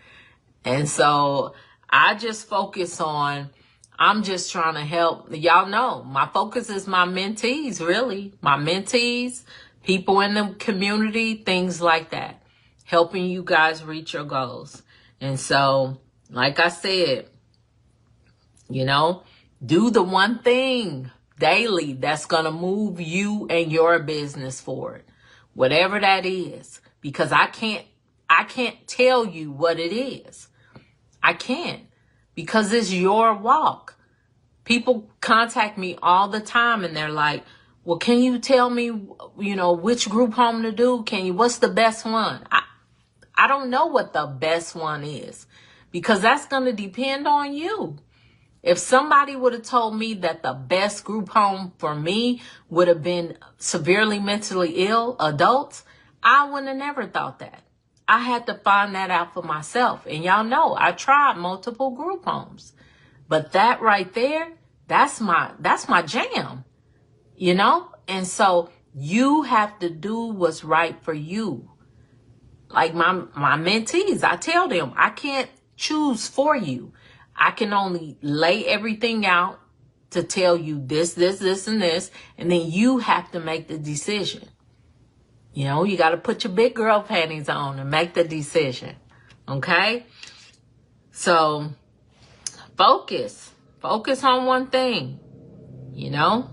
And so I just focus on, I'm just trying to help. Y'all know, my focus is my mentees, really. My mentees, people in the community, things like that. Helping you guys reach your goals. And so, like I said, do the one thing daily that's going to move you and your business forward. Whatever that is. Because I can't tell you what it is. I can't. Because it's your walk. People contact me all the time and they're like, well, can you tell me, which group home to do? What's the best one? I don't know what the best one is. Because that's going to depend on you. If somebody would have told me that the best group home for me would have been severely mentally ill adults, I would have never thought that. I had to find that out for myself. And y'all know, I tried multiple group homes. But that right there, that's my jam, And so you have to do what's right for you. Like my mentees, I tell them, I can't choose for you. I can only lay everything out to tell you this, this, this, and this, and then you have to make the decision. You know, you got to put your big girl panties on and make the decision. Okay? So, focus. Focus on one thing. You know?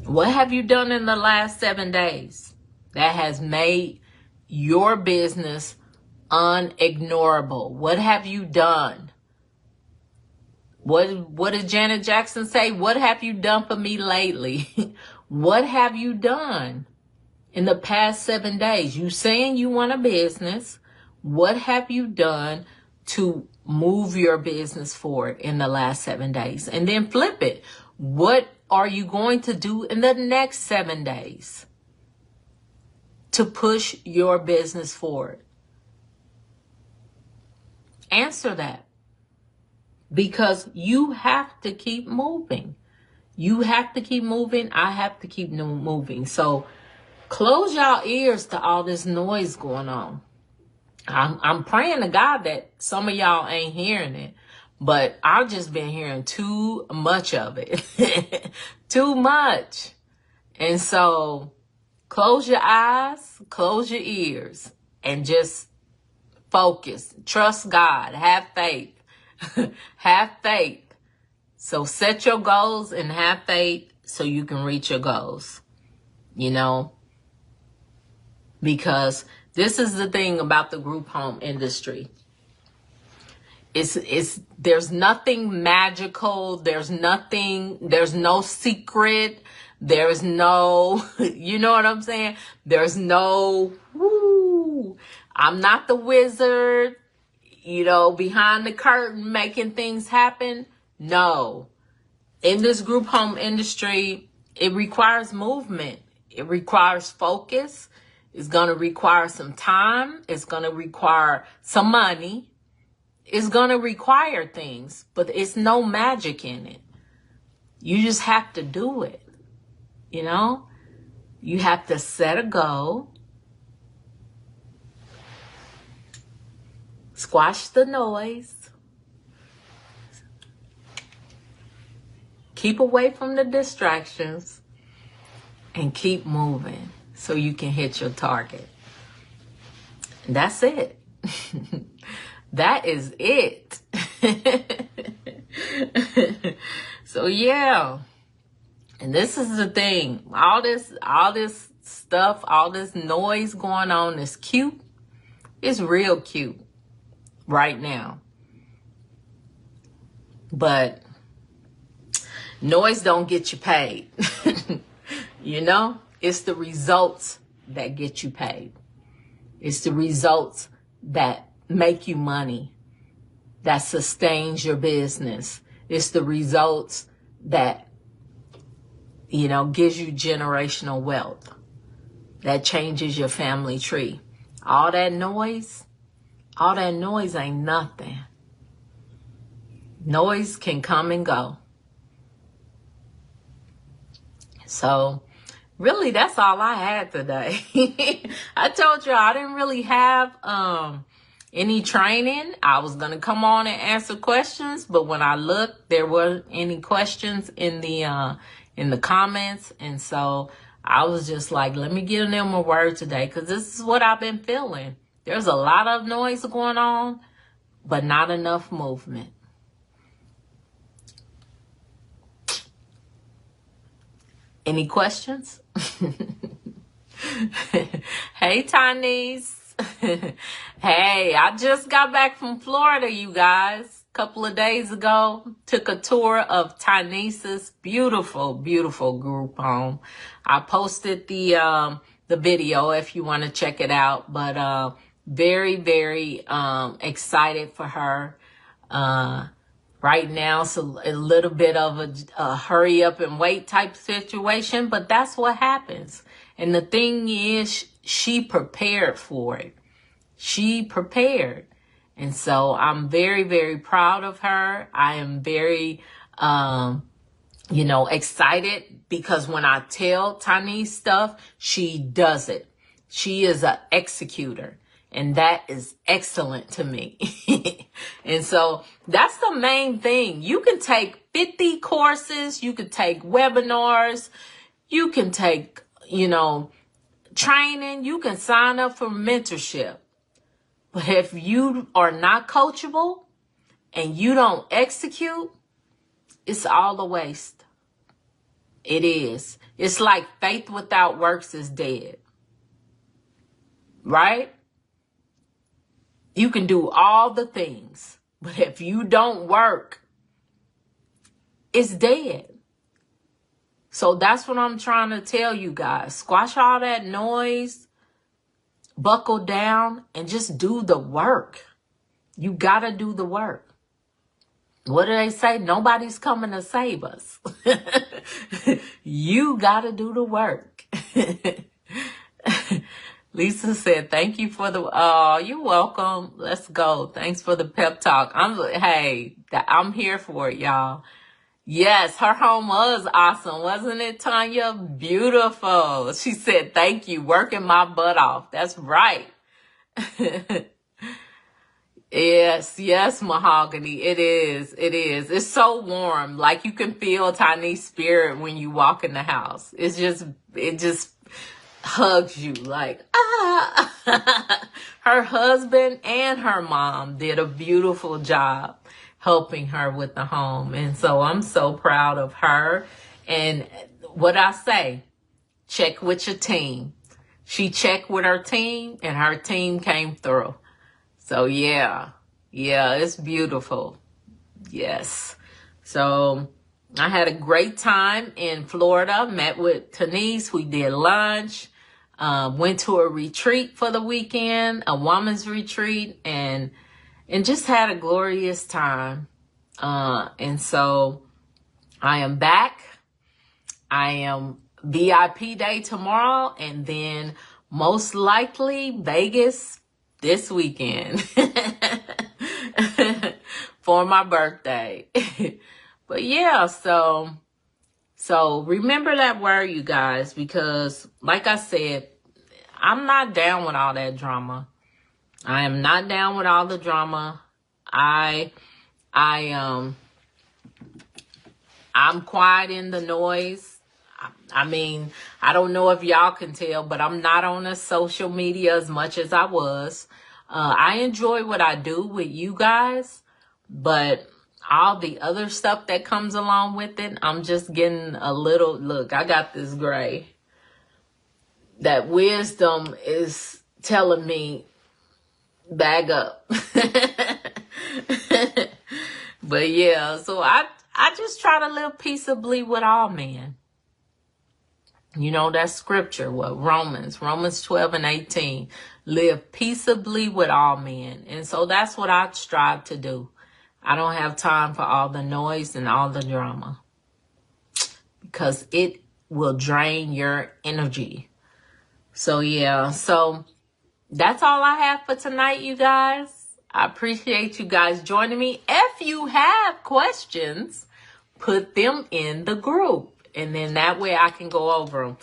What have you done in the last 7 days that has made your business unignorable? What have you done? What did Janet Jackson say? What have you done for me lately? What have you done in the past 7 days? You saying you want a business. What have you done to move your business forward in the last 7 days? And then flip it. What are you going to do in the next 7 days to push your business forward? Answer that. Because you have to keep moving. You have to keep moving. I have to keep moving. So close y'all ears to all this noise going on. I'm praying to God that some of y'all ain't hearing it, but I've just been hearing too much of it. Too much. And so close your eyes, close your ears, and just focus. Trust God. Have faith. Have faith. So set your goals and have faith so you can reach your goals. You know, because this is the thing about the group home industry. There's nothing magical. There's no secret. There's no, you know what I'm saying? There's no, I'm not the wizard, you know, behind the curtain making things happen. No. In this group home industry, it requires movement. It requires focus. It's going to require some time. It's going to require some money. It's going to require things, but it's no magic in it. You just have to do it. You know, you have to set a goal, squash the noise, keep away from the distractions, and keep moving so you can hit your target. And that's it. That is it. So yeah. And this is the thing. All this stuff, all this noise going on is cute. It's real cute right now. But noise don't get you paid. You know? It's the results that get you paid. It's the results that make you money, that sustains your business. It's the results that, you know, gives you generational wealth, that changes your family tree. All that noise ain't nothing. Noise can come and go. So really, that's all I had today. I told you I didn't really have any training. I was going to come on and answer questions, but when I looked, there weren't any questions in the comments. And so I was just like, let me give them a word today, because this is what I've been feeling. There's a lot of noise going on, but not enough movement. Any questions? Hey, Tanise. Hey, I just got back from Florida, you guys. A couple of days ago, took a tour of Tanise's beautiful, beautiful group home. I posted the video if you want to check it out, but very, very excited for her. Right now, it's a little bit of a hurry up and wait type situation, but that's what happens. And the thing is, she prepared for it. She prepared. And so I'm very, very proud of her. I am very, excited, because when I tell Tanise stuff, she does it. She is an executor. And that is excellent to me. And so that's the main thing. You can take 50 courses, you can take webinars, you can take, training, you can sign up for mentorship. But if you are not coachable and you don't execute, it's all a waste. It is. It's like faith without works is dead. Right? You can do all the things, but if you don't work, it's dead. So that's what I'm trying to tell you guys. Squash all that noise, buckle down, and just do the work. You got to do the work. What do they say? Nobody's coming to save us. You got to do the work. Lisa said, thank you for the, oh, you're welcome. Let's go. Thanks for the pep talk. I'm here for it, y'all. Yes, her home was awesome. Wasn't it, Tanya? Beautiful. She said, thank you. Working my butt off. That's right. Yes, Mahogany. It is. It's so warm. Like you can feel Tiny's spirit when you walk in the house. It just hugs you like, ah. Her husband and her mom did a beautiful job helping her with the home. And so I'm so proud of her. And what I say, check with your team. She checked with her team and her team came through. So yeah, it's beautiful. Yes. So I had a great time in Florida, met with Tanise. We did lunch, went to a retreat for the weekend, a woman's retreat, and just had a glorious time. And so I am back. I am VIP day tomorrow, and then most likely Vegas this weekend for my birthday. But yeah, so remember that word, you guys, because like I said, I'm not down with all that drama. I am not down with all the drama. I'm quiet in the noise. I mean, I don't know if y'all can tell, but I'm not on the social media as much as I was. I enjoy what I do with you guys, but all the other stuff that comes along with it, I'm just getting a little, look, I got this gray. That wisdom is telling me, bag up. But yeah, so I just try to live peaceably with all men. You know, that's scripture, what Romans 12:18. Live peaceably with all men. And so that's what I strive to do. I don't have time for all the noise and all the drama, because it will drain your energy. So yeah, so that's all I have for tonight, you guys. I appreciate you guys joining me. If you have questions, put them in the group, and then that way I can go over them.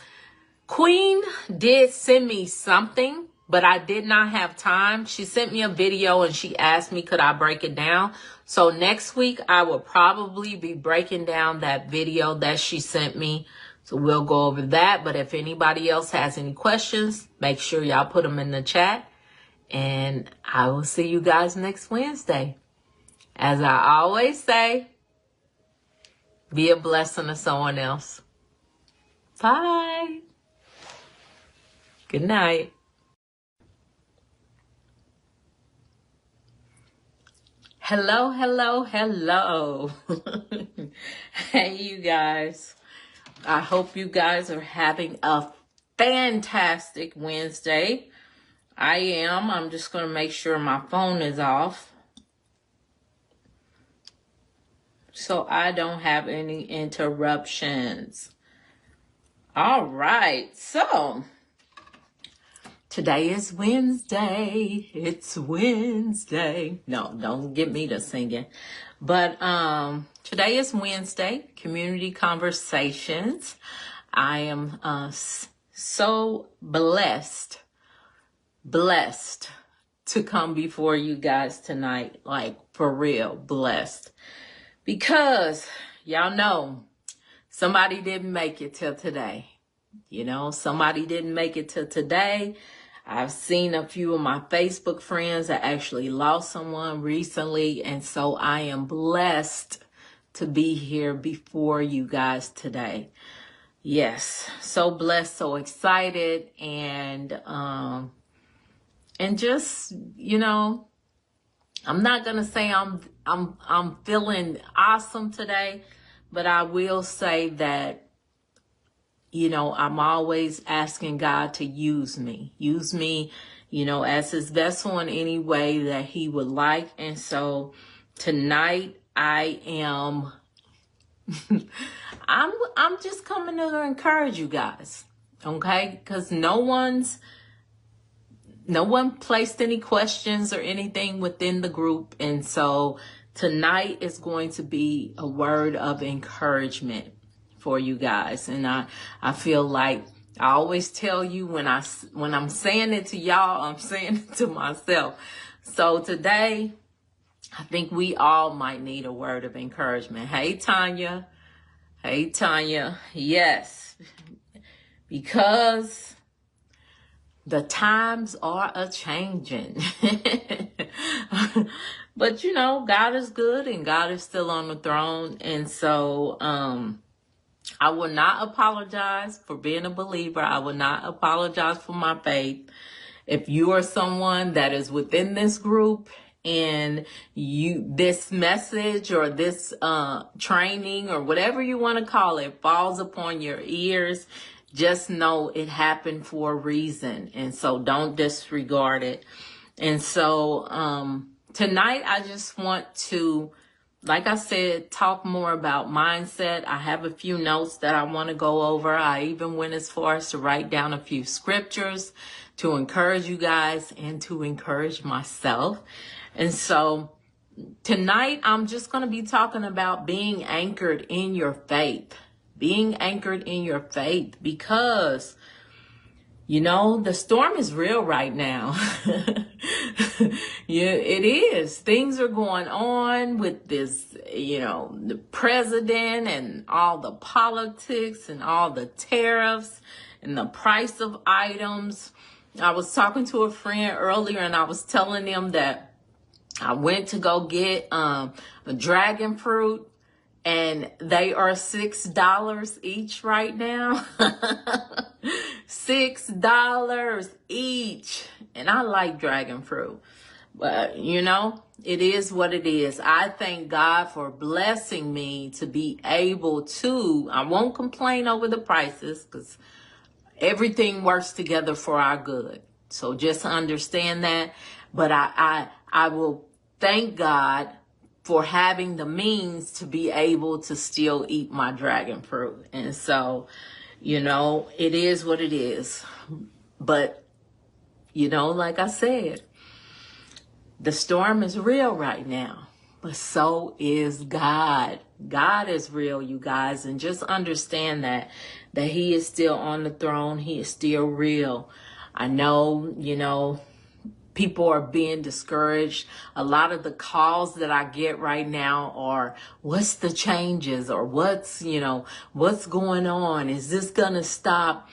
Queen did send me something, but I did not have time. She sent me a video and she asked me, could I break it down? So next week, I will probably be breaking down that video that she sent me. So we'll go over that. But if anybody else has any questions, make sure y'all put them in the chat. And I will see you guys next Wednesday. As I always say, be a blessing to someone else. Bye. Good night. Hello. Hey, you guys. I hope you guys are having a fantastic Wednesday. I am. I'm just going to make sure my phone is off, so I don't have any interruptions. All right. So today is Wednesday. It's Wednesday. No, don't get me to singing. But today is Wednesday, Community Conversations. I am so blessed to come before you guys tonight, like for real, blessed. Because y'all know somebody didn't make it till today. You know, somebody didn't make it till today. I've seen a few of my Facebook friends that actually lost someone recently. And so I am blessed to be here before you guys today. Yes, so blessed, so excited, and just, you know, I'm not gonna say I'm feeling awesome today, but I will say that, you know, I'm always asking God to use me, you know, as his vessel in any way that he would like. And so tonight I am I'm just coming to encourage you guys, okay? Because no one placed any questions or anything within the group, and so tonight is going to be a word of encouragement for you guys. And I feel like I always tell you when I'm saying it to y'all, I'm saying it to myself. So today, I think we all might need a word of encouragement. Hey, Tanya. Hey, Tanya. Yes, because the times are a-changing. But, you know, God is good and God is still on the throne. And so I will not apologize for being a believer. I will not apologize for my faith. If you are someone that is within this group and this message or this training or whatever you want to call it falls upon your ears, just know it happened for a reason. And so don't disregard it. And so tonight I just want to, like I said, talk more about mindset. I have a few notes that I want to go over. I even went as far as to write down a few scriptures to encourage you guys and to encourage myself. And so tonight I'm just going to be talking about being anchored in your faith. Being anchored in your faith, because, you know, the storm is real right now. Yeah, it is. Things are going on with this, you know, the president and all the politics and all the tariffs and the price of items. I was talking to a friend earlier and I was telling them that I went to go get a dragon fruit, and they are $6 each right now. $6 each. And I like dragon fruit. But, you know, it is what it is. I thank God for blessing me to be able to, I won't complain over the prices because everything works together for our good. So just understand that. But I will thank God for having the means to be able to still eat my dragon fruit. And so, you know, it is what it is. But, you know, like I said, the storm is real right now, but so is God. God is real, you guys. And just understand that he is still on the throne. He is still real. I know, you know, people are being discouraged. A lot of the calls that I get right now are, what's the changes, or what's going on? Is this going to stop?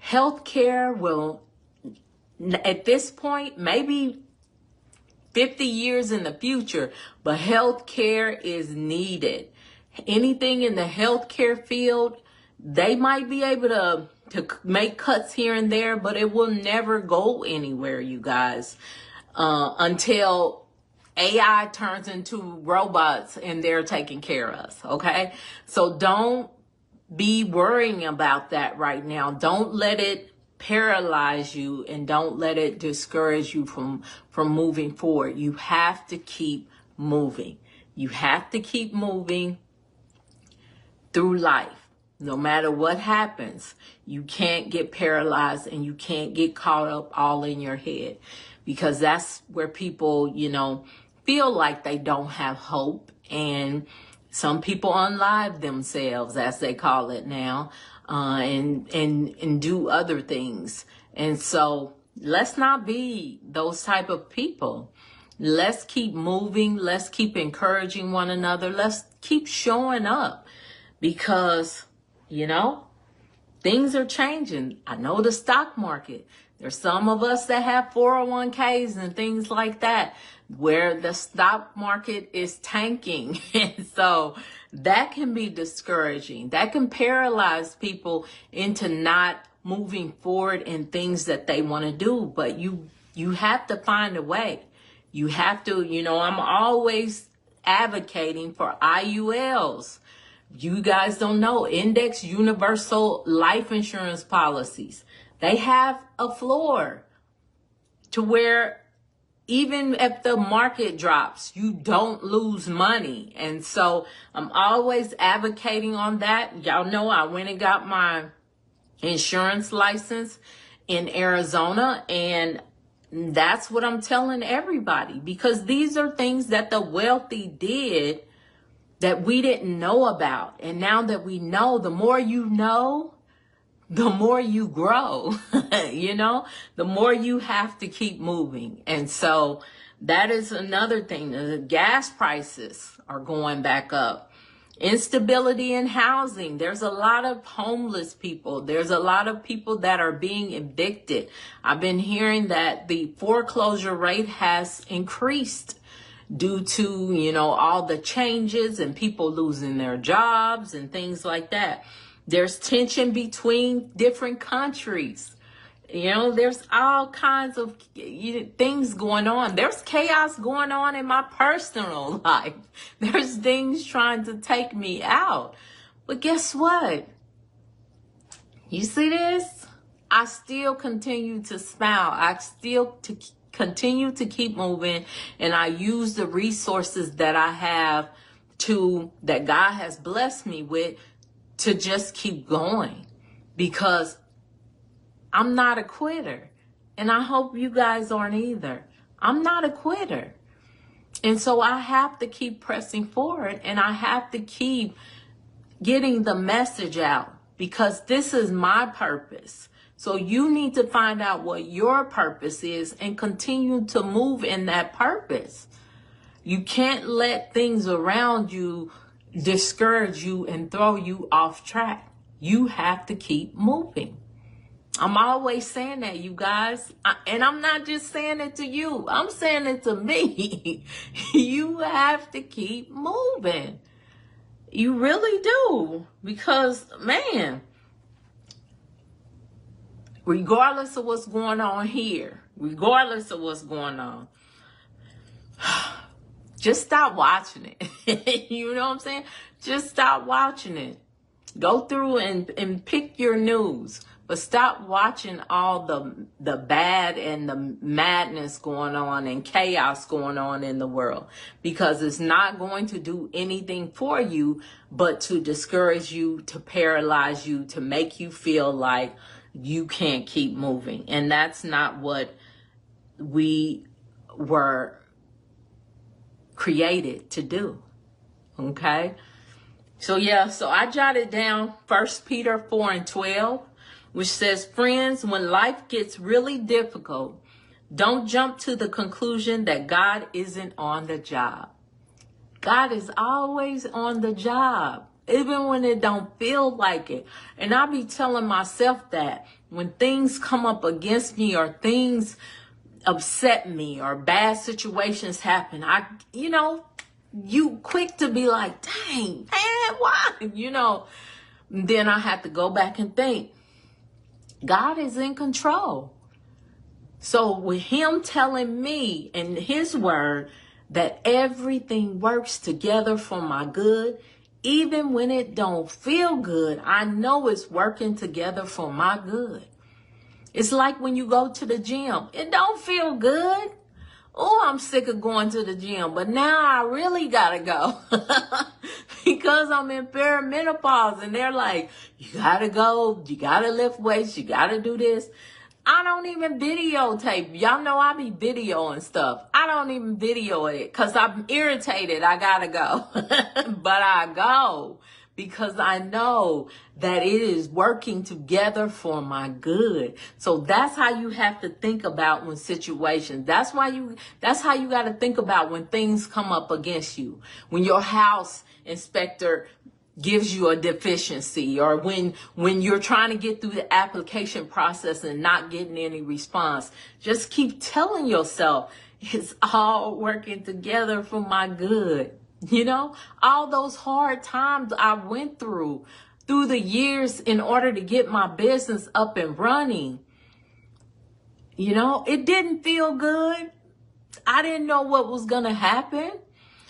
Healthcare will, at this point, maybe 50 years in the future, but healthcare is needed. Anything in the healthcare field, they might be able to make cuts here and there, but it will never go anywhere, you guys, until AI turns into robots and they're taking care of us, okay? So don't be worrying about that right now. Don't let it paralyze you, and don't let it discourage you from moving forward. You have to keep moving. You have to keep moving through life. No matter what happens, you can't get paralyzed and you can't get caught up all in your head, because that's where people, you know, feel like they don't have hope. And some people unlive themselves, as they call it now, and do other things. And so Let's not be those type of people. Let's keep moving. Let's keep encouraging one another. Let's keep showing up because, you know, things are changing. I know the stock market. There's some of us that have 401ks and things like that where the stock market is tanking. And so that can be discouraging. That can paralyze people into not moving forward in things that they want to do. But you have to find a way. You have to, I'm always advocating for IULs. You guys don't know, index universal life insurance policies. They have a floor to where even if the market drops, you don't lose money. And so I'm always advocating on that. Y'all know I went and got my insurance license in Arizona, and that's what I'm telling everybody, because these are things that the wealthy did that we didn't know about. And now that we know, the more you know, the more you grow, the more you have to keep moving. And so that is another thing. The gas prices are going back up. Instability in housing. There's a lot of homeless people. There's a lot of people that are being evicted. I've been hearing that the foreclosure rate has increased due to, all the changes and people losing their jobs and things like that. There's tension between different countries. There's all kinds of things going on. There's chaos going on in my personal life. There's things trying to take me out. But guess what? You see this? I still continue to smile. I still continue to keep moving, and I use the resources that I have that God has blessed me with to just keep going, because I'm not a quitter, and I hope you guys aren't either. I'm not a quitter. And so I have to keep pressing forward, and I have to keep getting the message out, because this is my purpose. So you need to find out what your purpose is and continue to move in that purpose. You can't let things around you discourage you and throw you off track. You have to keep moving. I'm always saying that, you guys. And I'm not just saying it to you. I'm saying it to me. You have to keep moving. You really do. Because, man, regardless of what's going on here, regardless of what's going on, just stop watching it. You know what I'm saying? Just stop watching it. Go through and pick your news. But stop watching all the bad and the madness going on and chaos going on in the world, because it's not going to do anything for you but to discourage you, to paralyze you, to make you feel like you can't keep moving. And that's not what we were created to do. Okay? So I jotted down 1 Peter 4:12. Which says, friends, when life gets really difficult, don't jump to the conclusion that God isn't on the job. God is always on the job, even when it don't feel like it. And I be telling myself that when things come up against me or things upset me or bad situations happen, you quick to be like, dang, man, why? Then I have to go back and think, God is in control. So with him telling me in his word that everything works together for my good, even when it don't feel good, I know it's working together for my good. It's like when you go to the gym. It don't feel good. Oh, I'm sick of going to the gym, but now I really gotta go because I'm in perimenopause, and they're like, you gotta go, you gotta lift weights, you gotta do this. I don't even videotape. Y'all know I be videoing stuff. I don't even video it because I'm irritated. I gotta go, but I go because I know that it is working together for my good. So that's how you have to think about when situations. That's how you got to think about when things come up against you. When your house inspector gives you a deficiency, or when you're trying to get through the application process and not getting any response. Just keep telling yourself it's all working together for my good. You know, all those hard times I went through the years in order to get my business up and running, you know, it didn't feel good. I didn't know what was going to happen,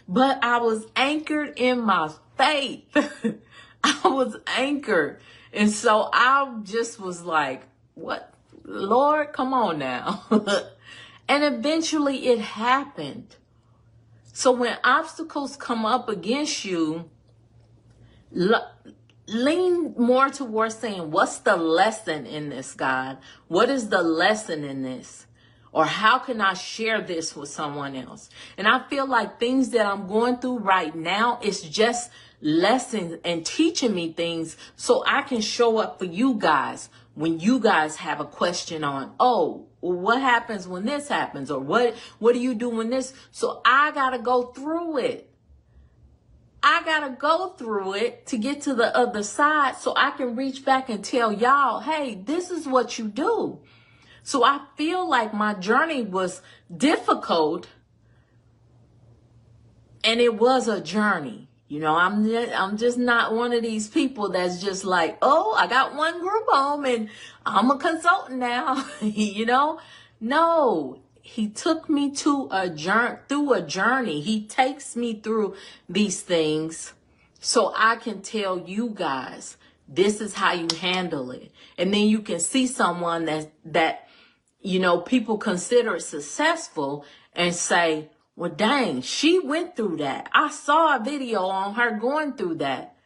but I was anchored in my faith. I was anchored. And so I just was like, what, Lord, come on now. And eventually it happened. So when obstacles come up against you, lean more towards saying, what's the lesson in this, God? What is the lesson in this? Or how can I share this with someone else? And I feel like things that I'm going through right now is just lessons and teaching me things so I can show up for you guys when you guys have a question on, oh, what happens when this happens? Or what do you do when this? So I got to go through it. I got to go through it to get to the other side so I can reach back and tell y'all, hey, this is what you do. So I feel like my journey was difficult, and it was a journey. You know, I'm just not one of these people that's just like, oh, I got one group home and I'm a consultant now. You know, no, he took me through a journey. He takes me through these things so I can tell you guys, this is how you handle it. And then you can see someone that you know, people consider successful and say, well, dang, she went through that. I saw a video on her going through that.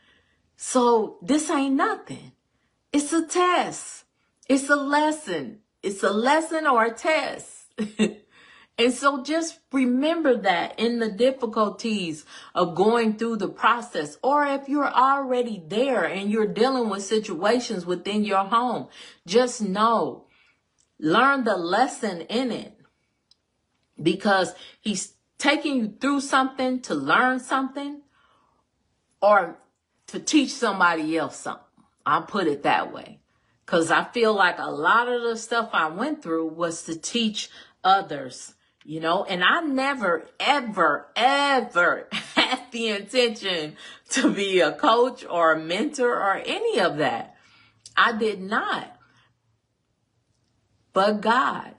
So this ain't nothing. It's a test. It's a lesson. It's a lesson or a test. And so just remember that in the difficulties of going through the process, or if you're already there and you're dealing with situations within your home, just know, learn the lesson in it, because he's taking you through something to learn something or to teach somebody else something. I'll put it that way, because I feel like a lot of the stuff I went through was to teach others, you know, and I never, ever, ever had the intention to be a coach or a mentor or any of that. I did not. But God,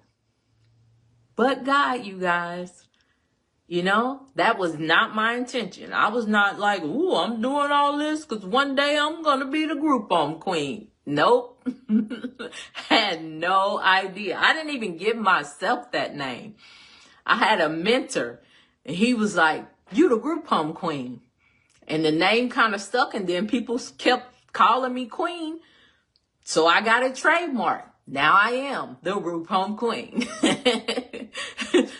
you guys, you know, that was not my intention. I was not like, ooh, I'm doing all this because one day I'm going to be the group home queen. Nope. Had no idea. I didn't even give myself that name. I had a mentor and he was like, you the group home queen. And the name kind of stuck, and then people kept calling me queen. So I got it trademarked. Now I am the group home queen.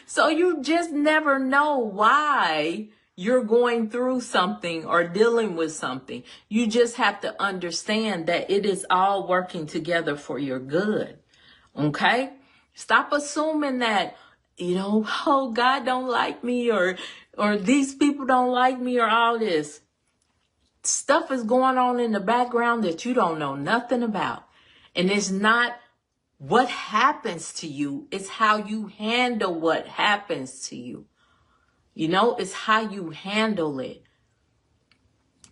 So you just never know why you're going through something or dealing with something. You just have to understand that it is all working together for your good. Okay? Stop assuming that, you know, oh, God don't like me, or these people don't like me, or all this. Stuff is going on in the background that you don't know nothing about. And it's not what happens to you, it's how you handle what happens to you. You know, it's how you handle it.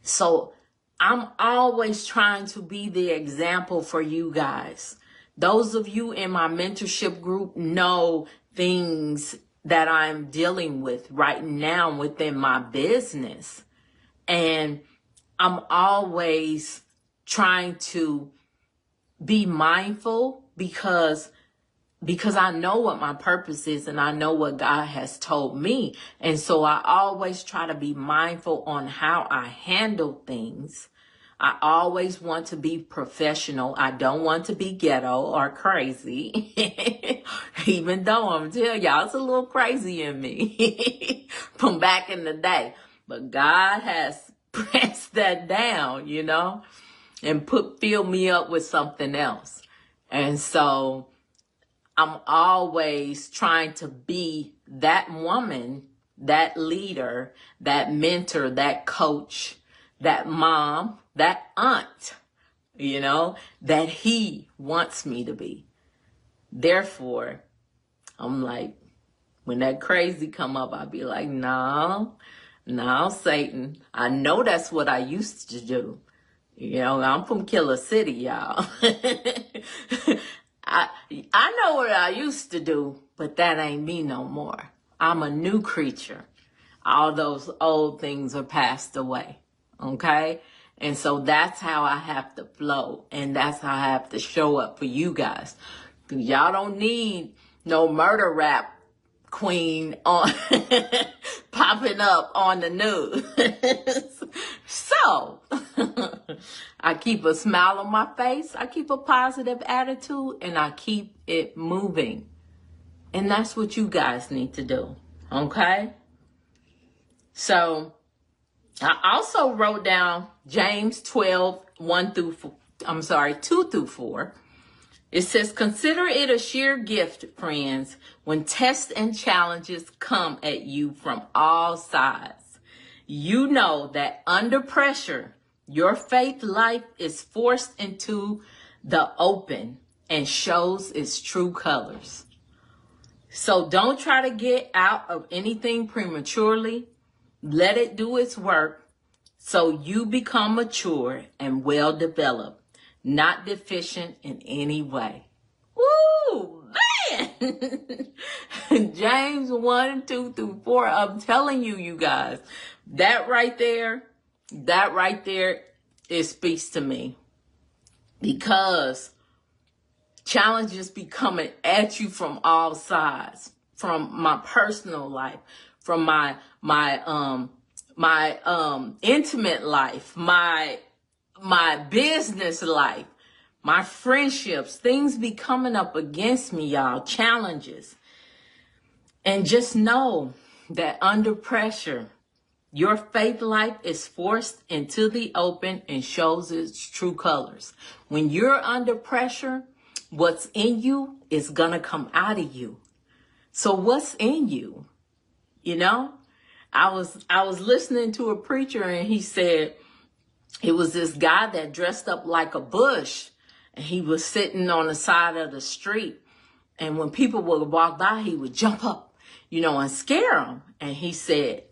So I'm always trying to be the example for you guys. Those of you in my mentorship group know things that I'm dealing with right now within my business. And I'm always trying to be mindful because I know what my purpose is and I know what God has told me. And so I always try to be mindful on how I handle things. I always want to be professional. I don't want to be ghetto or crazy. Even though I'm telling y'all, it's a little crazy in me from back in the day. But God has press that down, you know, and fill me up with something else. And so I'm always trying to be that woman, that leader, that mentor, that coach, that mom, that aunt, you know, that he wants me to be. Therefore, I'm like, when that crazy come up, I'll be like, no, Satan. I know that's what I used to do. You know, I'm from Killer City, y'all. I know what I used to do, but that ain't me no more. I'm a new creature. All those old things are passed away. Okay? And so that's how I have to flow. And that's how I have to show up for you guys. Y'all don't need no murder rap queen on popping up on the news. So I keep a smile on my face, I keep a positive attitude, and I keep it moving. And that's what you guys need to do. Okay? So I also wrote down James 12, 2 through 4. It says, consider it a sheer gift, friends, when tests and challenges come at you from all sides. You know that under pressure, your faith life is forced into the open and shows its true colors. So don't try to get out of anything prematurely. Let it do its work so you become mature and well developed, not deficient in any way. Woo, man! James 1, 2 through 4. I'm telling you, you guys, that right there, it speaks to me. Because challenges be coming at you from all sides, from my personal life, from my intimate life, my business life, my friendships. Things be coming up against me, y'all, challenges. And just know that under pressure, your faith life is forced into the open and shows its true colors. When you're under pressure, what's in you is gonna come out of you. So what's in you? You know, I was listening to a preacher, and he said it was this guy that dressed up like a bush, and he was sitting on the side of the street. And when people would walk by, he would jump up, you know, and scare them. And he said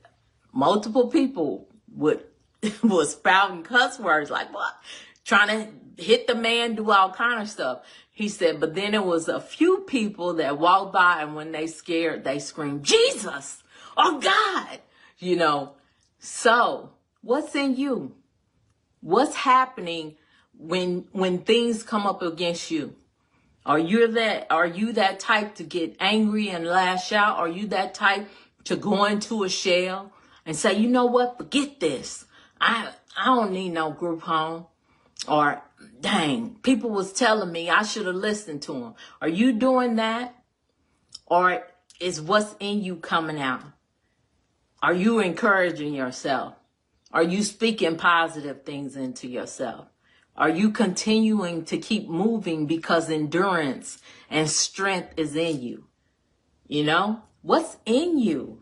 multiple people was spouting cuss words like, what? Trying to hit the man, do all kind of stuff. He said, but then there was a few people that walked by, and when they scared, they screamed, Jesus or God, you know. So what's in you? What's happening when things come up against you? Are you that type to get angry and lash out? Are you that type to go into a shell and say, you know what, forget this. I don't need no group home. Or, dang, people was telling me I should have listened to them. Are you doing that? Or is what's in you coming out? Are you encouraging yourself? Are you speaking positive things into yourself? Are you continuing to keep moving because endurance and strength is in you? You know, what's in you?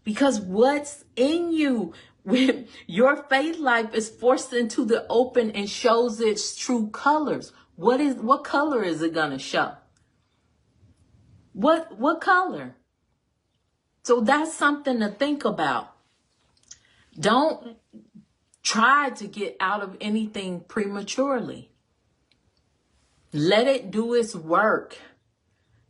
Because what's in you, when your faith life is forced into the open and shows its true colors. What color is it gonna show? What color? So that's something to think about. Don't try to get out of anything prematurely. Let it do its work.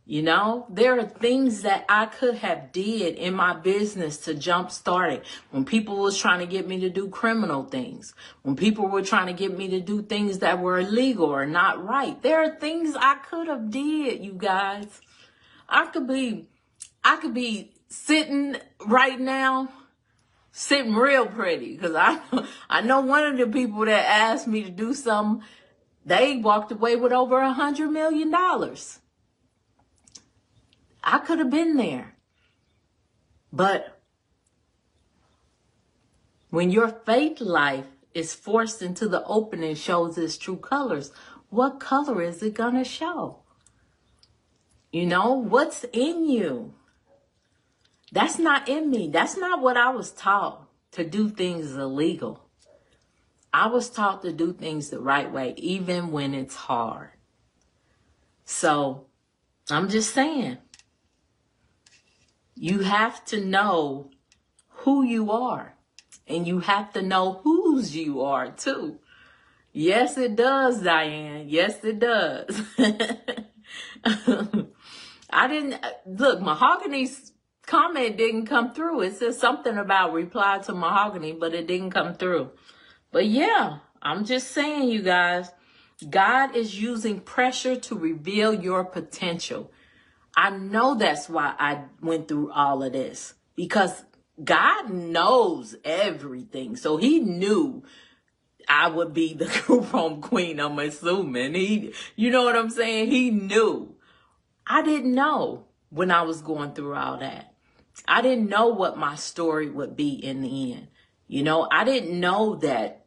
You know, there are things that I could have did in my business to jumpstart it. When people was trying to get me to do criminal things, when people were trying to get me to do things that were illegal or not right, there are things I could have did, you guys. I could be sitting right now, sitting real pretty, because I know one of the people that asked me to do something, they walked away with over $100 million. I could have been there. But When your faith life is forced into the open and shows its true colors, what color is it going to show? You know, what's in you? That's not in me. That's not what I was taught, to do things illegal. I was taught to do things the right way, even when it's hard. So I'm just saying, you have to know who you are, and you have to know whose you are too. Yes, it does, Diane. Yes, it does. I didn't look, Mahogany's comment didn't come through. It says something about reply to Mahogany, but it didn't come through. But yeah, I'm just saying, you guys, God is using pressure to reveal your potential. I know that's why I went through all of this, because God knows everything. So he knew I would be the group home queen, I'm assuming. You know what I'm saying? He knew. I didn't know when I was going through all that. I didn't know what my story would be in the end. You know, I didn't know that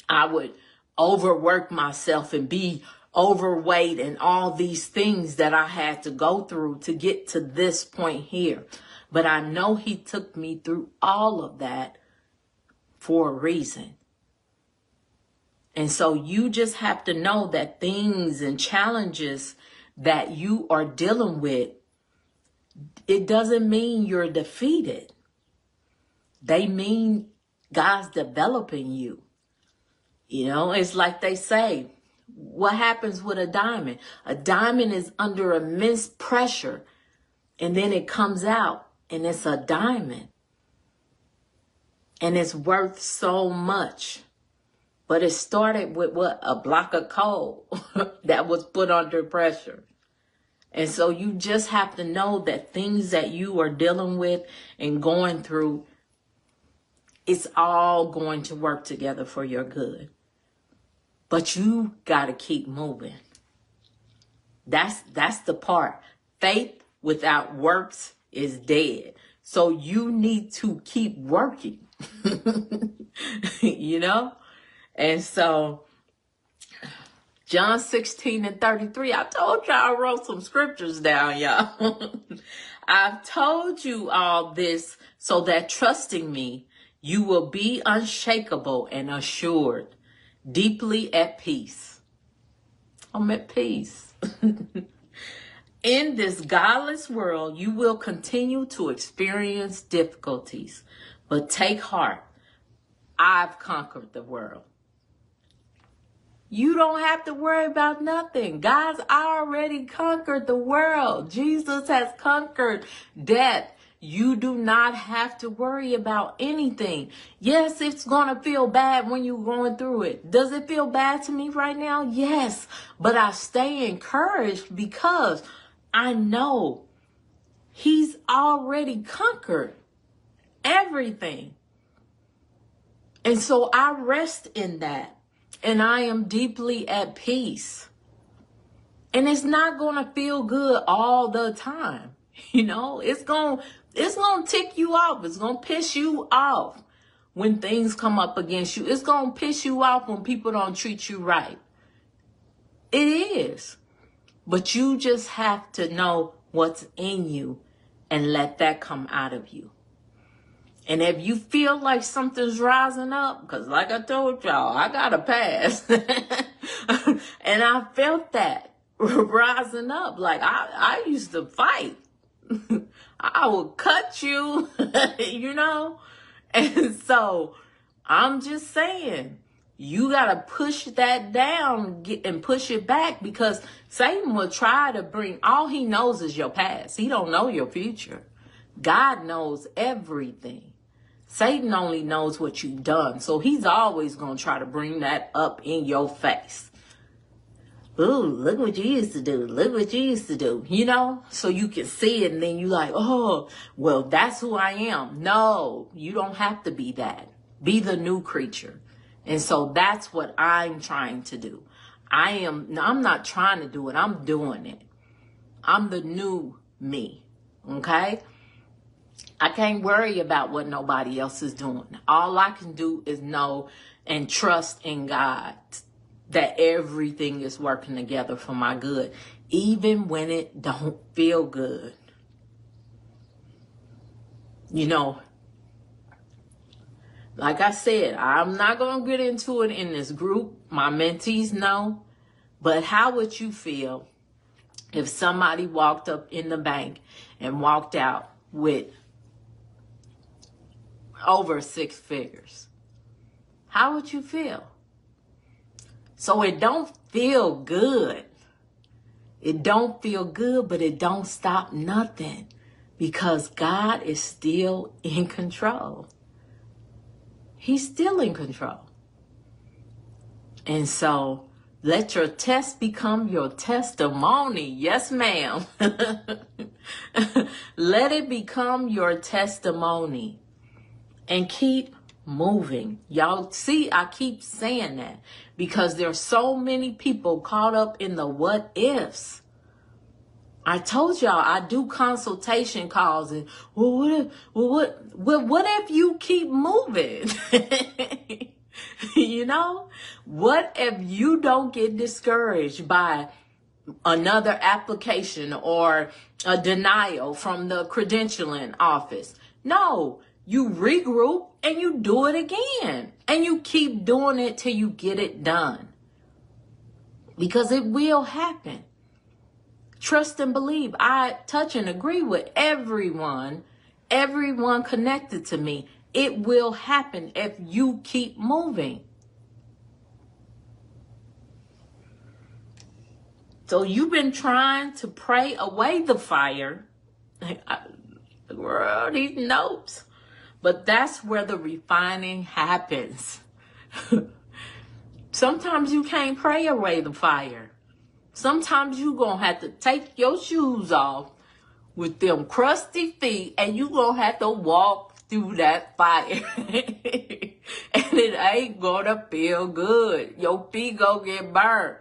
I would overwork myself and be overweight and all these things that I had to go through to get to this point here. But I know he took me through all of that for a reason. And so you just have to know that things and challenges that you are dealing with, it doesn't mean you're defeated. They mean God's developing you. You know, it's like they say, what happens with a diamond? A diamond is under immense pressure, and then it comes out and it's a diamond. And it's worth so much. But it started with what? A block of coal that was put under pressure. And so you just have to know that things that you are dealing with and going through, it's all going to work together for your good. But you got to keep moving. That's the part. Faith without works is dead. So you need to keep working. You know? And so John 16:33, I told y'all I wrote some scriptures down, y'all. I've told you all this so that trusting me, you will be unshakable and assured, deeply at peace. I'm at peace. In this godless world, you will continue to experience difficulties, but take heart. I've conquered the world. You don't have to worry about nothing. God's already conquered the world. Jesus has conquered death. You do not have to worry about anything. Yes, it's going to feel bad when you're going through it. Does it feel bad to me right now? Yes. But I stay encouraged because I know he's already conquered everything. And so I rest in that. And I am deeply at peace. And it's not going to feel good all the time. You know, it's going to tick you off. It's going to piss you off when things come up against you. It's going to piss you off when people don't treat you right. It is. But you just have to know what's in you and let that come out of you. And if you feel like something's rising up, because like I told y'all, I got a past. And I felt that rising up. Like I used to fight. I would cut you, you know. And so I'm just saying, you got to push that down and push it back, because Satan will try to bring, all he knows is your past. He don't know your future. God knows everything. Satan only knows what you've done. So he's always going to try to bring that up in your face. Ooh, look what you used to do. Look what you used to do. You know, so you can see it and then you like, oh, well, that's who I am. No, you don't have to be that. Be the new creature. And so that's what I'm trying to do. I'm not trying to do it. I'm doing it. I'm the new me. Okay. I can't worry about what nobody else is doing. All I can do is know and trust in God that everything is working together for my good, even when it don't feel good. You know, like I said, I'm not going to get into it in this group. My mentees know. But how would you feel if somebody walked up in the bank and walked out with over 6 figures? How would you feel? So it don't feel good. It don't feel good, but it don't stop nothing, because God is still in control. He's still in control. And so let your test become your testimony. Yes, ma'am. Let it become your testimony. And keep moving. Y'all see, I keep saying that because there's so many people caught up in the what ifs. I told y'all I do consultation calls, and what if you keep moving? You know, what if you don't get discouraged by another application or a denial from the credentialing office? No, you regroup and you do it again, and you keep doing it till you get it done, because it will happen. Trust and believe. I touch and agree with everyone connected to me. It will happen if you keep moving. So you've been trying to pray away the fire. These notes. But that's where the refining happens. Sometimes you can't pray away the fire. Sometimes you're going to have to take your shoes off with them crusty feet, and you're going to have to walk through that fire. And it ain't going to feel good. Your feet going to get burned.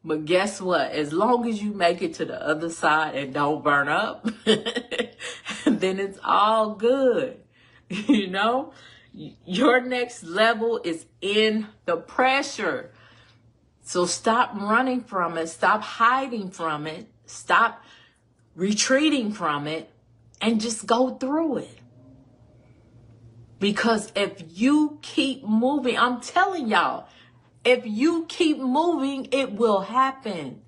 But guess what? As long as you make it to the other side and don't burn up, then it's all good. You know, your next level is in the pressure. So stop running from it. Stop hiding from it. Stop retreating from it, and just go through it. Because if you keep moving, I'm telling y'all, if you keep moving, it will happen.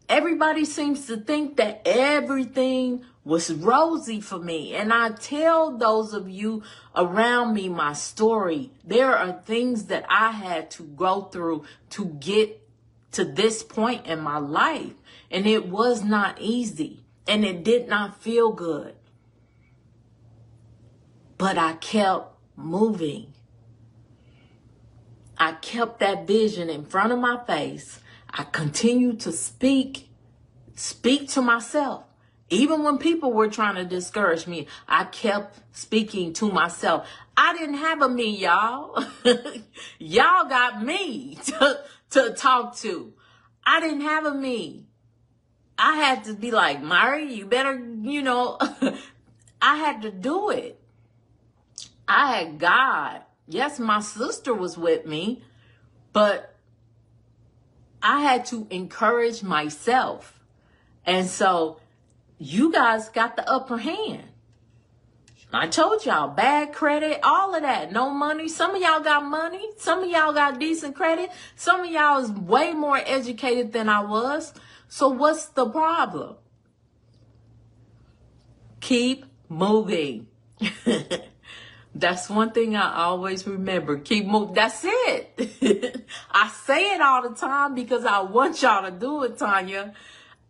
Everybody seems to think that everything was rosy for me. And I tell those of you around me my story. There are things that I had to go through to get to this point in my life. And it was not easy. And it did not feel good. But I kept moving. I kept that vision in front of my face. I continued to speak to myself. Even when people were trying to discourage me, I kept speaking to myself. I didn't have a me, y'all. Y'all got me to talk to. I didn't have a me. I had to be like, Myrrie, you better, I had to do it. I had God. Yes, my sister was with me, but I had to encourage myself. And so you guys got the upper hand. I told y'all, bad credit, all of that, no money. Some of y'all got money. Some of y'all got decent credit. Some of y'all is way more educated than I was. So what's the problem? Keep moving. That's one thing I always remember. Keep moving. That's it. I say it all the time because I want y'all to do it, Tanya.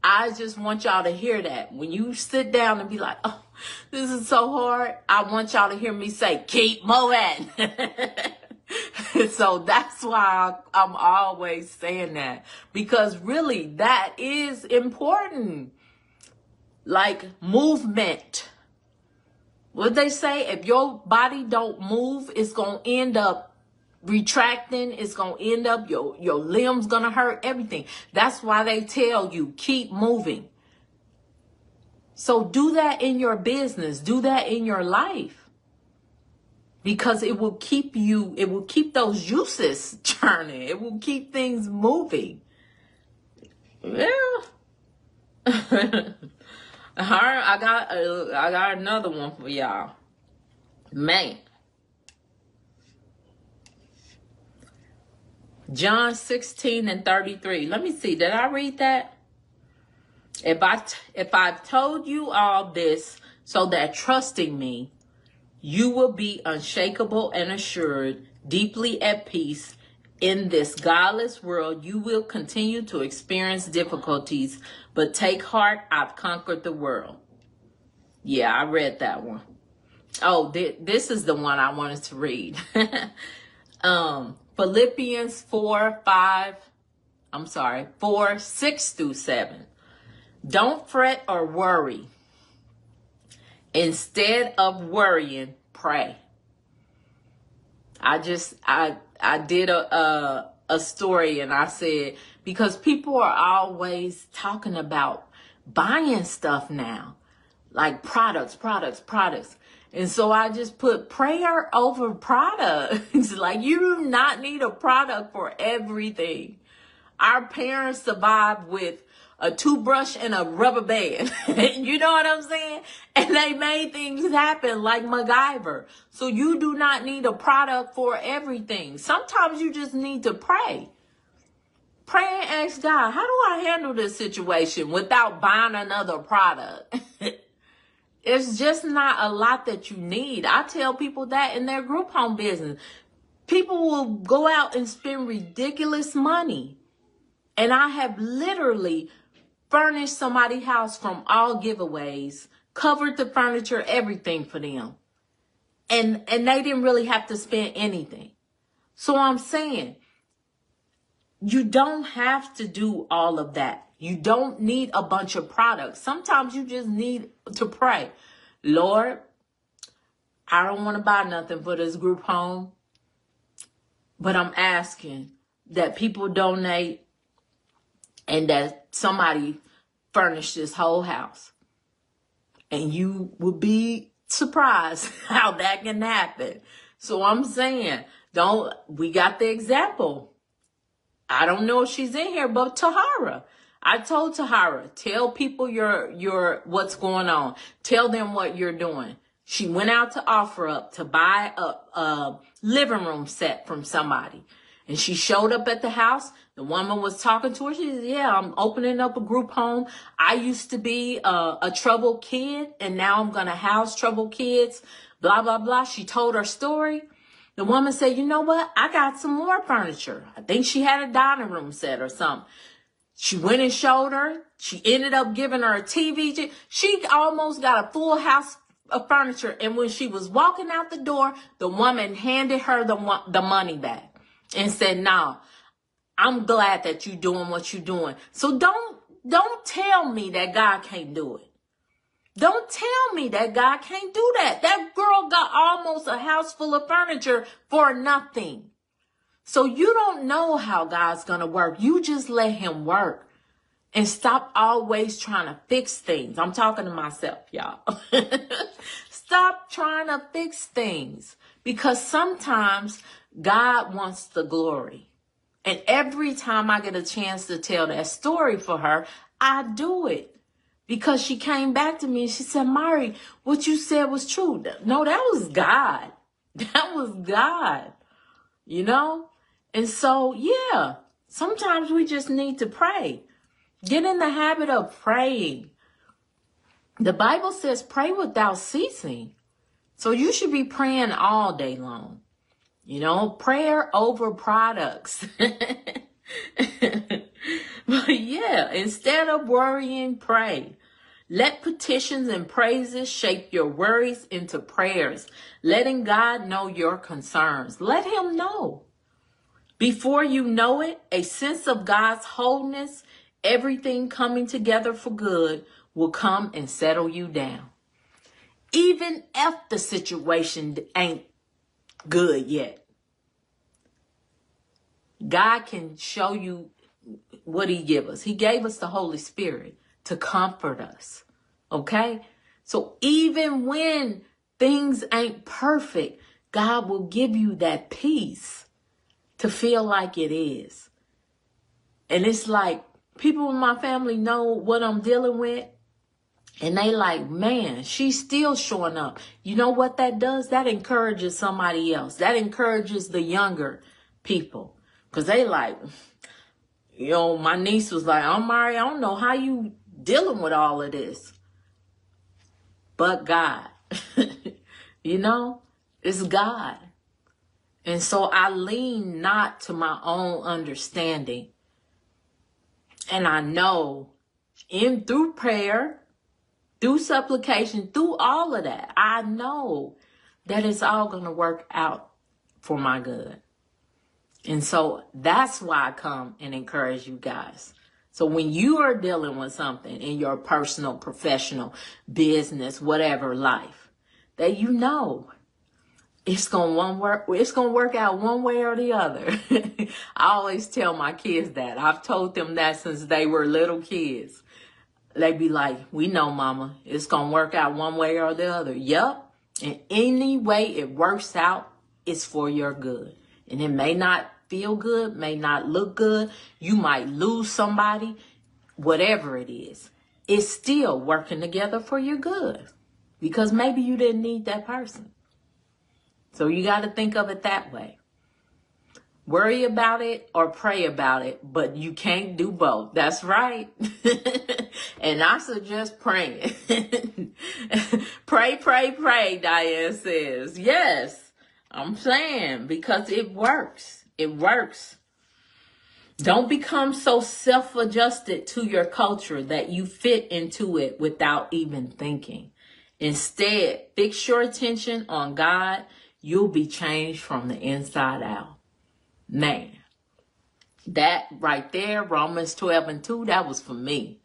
I just want y'all to hear that. When you sit down and be like, oh, this is so hard, I want y'all to hear me say, keep moving. So that's why I'm always saying that. Because really, that is important. Like movement. What they say, if your body don't move, it's going to end up retracting. It's going to end up, your limbs going to hurt, everything. That's why they tell you, keep moving. So do that in your business. Do that in your life. Because it will keep those juices churning. It will keep things moving. Yeah. I got another one for y'all. Man. John 16:33. Let me see. Did I read that? If I've told you all this so that trusting me, you will be unshakable and assured, deeply at peace in this godless world. You will continue to experience difficulties, but take heart, I've conquered the world. Yeah, I read that one. Oh, this is the one I wanted to read. Philippians 4:6-7. Don't fret or worry. Instead of worrying, pray. I did a story and I said, because people are always talking about buying stuff now, like products. And so I just put prayer over products. Like, you do not need a product for everything. Our parents survived with a toothbrush and a rubber band. You know what I'm saying? And they made things happen like MacGyver. So you do not need a product for everything. Sometimes you just need to pray. Pray and ask God, how do I handle this situation without buying another product? It's just not a lot that you need. I tell people that in their group home business. People will go out and spend ridiculous money. And I have literally furnished somebody's house from all giveaways, covered the furniture, everything for them. And they didn't really have to spend anything. So I'm saying, you don't have to do all of that. You don't need a bunch of products. Sometimes you just need to pray. Lord, I don't want to buy nothing for this group home, but I'm asking that people donate and that somebody furnish this whole house. And you will be surprised how that can happen. So I'm saying, we got the example. I don't know if she's in here, but Tahara. I told Tahara, tell people your what's going on. Tell them what you're doing. She went out to offer up to buy a living room set from somebody. And she showed up at the house. The woman was talking to her. She said, yeah, I'm opening up a group home. I used to be a troubled kid, and now I'm going to house troubled kids, blah, blah, blah. She told her story. The woman said, you know what? I got some more furniture. I think she had a dining room set or something. She went and showed her. She ended up giving her a TV. She almost got a full house of furniture. And when she was walking out the door, the woman handed her the money back and said, no, I'm glad that you're doing what you're doing. So don't tell me that God can't do it. Don't tell me that God can't do that. That girl got almost a house full of furniture for nothing. So you don't know how God's going to work. You just let him work and stop always trying to fix things. I'm talking to myself, y'all. Stop trying to fix things, because sometimes God wants the glory. And every time I get a chance to tell that story for her, I do it. Because she came back to me and she said, Myrrie, what you said was true. No, that was God. That was God, you know? And so, yeah, sometimes we just need to pray. Get in the habit of praying. The Bible says pray without ceasing. So you should be praying all day long. You know, prayer over products. But yeah, instead of worrying, pray. Let petitions and praises shape your worries into prayers, letting God know your concerns. Let him know. Before you know it, a sense of God's wholeness, everything coming together for good, will come and settle you down. Even if the situation ain't good yet, God can show you what he gave us. He gave us the Holy Spirit to comfort us. Okay? So even when things ain't perfect, God will give you that peace to feel like it is. And it's like people in my family know what I'm dealing with. And they like, man, she's still showing up. You know what that does? That encourages somebody else. That encourages the younger people. Because they like, my niece was like, I'm Myrrie, I don't know how you dealing with all of this. But God, it's God. And so I lean not to my own understanding. And I know through prayer, through supplication, through all of that, I know that it's all going to work out for my good. And so that's why I come and encourage you guys. So when you are dealing with something in your personal, professional, business, whatever life, that it's gonna work out one way or the other. I always tell my kids that. I've told them that since they were little kids. They be like, we know, mama, it's gonna work out one way or the other. Yup. And any way it works out, it's for your good. And it may not feel good, may not look good. You might lose somebody, whatever it is. It's still working together for your good. Because maybe you didn't need that person. So you got to think of it that way. Worry about it or pray about it, but you can't do both. That's right. And I suggest praying. Pray, pray, pray, Diane says. Yes, I'm saying, because it works. It works. Don't become so self-adjusted to your culture that you fit into it without even thinking. Instead, fix your attention on God. You'll be changed from the inside out. Man, that right there, Romans 12:2, that was for me.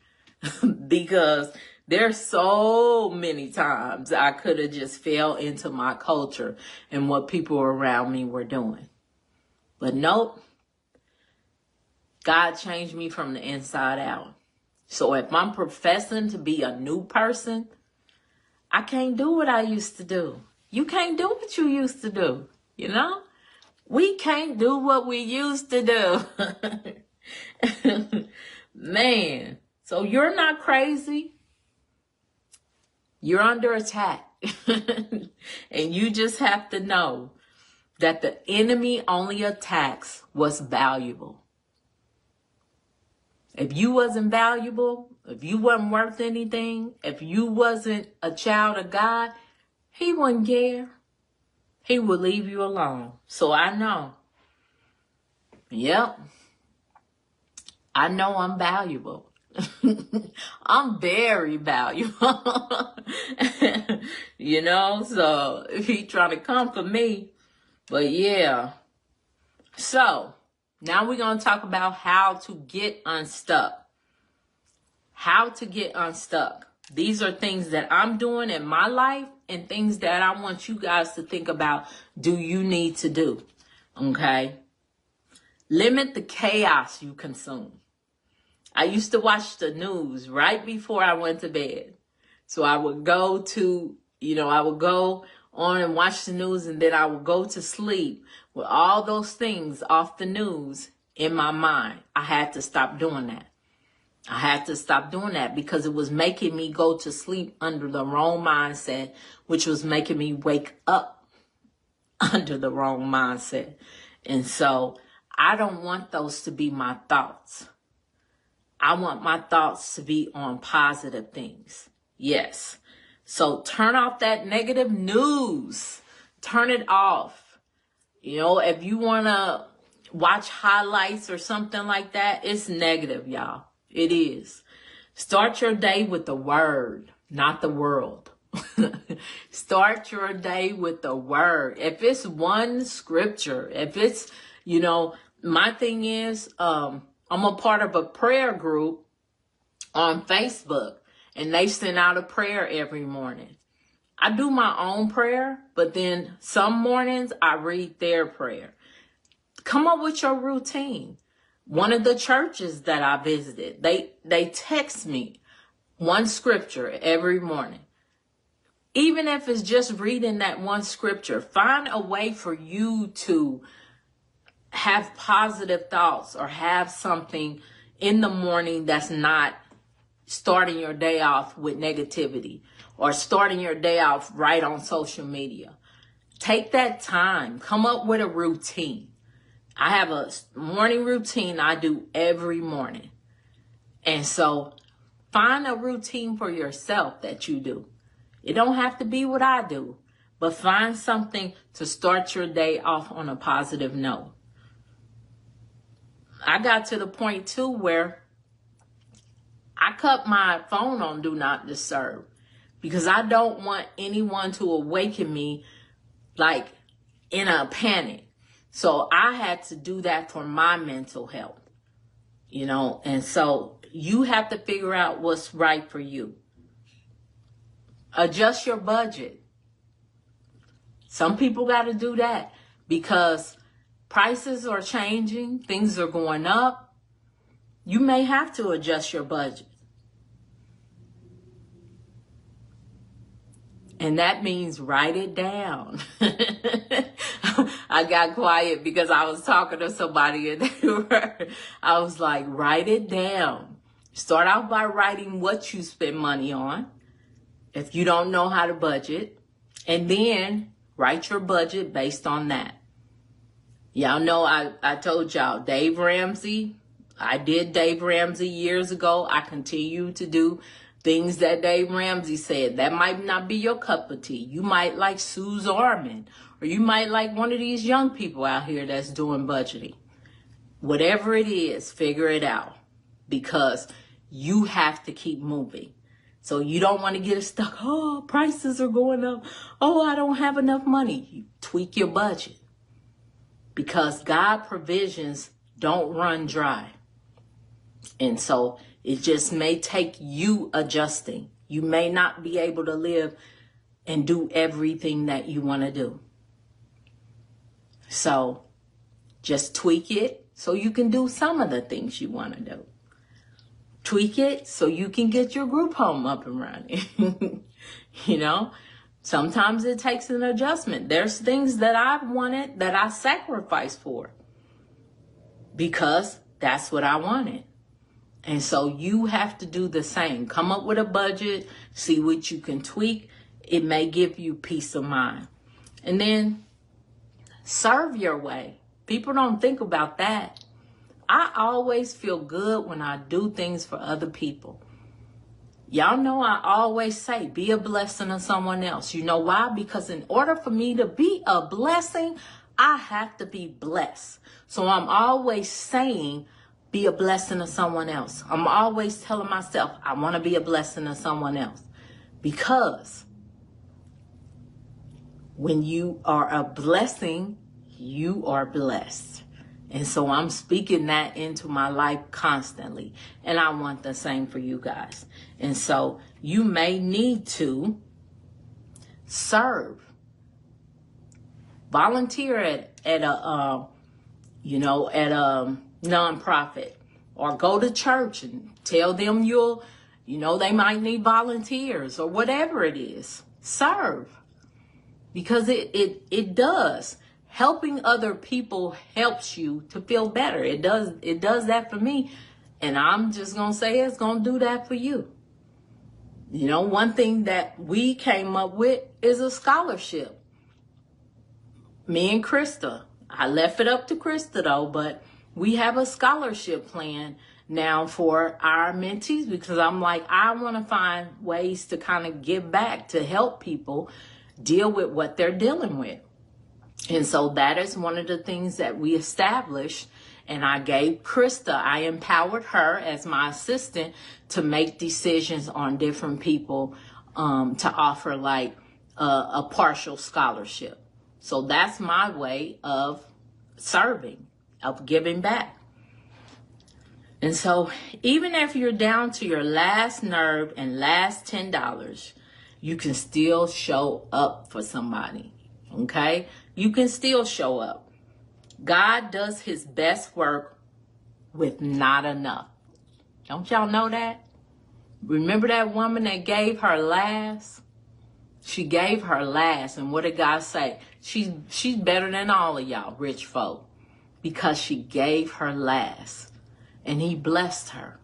Because there's so many times I could have just fell into my culture and what people around me were doing. But nope, God changed me from the inside out. So if I'm professing to be a new person, I can't do what I used to do. You can't do what you used to do, We can't do what we used to do. Man, so you're not crazy. You're under attack. And you just have to know that the enemy only attacks what's valuable. If you wasn't valuable, if you wasn't worth anything, if you wasn't a child of God, he wouldn't care. He will leave you alone. So I know. Yep. I know I'm valuable. I'm very valuable. So if he trying to come for me. But yeah. So now we're going to talk about how to get unstuck. How to get unstuck. These are things that I'm doing in my life and things that I want you guys to think about. Do you need to do? Okay. Limit the chaos you consume. I used to watch the news right before I went to bed. So I would go on and watch the news, and then I would go to sleep with all those things off the news in my mind. I had to stop doing that. Because it was making me go to sleep under the wrong mindset, which was making me wake up under the wrong mindset. And so I don't want those to be my thoughts. I want my thoughts to be on positive things. Yes. So turn off that negative news. Turn it off. If you want to watch highlights or something like that, it's negative, y'all. It is. Start your day with the word, not the world. Start your day with the word. If it's one scripture, if it's, my thing is, I'm a part of a prayer group on Facebook, and they send out a prayer every morning. I do my own prayer, but then some mornings I read their prayer. Come up with your routine. One of the churches that I visited, they text me one scripture every morning. Even if it's just reading that one scripture, find a way for you to have positive thoughts or have something in the morning that's not starting your day off with negativity or starting your day off right on social media. Take that time, come up with a routine. I have a morning routine I do every morning. And so find a routine for yourself that you do. It don't have to be what I do, but find something to start your day off on a positive note. I got to the point too where I cut my phone on Do Not Disturb because I don't want anyone to awaken me like in a panic. So I had to do that for my mental health, you know, and so you have to figure out what's right for you. Adjust your budget. Some people got to do that because prices are changing, things are going up. You may have to adjust your budget. And that means write it down. I got quiet because I was talking to somebody and I was like, write it down. Start out by writing what you spend money on if you don't know how to budget. And then write your budget based on that. Y'all know I told y'all Dave Ramsey. I did Dave Ramsey years ago. I continue to do things that Dave Ramsey said. That might not be your cup of tea. You might like Suze Orman, or you might like one of these young people out here that's doing budgeting. Whatever it is, figure it out because you have to keep moving. So you don't want to get stuck. Oh, prices are going up. Oh, I don't have enough money. You tweak your budget because God provisions don't run dry. And so it just may take you adjusting. You may not be able to live and do everything that you want to do. So just tweak it so you can do some of the things you want to do. Tweak it so you can get your group home up and running. You know, sometimes it takes an adjustment. There's things that I've wanted that I sacrificed for because that's what I wanted. And so you have to do the same. Come up with a budget, see what you can tweak. It may give you peace of mind. And then serve your way. People don't think about that. I always feel good when I do things for other people. Y'all know I always say, be a blessing to someone else. You know why? Because in order for me to be a blessing, I have to be blessed. So I'm always saying, be a blessing to someone else. I'm always telling myself, I want to be a blessing to someone else. Because when you are a blessing, you are blessed. And so I'm speaking that into my life constantly. And I want the same for you guys. And so you may need to serve. Volunteer at a nonprofit, or go to church and tell them they might need volunteers or whatever it is. Serve. Because it does. Helping other people helps you to feel better. It does that for me. And I'm just going to say it's going to do that for you. You know, one thing that we came up with is a scholarship. Me and Krista. I left it up to Krista though, but we have a scholarship plan now for our mentees because I'm like, I want to find ways to kind of give back to help people deal with what they're dealing with. And so that is one of the things that we established. And I gave Krista, I empowered her as my assistant to make decisions on different people to offer like a partial scholarship. So that's my way of serving, of giving back. And so even if you're down to your last nerve and last $10, you can still show up for somebody. Okay? You can still show up. God does his best work with not enough. Don't y'all know that? Remember that woman that gave her last? She gave her last. And what did God say? She's better than all of y'all rich folk because she gave her last. And he blessed her.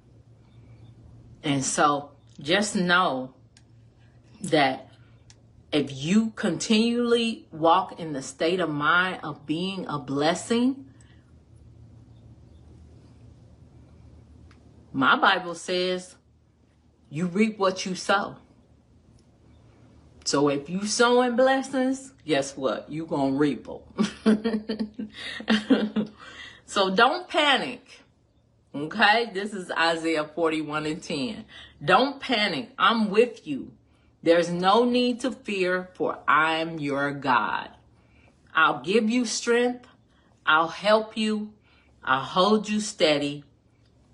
And so just know that if you continually walk in the state of mind of being a blessing, my Bible says you reap what you sow. So if you sowing blessings, guess what? You gonna reap them. So don't panic. Okay, this is Isaiah 41:10. Don't panic. I'm with you. There's no need to fear, for I'm your God. I'll give you strength. I'll help you. I'll hold you steady.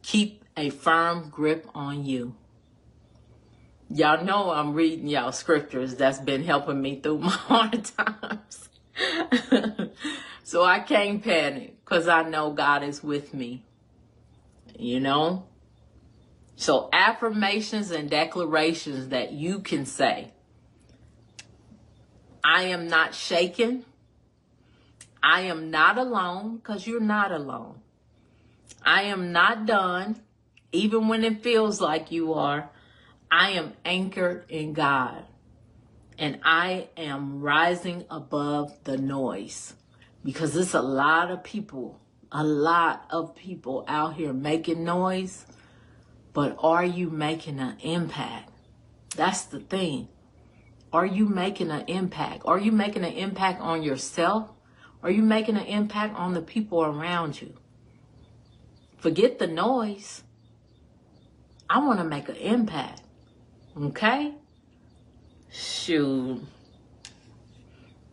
Keep a firm grip on you. Y'all know I'm reading y'all scriptures that's been helping me through my hard times. So I can't panic because I know God is with me. You know? So affirmations and declarations that you can say. I am not shaken. I am not alone, because you're not alone. I am not done, even when it feels like you are. I am anchored in God, and I am rising above the noise, because there's a lot of people out here making noise, but are you making an impact? That's the thing. Are you making an impact? Are you making an impact on yourself? Are you making an impact on the people around you? Forget the noise. I want to make an impact. Okay? Shoot.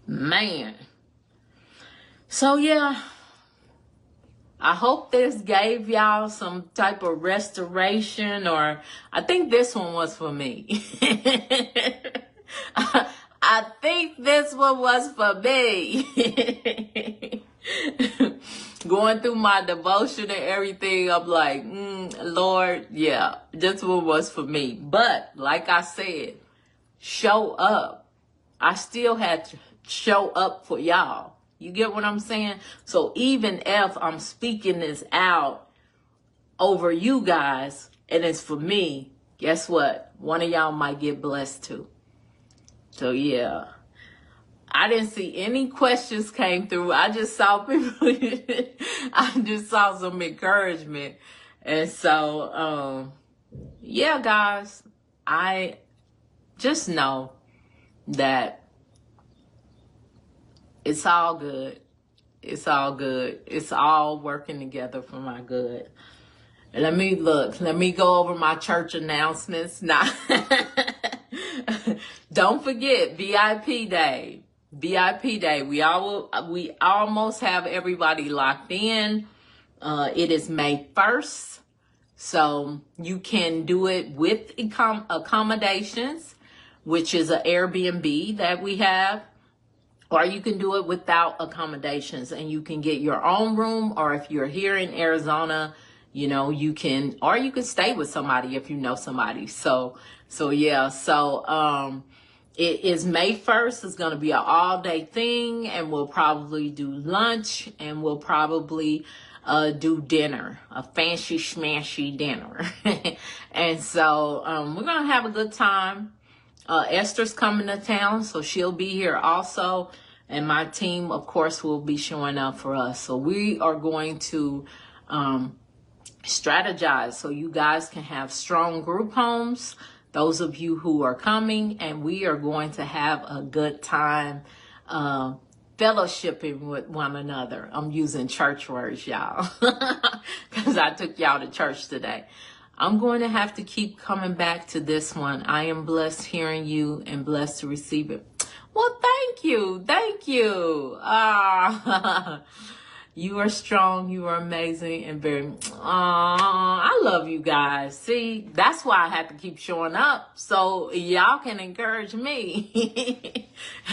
Man. So yeah, I hope this gave y'all some type of restoration, or I think this one was for me. I think this one was for me. Going through my devotion and everything, I'm like, Lord, yeah, this one was for me. But like I said, show up. I still had to show up for y'all. You get what I'm saying? So even if I'm speaking this out over you guys and it's for me, guess what? One of y'all might get blessed too. So yeah. I didn't see any questions came through. I just saw people. I just saw some encouragement. And so, yeah, guys, I just know that it's all good. It's all good. It's all working together for my good. And let me go over my church announcements. Now, don't forget VIP Day. VIP Day. We almost have everybody locked in. It is May 1st. So you can do it with accommodations, which is an Airbnb that we have. Or you can do it without accommodations, and you can get your own room. Or if you're here in Arizona, you know, you can stay with somebody if you know somebody. So yeah. So, it is May 1st. It's going to be an all-day thing, and we'll probably do lunch, and we'll probably do dinner, a fancy schmancy dinner. And so we're going to have a good time. Esther's coming to town, so she'll be here also. And my team, of course, will be showing up for us. So we are going to strategize so you guys can have strong group homes, those of you who are coming, and we are going to have a good time fellowshipping with one another. I'm using church words, y'all, because I took y'all to church today. I'm going to have to keep coming back to this one. I am blessed hearing you and blessed to receive it. Well, thank you. Thank you. You are strong. You are amazing and very, I love you guys. See, that's why I have to keep showing up so y'all can encourage me.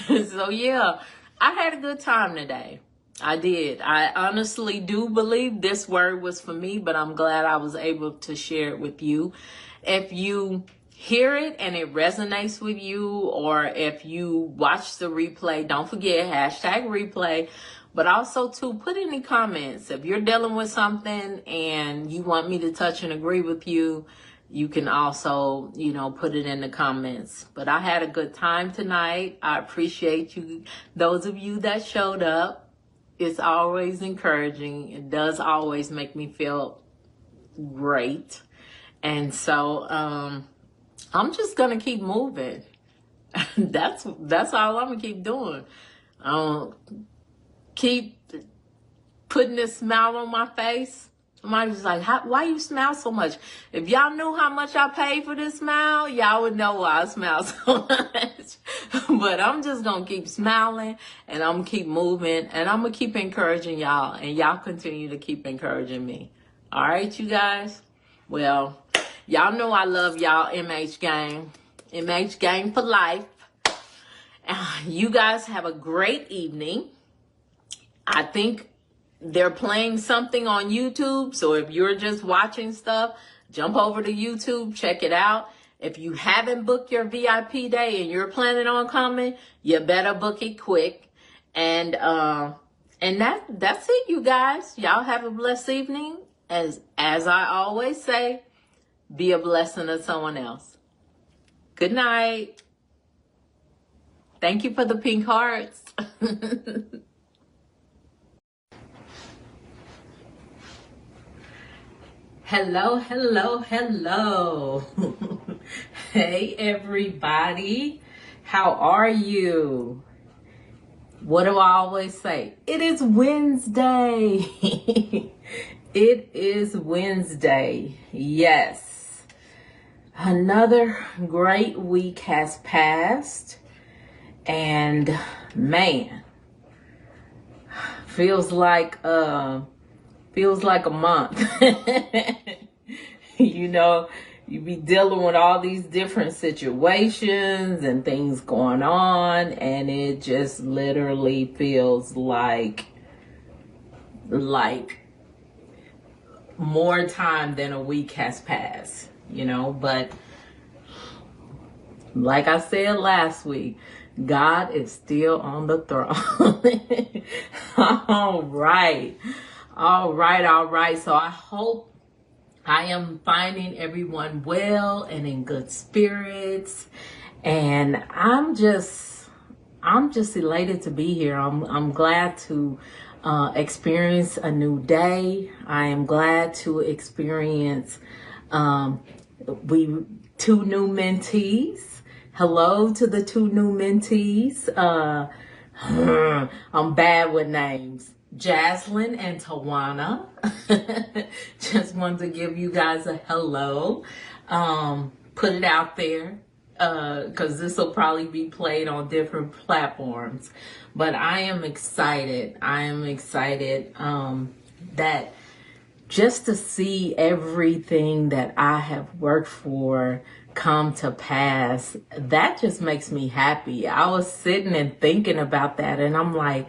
So yeah, I had a good time today. I did. I honestly do believe this word was for me, but I'm glad I was able to share it with you. If you hear it and it resonates with you, or if you watch the replay, don't forget hashtag replay. But also too, put any comments. If you're dealing with something and you want me to touch and agree with you, you can also, put it in the comments. But I had a good time tonight. I appreciate you, those of you that showed up. It's always encouraging. It does always make me feel great. And so I'm just gonna keep moving. That's all I'm gonna keep doing. Keep putting this smile on my face. Somebody's like, why you smile so much? If y'all knew how much I paid for this smile, y'all would know why I smile so much. But I'm just going to keep smiling, and I'm going to keep moving, and I'm going to keep encouraging y'all, and y'all continue to keep encouraging me. All right, you guys? Well, y'all know I love y'all, MH Gang. MH Gang for life. You guys have a great evening. I think they're playing something on YouTube. So if you're just watching stuff, jump over to YouTube, check it out. If you haven't booked your VIP day and you're planning on coming, you better book it quick. And that's it, you guys. Y'all have a blessed evening. As I always say, be a blessing to someone else. Good night. Thank you for the pink hearts. Hello, hello, hello. Hey, everybody. How are you? What do I always say? It is Wednesday. It is Wednesday. Yes. Another great week has passed. And man, feels like a month. You be dealing with all these different situations and things going on, and it just literally feels like more time than a week has passed, but like I said last week, God is still on the throne. All right. So I hope I am finding everyone well and in good spirits. And I'm just elated to be here. I'm glad to experience a new day. I am glad to experience two new mentees. Hello to the two new mentees. I'm bad with names. Jaslyn and Tawana. Just wanted to give you guys a hello. Put it out there, because this will probably be played on different platforms. But I am excited. That just to see everything that I have worked for come to pass, that just makes me happy. I was sitting and thinking about that, and I'm like,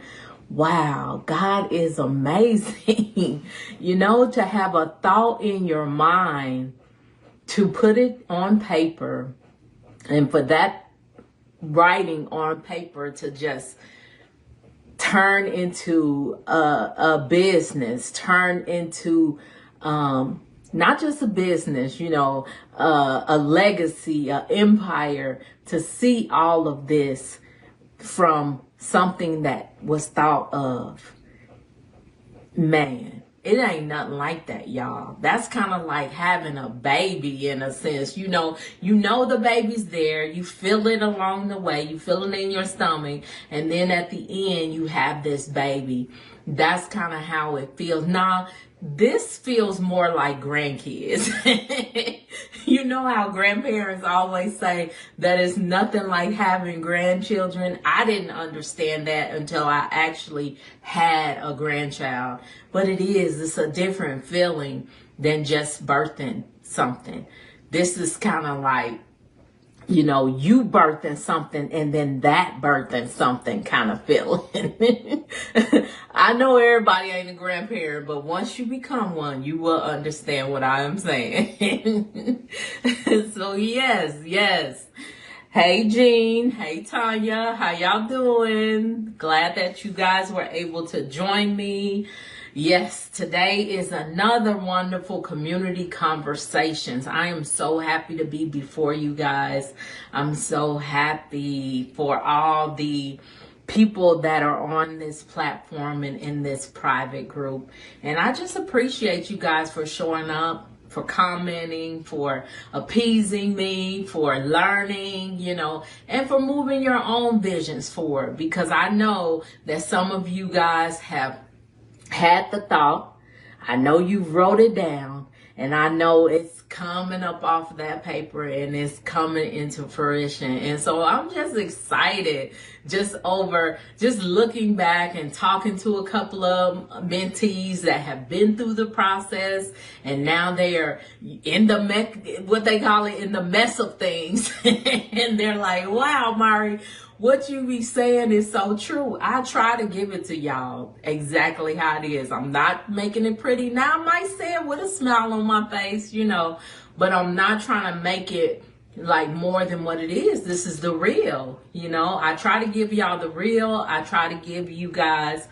wow, God is amazing. To have a thought in your mind, to put it on paper, and for that writing on paper to just turn into a business, turn into not just a business, a legacy, an empire, to see all of this from something that was thought of. Man, it ain't nothing like that, y'all. That's kind of like having a baby in a sense. You know the baby's there. You feel it along the way. You feel it in your stomach. And then at the end, you have this baby. That's kind of how it feels. Now, this feels more like grandkids. You know how grandparents always say that it's nothing like having grandchildren. I didn't understand that until I actually had a grandchild. But it is. It's a different feeling than just birthing something. This is kind of like you birthing something and then that birthing something kind of feeling. I know everybody ain't a grandparent, but once you become one, you will understand what I am saying. So yes. Hey Jean, hey Tanya, how y'all doing? Glad that you guys were able to join me. Yes, today is another wonderful community conversations. I am so happy to be before you guys. I'm so happy for all the people that are on this platform and in this private group. And I just appreciate you guys for showing up, for commenting, for appeasing me, for learning, and for moving your own visions forward. Because I know that some of you guys have had the thought. I know you wrote it down, and I know it's coming up off of that paper and it's coming into fruition. And so I'm just excited just looking back and talking to a couple of mentees that have been through the process, and now they are in the what they call it, in the mess of things. And they're like, wow, Myrrie, what you be saying is so true. I try to give it to y'all exactly how it is. I'm not making it pretty. Now I might say it with a smile on my face, but I'm not trying to make it like more than what it is. This is the real, I try to give y'all the real. I try to give you guys,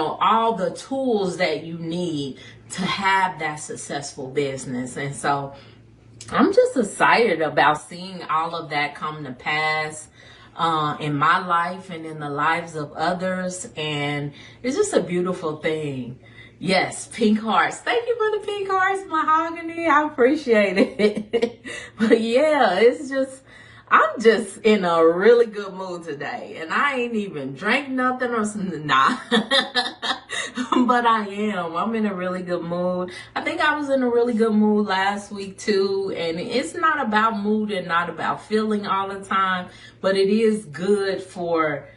all the tools that you need to have that successful business. And so I'm just excited about seeing all of that come to pass in my life and in the lives of others. And it's just a beautiful thing. Yes, pink hearts. Thank you for the pink hearts, Mahogany. I appreciate it. But yeah, I'm just in a really good mood today. And I ain't even drank nothing or something. Nah. But I am. I'm in a really good mood. I think I was in a really good mood last week too. And it's not about mood and not about feeling all the time. But it is good for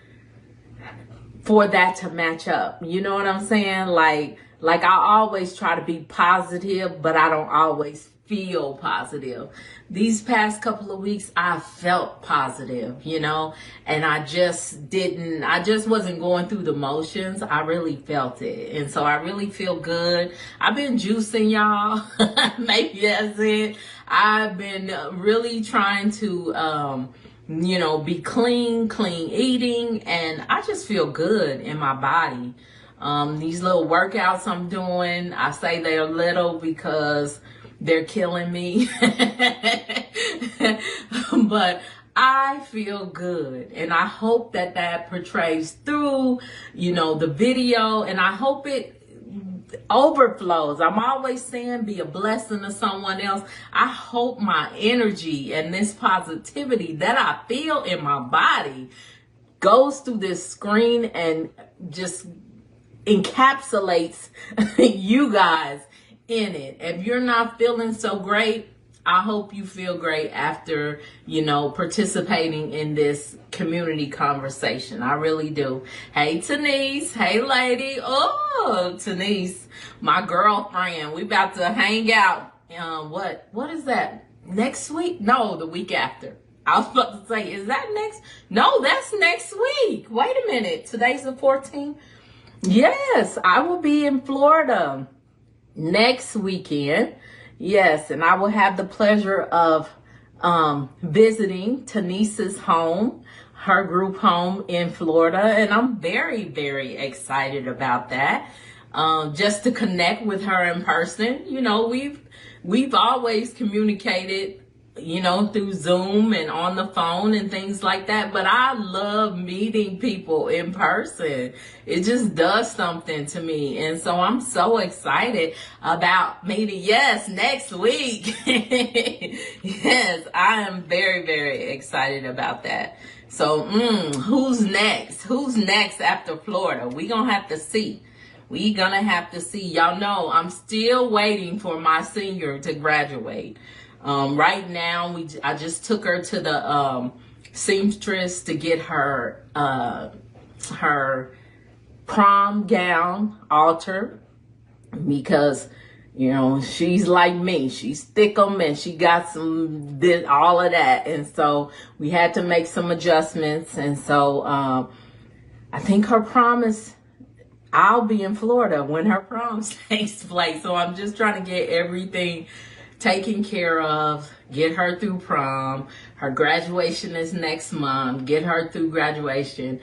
that to match up. You know what I'm saying? Like I always try to be positive, but I don't always feel positive. These past couple of weeks, I felt positive, and I just wasn't going through the motions. I really felt it. And so I really feel good. I've been juicing, y'all. Maybe that's it. I've been really trying to, be clean eating, and I just feel good in my body. These little workouts I'm doing, I say they're little because they're killing me. But I feel good, and I hope that portrays through, the video, and I hope it overflows. I'm always saying be a blessing to someone else. I hope my energy and this positivity that I feel in my body goes through this screen and just encapsulates you guys in it. If you're not feeling so great, I hope you feel great after, participating in this community conversation. I really do. Hey, Tanise. Hey, lady. Oh, Tanise, my girlfriend. We about to hang out. What is that? Next week? No, the week after. I was about to say, is that next? No, that's next week. Wait a minute. Today's the 14th. Yes, I will be in Florida next weekend. Yes, and I will have the pleasure of visiting Tanise's home, her group home in Florida, and I'm very, very excited about that. Just to connect with her in person. We've always communicated, through Zoom and on the phone and things like that. But I love meeting people in person. It just does something to me. And so I'm so excited about meeting. Yes, next week. Yes, I am very, very excited about that. So, who's next? Who's next after Florida? We're going to have to see. We're going to have to see. Y'all know I'm still waiting for my senior to graduate. Right now, I just took her to the seamstress to get her prom gown altered, because You know, she's like me. She's thickum and she got some this, all of that. And so we had to make some adjustments. And so I think her promise, I'll be in Florida when her prom takes place. So I'm just trying to get everything taken care of, get her through prom. Her graduation is next month. Get her through graduation.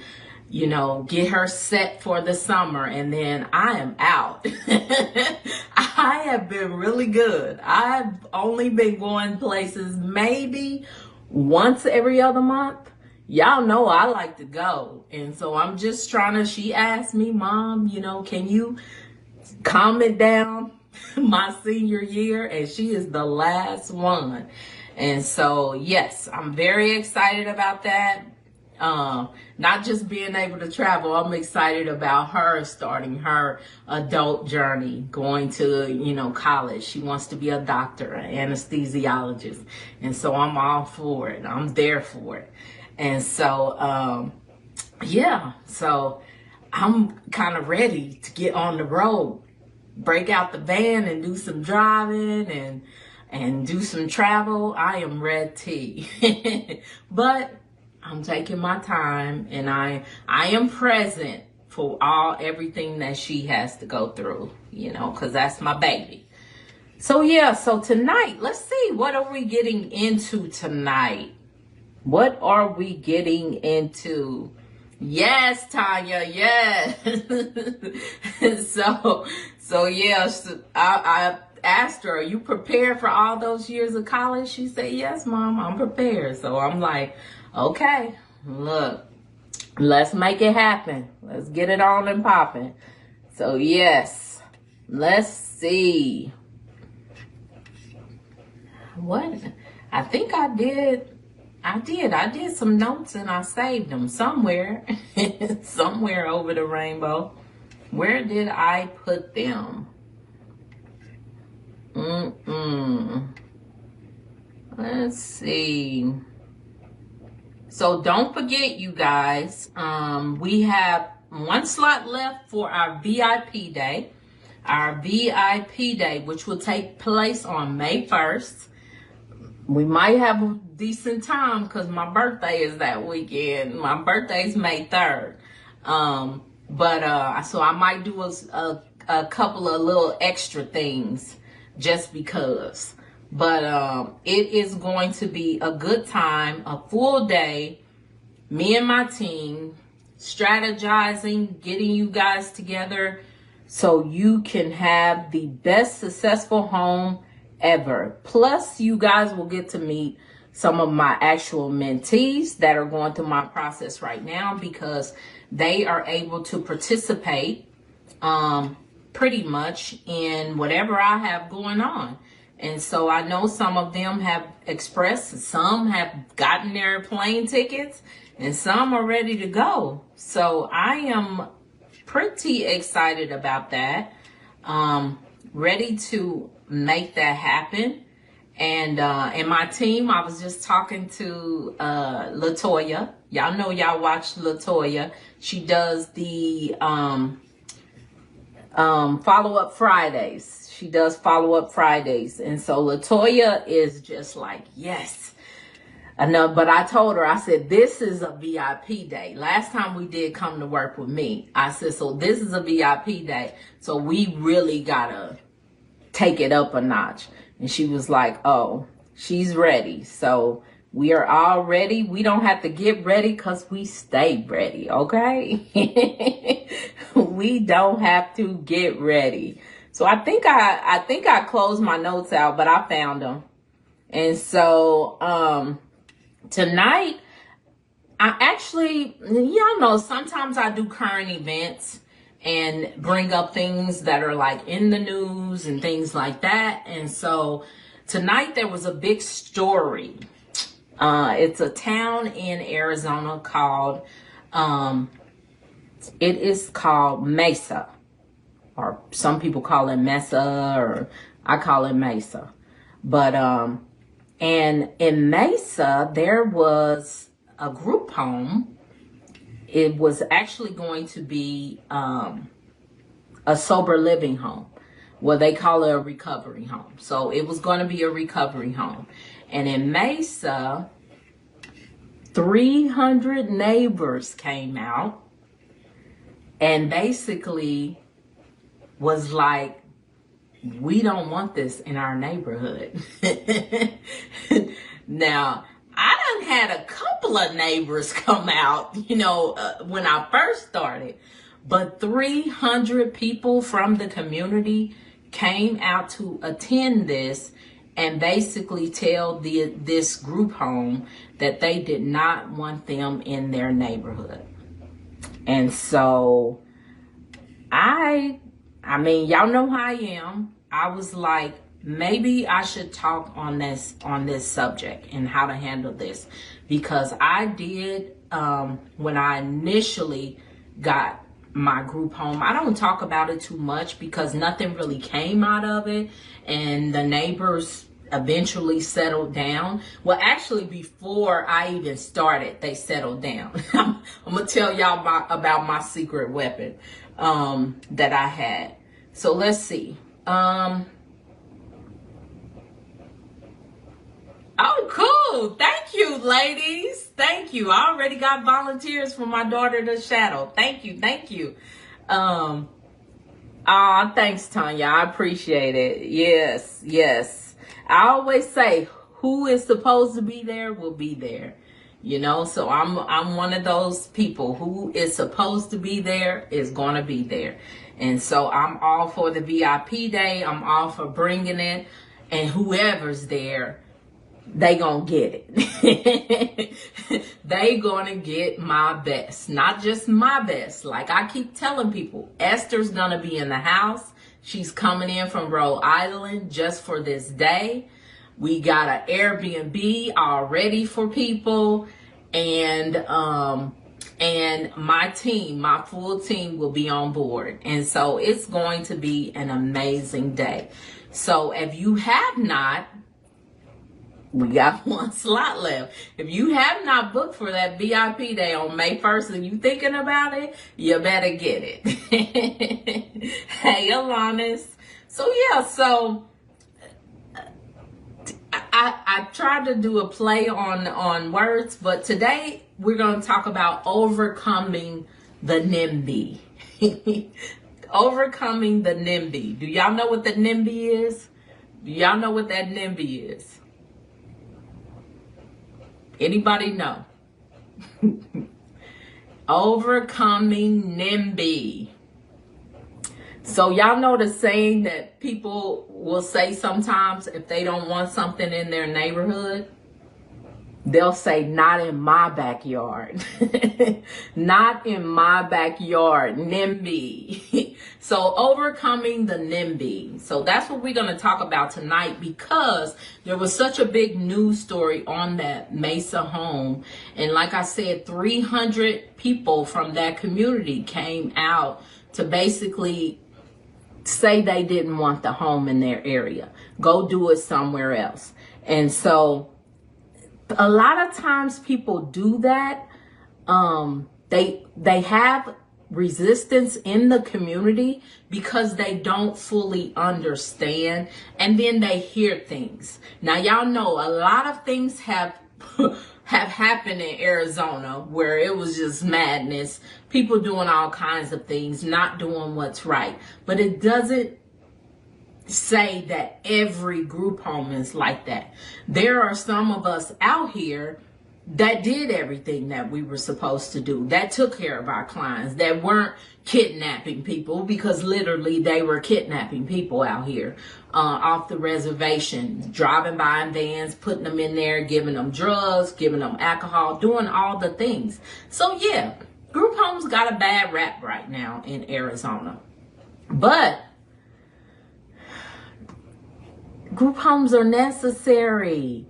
You know, get her set for the summer, and then I am out. I have been really good. I've only been going places maybe once every other month. Y'all know I like to go. And so I'm just trying to, she asked me, Mom, you know, can you calm it down my senior year? And she is the last one. And so, yes, I'm very excited about that. Not just being able to travel, I'm excited about her starting her adult journey, going to, you know, college. She wants to be a doctor, an anesthesiologist. And so I'm all for it. I'm there for it. And so, yeah, so I'm kind of ready to get on the road, break out the van and do some driving and do some travel. I am ready. But I'm taking my time, and I am present for everything that she has to go through, you know, because that's my baby. So yeah, so tonight, let's see, what are we getting into tonight? What are we getting into? Yes, Tanya, yes. so yes, I asked her, are you prepared for all those years of college? She said, yes, Mom, I'm prepared. So I'm like, okay, look, let's make it happen. Let's get it on and popping. So yes, let's see. What? I think I did some notes and I saved them somewhere, somewhere over the rainbow. Where did I put them? Let's see. So don't forget, you guys, we have one slot left for our VIP day. Our VIP day, which will take place on May 1st. We might have a decent time because my birthday is that weekend. My birthday is May 3rd. So I might do a couple of little extra things just because. But it is going to be a good time, a full day. Me and my team strategizing, getting you guys together so you can have the best successful home ever. Plus, you guys will get to meet some of my actual mentees that are going through my process right now because they are able to participate pretty much in whatever I have going on. And so I know some of them have expressed, some have gotten their plane tickets, and some are ready to go. So I am pretty excited about that. Ready to make that happen. And my team, I was just talking to Latoya. Y'all know y'all watch Latoya. She does the follow-up Fridays. She does follow-up Fridays. And so Latoya is just like, yes. I know, but I told her, I said, this is a VIP day. Last time we did come to work with me, I said, so this is a VIP day. So we really gotta take it up a notch. And she was like, oh, she's ready. So we are all ready. We don't have to get ready because we stay ready, okay? We don't have to get ready. So I think I closed my notes out, but I found them. And so tonight, I actually, y'all know, sometimes I do current events and bring up things that are like in the news and things like that. And so tonight there was a big story. It's a town in Arizona called, it is called Mesa, or some people call it Mesa, or I call it Mesa. But, and in Mesa, there was a group home. It was actually going to be a sober living home. Well, they call it a recovery home. So it was going to be a recovery home. And in Mesa, 300 neighbors came out and basically was like, we don't want this in our neighborhood. Now, I done had a couple of neighbors come out, when I first started, but 300 people from the community came out to attend this and basically tell this group home that they did not want them in their neighborhood. And so I mean, y'all know how I am. I was like, maybe I should talk on this subject and how to handle this, because I did when I initially got my group home. I don't talk about it too much because nothing really came out of it, and the neighbors eventually settled down. Well, actually, before I even started, they settled down. I'm gonna tell y'all about my secret weapon that I had. So let's see. Oh, cool. Thank you, ladies. Thank you. I already got volunteers for my daughter to shadow. Thank you. Thank you. Thanks, Tanya. I appreciate it. Yes, yes. I always say who is supposed to be there will be there. So I'm one of those people who is supposed to be there is going to be there. And so I'm all for the VIP day. I'm all for bringing it, and whoever's there, they gonna get it. They gonna get my best, not just my best. Like I keep telling people, Esther's gonna be in the house. She's coming in from Rhode Island just for this day. We got an Airbnb already for people, and my team, my full team will be on board. And so it's going to be an amazing day. So if you have not, we got one slot left. If you have not booked for that VIP day on May 1st and you thinking about it, you better get it. Hey, Alanis. So I tried to do a play on words, but today we're going to talk about overcoming the NIMBY. Overcoming the NIMBY. Do y'all know what the NIMBY is? Do y'all know what that NIMBY is? Anybody know? Overcoming NIMBY. So y'all know the saying that people will say sometimes if they don't want something in their neighborhood, they'll say, not in my backyard. Not in my backyard. NIMBY. So overcoming the NIMBY. So that's what we're going to talk about tonight, because there was such a big news story on that Mesa home. And like I said, 300 people from that community came out to basically say they didn't want the home in their area. Go do it somewhere else. And so a lot of times people do that. They have resistance in the community because they don't fully understand, and then they hear things. Now y'all know a lot of things have happened in Arizona where it was just madness, people doing all kinds of things, not doing what's right. But it doesn't say that every group home is like that. There are some of us out here that did everything that we were supposed to do, that took care of our clients, that weren't kidnapping people, because literally they were kidnapping people out here off the reservation, driving by in vans, putting them in there, giving them drugs, giving them alcohol, doing all the things. So yeah, group homes got a bad rap right now in Arizona. But group homes are necessary.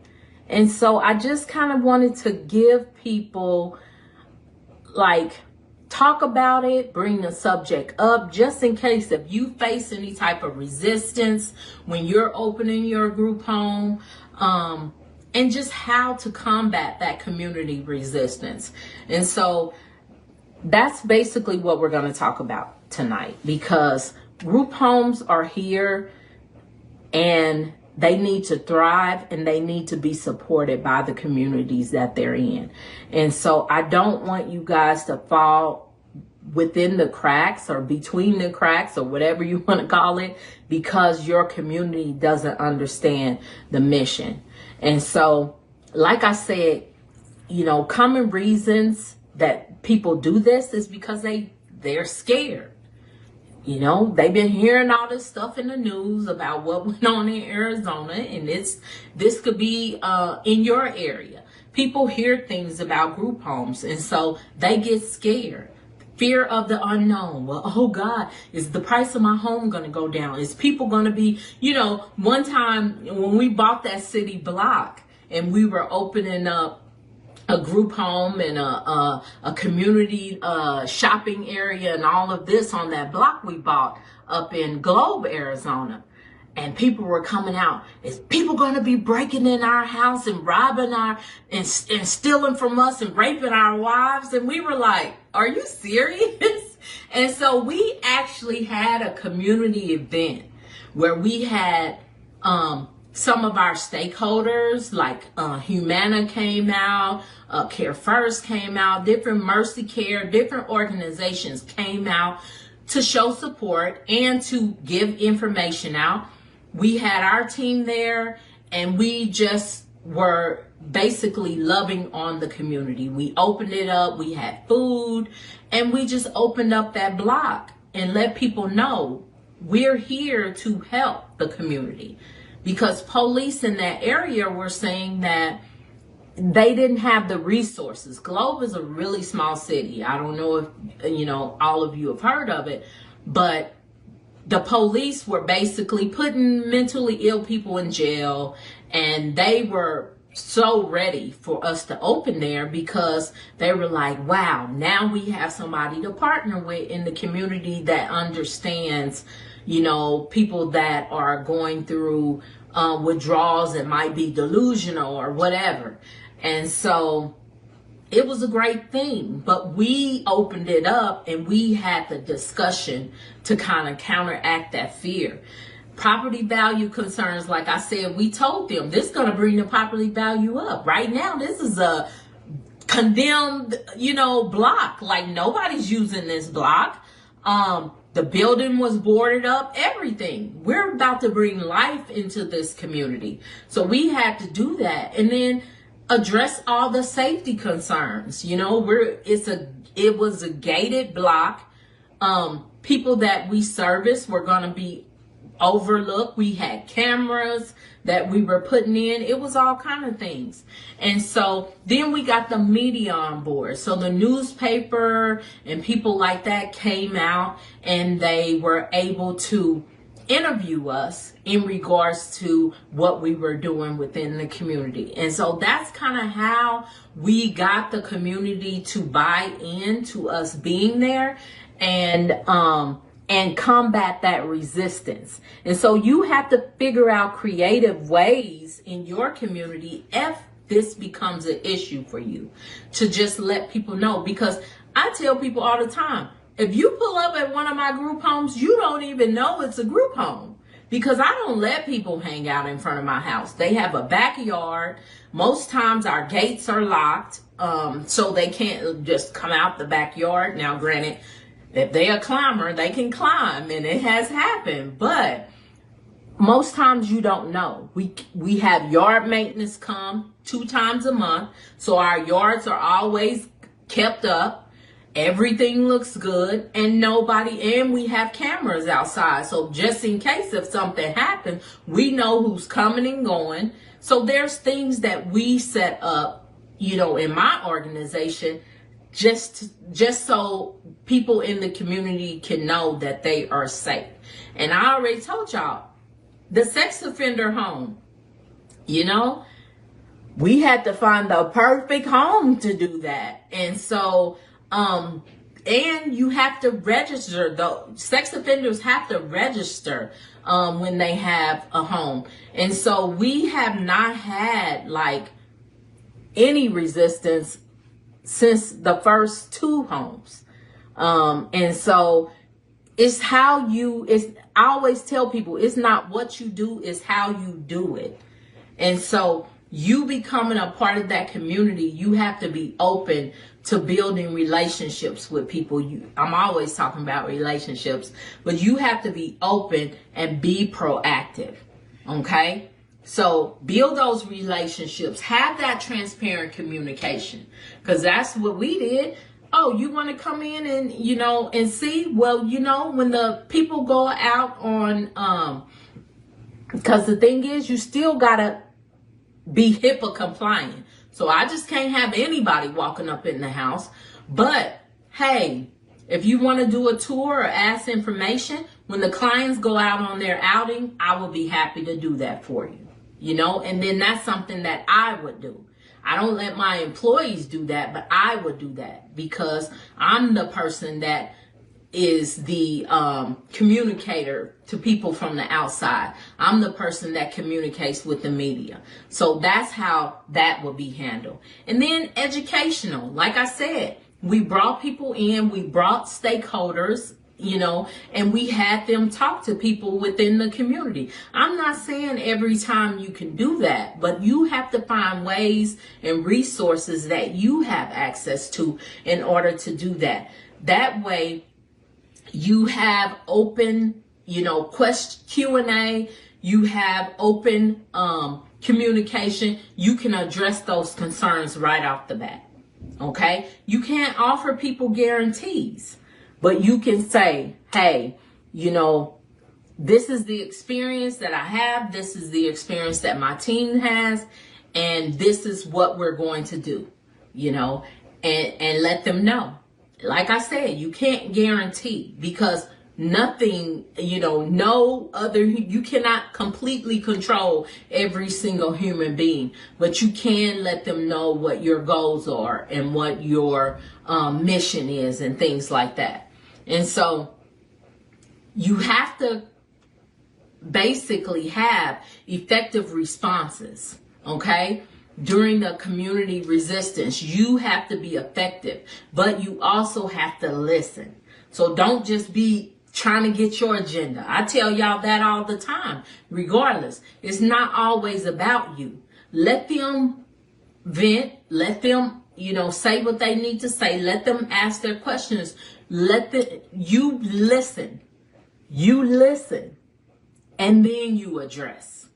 And so I just kind of wanted to give people, talk about it, bring the subject up, just in case if you face any type of resistance when you're opening your group home, and just how to combat that community resistance. And so that's basically what we're going to talk about tonight, because group homes are here, and they need to thrive, and they need to be supported by the communities that they're in. And so I don't want you guys to fall within the cracks or between the cracks or whatever you want to call it, because your community doesn't understand the mission. And so, like I said, common reasons that people do this is because they're scared. They've been hearing all this stuff in the news about what went on in Arizona, and this could be in your area. People hear things about group homes, and so they get scared. Fear of the unknown. Well, oh God, is the price of my home going to go down? Is people going to be, one time when we bought that city block and we were opening up a group home and a community shopping area and all of this on that block we bought up in Globe, Arizona. And people were coming out. Is people going to be breaking in our house and robbing and stealing from us and raping our wives? And we were like, are you serious? And so we actually had a community event where we had some of our stakeholders, like Humana came out, Care First came out, different Mercy Care, different organizations came out to show support and to give information out. We had our team there, and we just were basically loving on the community. We opened it up, we had food, and we just opened up that block and let people know we're here to help the community. Because police in that area were saying that they didn't have the resources. Globe is a really small city. I don't know if, all of you have heard of it, but the police were basically putting mentally ill people in jail, and they were so ready for us to open there because they were like, wow, now we have somebody to partner with in the community that understands, people that are going through withdrawals that might be delusional or whatever. And so it was a great thing, but we opened it up and we had the discussion to kind of counteract that fear. Property value concerns, like I said, we told them this is going to bring the property value up. Right now, this is a condemned, block. Like nobody's using this block. The building was boarded up, everything. We're about to bring life into this community. So we had to do that. And then address all the safety concerns. It was a gated block. People that we service were going to be overlooked. We had cameras that we were putting in. It was all kind of things. And so then we got the media on board. So the newspaper and people like that came out, and they were able to interview us in regards to what we were doing within the community. And so that's kind of how we got the community to buy into us being there and combat that resistance. And so you have to figure out creative ways in your community if this becomes an issue for you, to just let people know. Because I tell people all the time, if you pull up at one of my group homes, you don't even know it's a group home, because I don't let people hang out in front of my house. They have a backyard. Most times our gates are locked, so they can't just come out the backyard. Now, granted, if they're a climber, they can climb, and it has happened, but most times you don't know. We have yard maintenance come 2 times a month, so our yards are always kept up. Everything looks good, and we have cameras outside. So just in case if something happens, we know who's coming and going. So there's things that we set up, in my organization, just so people in the community can know that they are safe. And I already told y'all, the sex offender home, we had to find the perfect home to do that. And so, and you have to register. The sex offenders have to register when they have a home. And so we have not had any resistance since the first 2 homes. And so it's how you, I always tell people, it's not what you do, it's how you do it. And so you becoming a part of that community, you have to be open to building relationships with people. I'm always talking about relationships, but you have to be open and be proactive. Okay? So build those relationships, have that transparent communication, because that's what we did. Oh, you want to come in and, and see? Well, when the people go out on, because the thing is, you still got to be HIPAA compliant. So I just can't have anybody walking up in the house. But hey, if you want to do a tour or ask information, when the clients go out on their outing, I will be happy to do that for you. And then that's something that I would do. I don't let my employees do that, but I would do that because I'm the person that is the communicator to people from the outside. I'm the person that communicates with the media. So that's how that will be handled. And then educational. Like I said, we brought people in, we brought stakeholders, and we had them talk to people within the community. I'm not saying every time you can do that, but you have to find ways and resources that you have access to in order to do that. That way, you have open, Q&A, you have open communication. You can address those concerns right off the bat. Okay? You can't offer people guarantees, but you can say, hey, this is the experience that I have. This is the experience that my team has. And this is what we're going to do, and let them know. Like I said, you can't guarantee because nothing, you cannot completely control every single human being, but you can let them know what your goals are and what your mission is and things like that. And so you have to basically have effective responses, okay? During the community resistance, you have to be effective, but you also have to listen. So don't just be trying to get your agenda. I tell y'all that all the time. Regardless, it's not always about you. Let them vent. Let them, say what they need to say. Let them ask their questions. You listen. You listen. And then you address.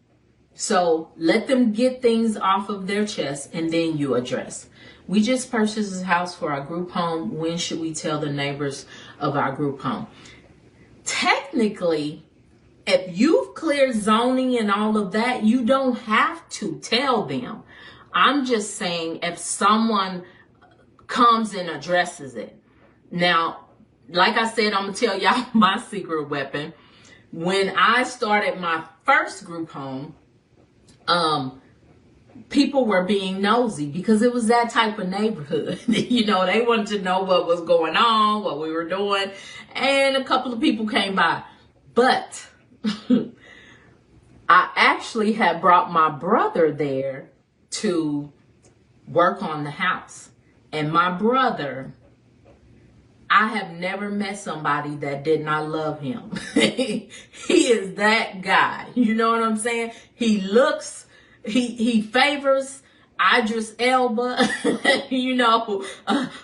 So let them get things off of their chest and then you address. We just purchased this house for our group home. When should we tell the neighbors of our group home? Technically, if you've cleared zoning and all of that, you don't have to tell them. I'm just saying if someone comes and addresses it. Now, like I said, I'm going to tell y'all my secret weapon. When I started my first group home, people were being nosy because it was that type of neighborhood. They wanted to know what was going on, what we were doing, and a couple of people came by. But I actually had brought my brother there to work on the house. And my brother, I have never met somebody that did not love him. He is that guy. You know what I'm saying? He he favors Idris Elba,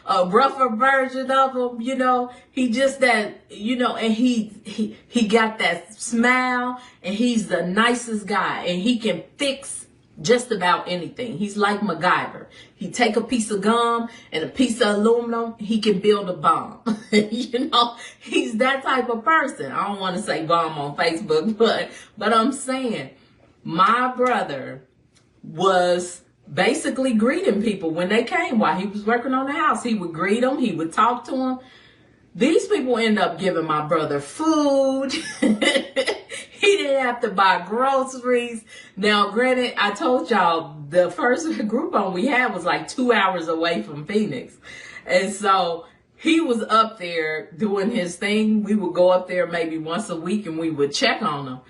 a rougher version of him, he just that, and he got that smile and he's the nicest guy and he can fix just about anything. He's like MacGyver. He take a piece of gum and a piece of aluminum, he can build a bomb. He's that type of person. I don't want to say bomb on Facebook, but I'm saying my brother was basically greeting people when they came while he was working on the house. He would greet them. He would talk to them. These people end up giving my brother food. He didn't have to buy groceries. Now, granted, I told y'all the first group home we had was like 2 hours away from Phoenix. And so he was up there doing his thing. We would go up there maybe once a week and we would check on him.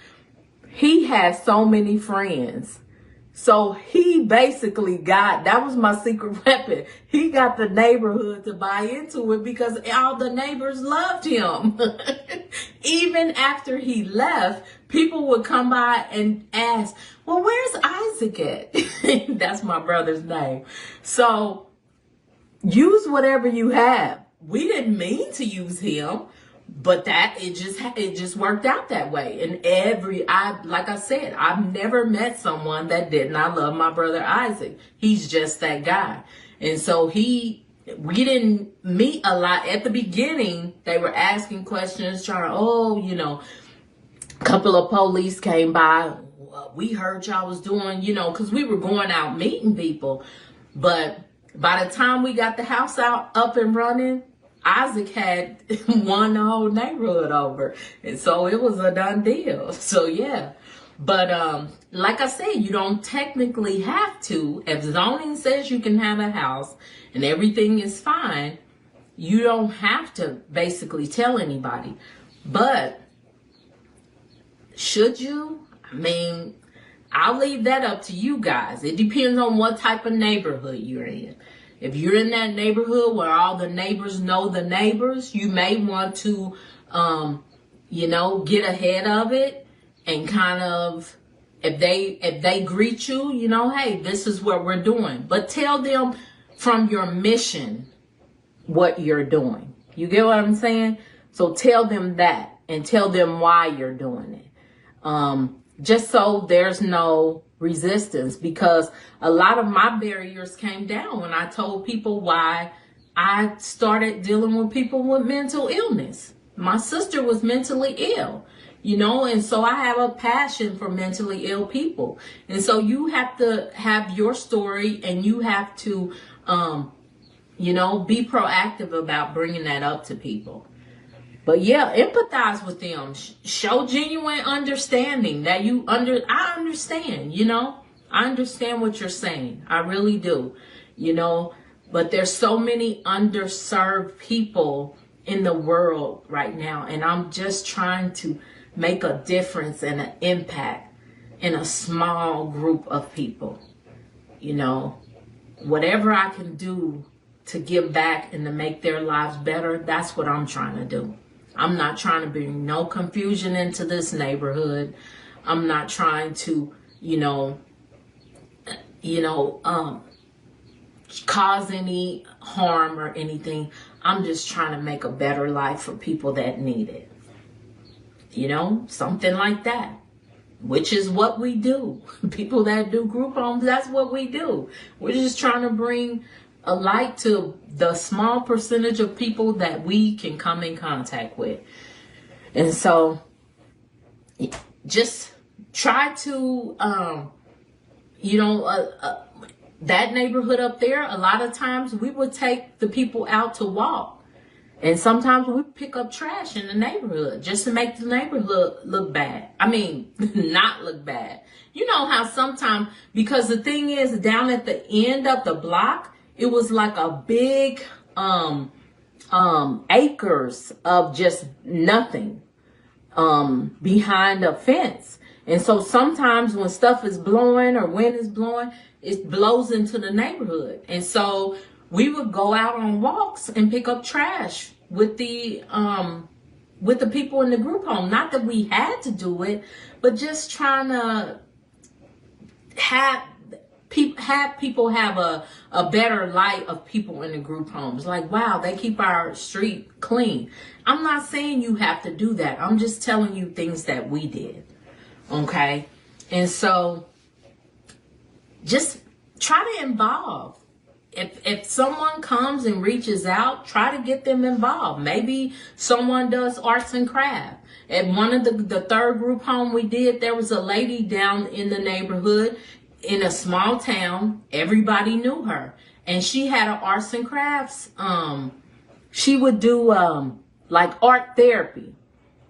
He had so many friends So he basically that was my secret weapon. He got the neighborhood to buy into it because all the neighbors loved him. Even after he left, people would come by and ask, well, where's Isaac at? That's my brother's name. So use whatever you have. We didn't mean to use him, but it just worked out that way. And like I said, I've never met someone that did not love my brother Isaac. He's just that guy. And so we didn't meet a lot. At the beginning, they were asking questions, trying, a couple of police came by. We heard y'all was doing, because we were going out meeting people. But by the time we got the house up and running, Isaac had won the whole neighborhood over. And so it was a done deal. So yeah. But like I said, you don't technically have to. If zoning says you can have a house and everything is fine, you don't have to basically tell anybody. But should you? I mean, I'll leave that up to you guys. It depends on what type of neighborhood you're in. If you're in that neighborhood where all the neighbors know the neighbors, you may want to, get ahead of it and kind of, if they greet you, hey, this is what we're doing. But tell them from your mission what you're doing. You get what I'm saying? So tell them that and tell them why you're doing it. Just so there's no resistance, because a lot of my barriers came down when I told people why I started dealing with people with mental illness. My sister was mentally ill, and so I have a passion for mentally ill people. And so you have to have your story, and you have to, be proactive about bringing that up to people. But yeah, empathize with them. Show genuine understanding that I understand, I understand what you're saying. I really do, but there's so many underserved people in the world right now. And I'm just trying to make a difference and an impact in a small group of people. Whatever I can do to give back and to make their lives better, that's what I'm trying to do. I'm not trying to bring no confusion into this neighborhood. I'm not trying to, cause any harm or anything. I'm just trying to make a better life for people that need it. Something like that, which is what we do. People that do group homes, that's what we do. We're just trying to bring a light to the small percentage of people that we can come in contact with. And so just try to, that neighborhood up there, a lot of times we would take the people out to walk. And sometimes we pick up trash in the neighborhood just to make the neighborhood look bad. I mean, not look bad. You know how sometimes, because the thing is, down at the end of the block, it was like a big acres of just nothing behind a fence. And so sometimes when stuff is blowing or wind is blowing, it blows into the neighborhood. And so we would go out on walks and pick up trash with the people in the group home. Not that we had to do it, but just trying to have people have a better light of people in the group homes. Like, wow, they keep our street clean. I'm not saying you have to do that. I'm just telling you things that we did. Okay? And so just try to involve. If someone comes and reaches out, try to get them involved. Maybe someone does arts and craft. At one of the third group home we did, there was a lady down in the neighborhood in a small town. Everybody knew her. And she had an arts and crafts. She would do like art therapy.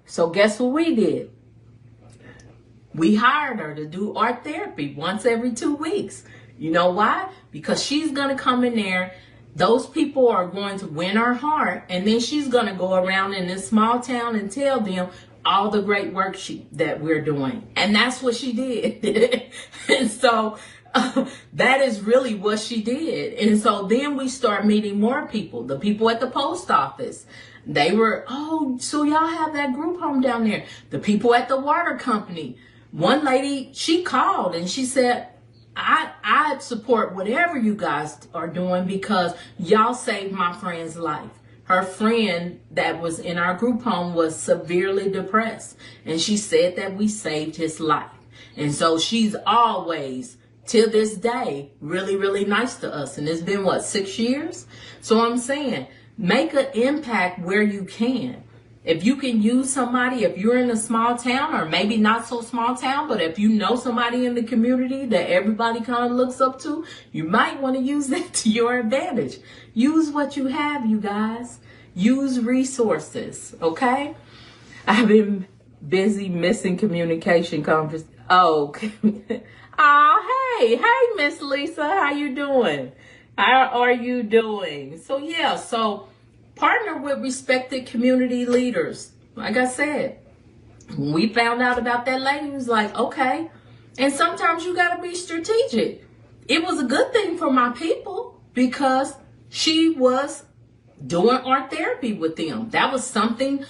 So guess what we did? We hired her to do art therapy once every 2 weeks. You know why? Because she's going to come in there. Those people are going to win her heart. And then she's going to go around in this small town and tell them all the great work that we're doing. And that's what she did. And so that is really what she did. And so then we start meeting more people, the people at the post office. They were, oh, so y'all have that group home down there. The people at the water company. One lady, she called and she said, I support whatever you guys are doing because y'all saved my friend's life. Her friend that was in our group home was severely depressed. And she said that we saved his life. And so she's always, till this day, really, really nice to us. And it's been, 6 years? So I'm saying, make an impact where you can. If you can use somebody, if you're in a small town or maybe not so small town, but if you know somebody in the community that everybody kind of looks up to, you might want to use that to your advantage. Use what you have, you guys. Use resources, okay? I've been busy missing communication conference. Oh, okay. Oh, hey, Miss Lisa, how you doing? How are you doing? So yeah, partner with respected community leaders. Like I said, when we found out about that lady, it was like, okay. And sometimes you got to be strategic. It was a good thing for my people because she was doing art therapy with them. That was something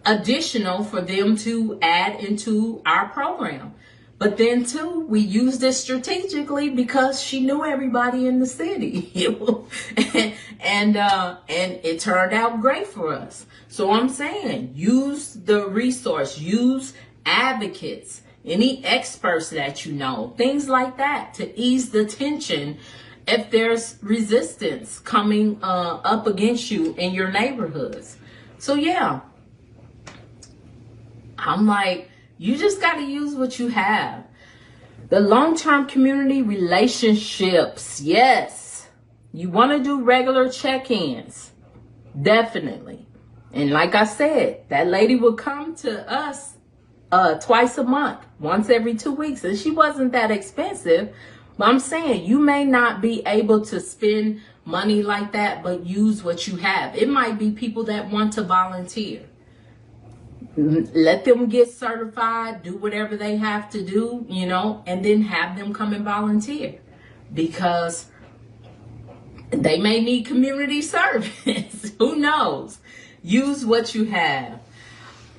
additional for them to add into our program. But then too, we used it strategically because she knew everybody in the city, and it turned out great for us. So I'm saying, use the resource, use advocates, any experts that you know, things like that to ease the tension if there's resistance coming up against you in your neighborhoods. So yeah, I'm like, you just got to use what you have. The long-term community relationships. Yes. You want to do regular check-ins. Definitely. And like I said, that lady would come to us twice a month, once every 2 weeks. And she wasn't that expensive. But I'm saying you may not be able to spend money like that, but use what you have. It might be people that want to volunteer. Let them get certified, do whatever they have to do, and then have them come and volunteer because they may need community service. Who knows? Use what you have.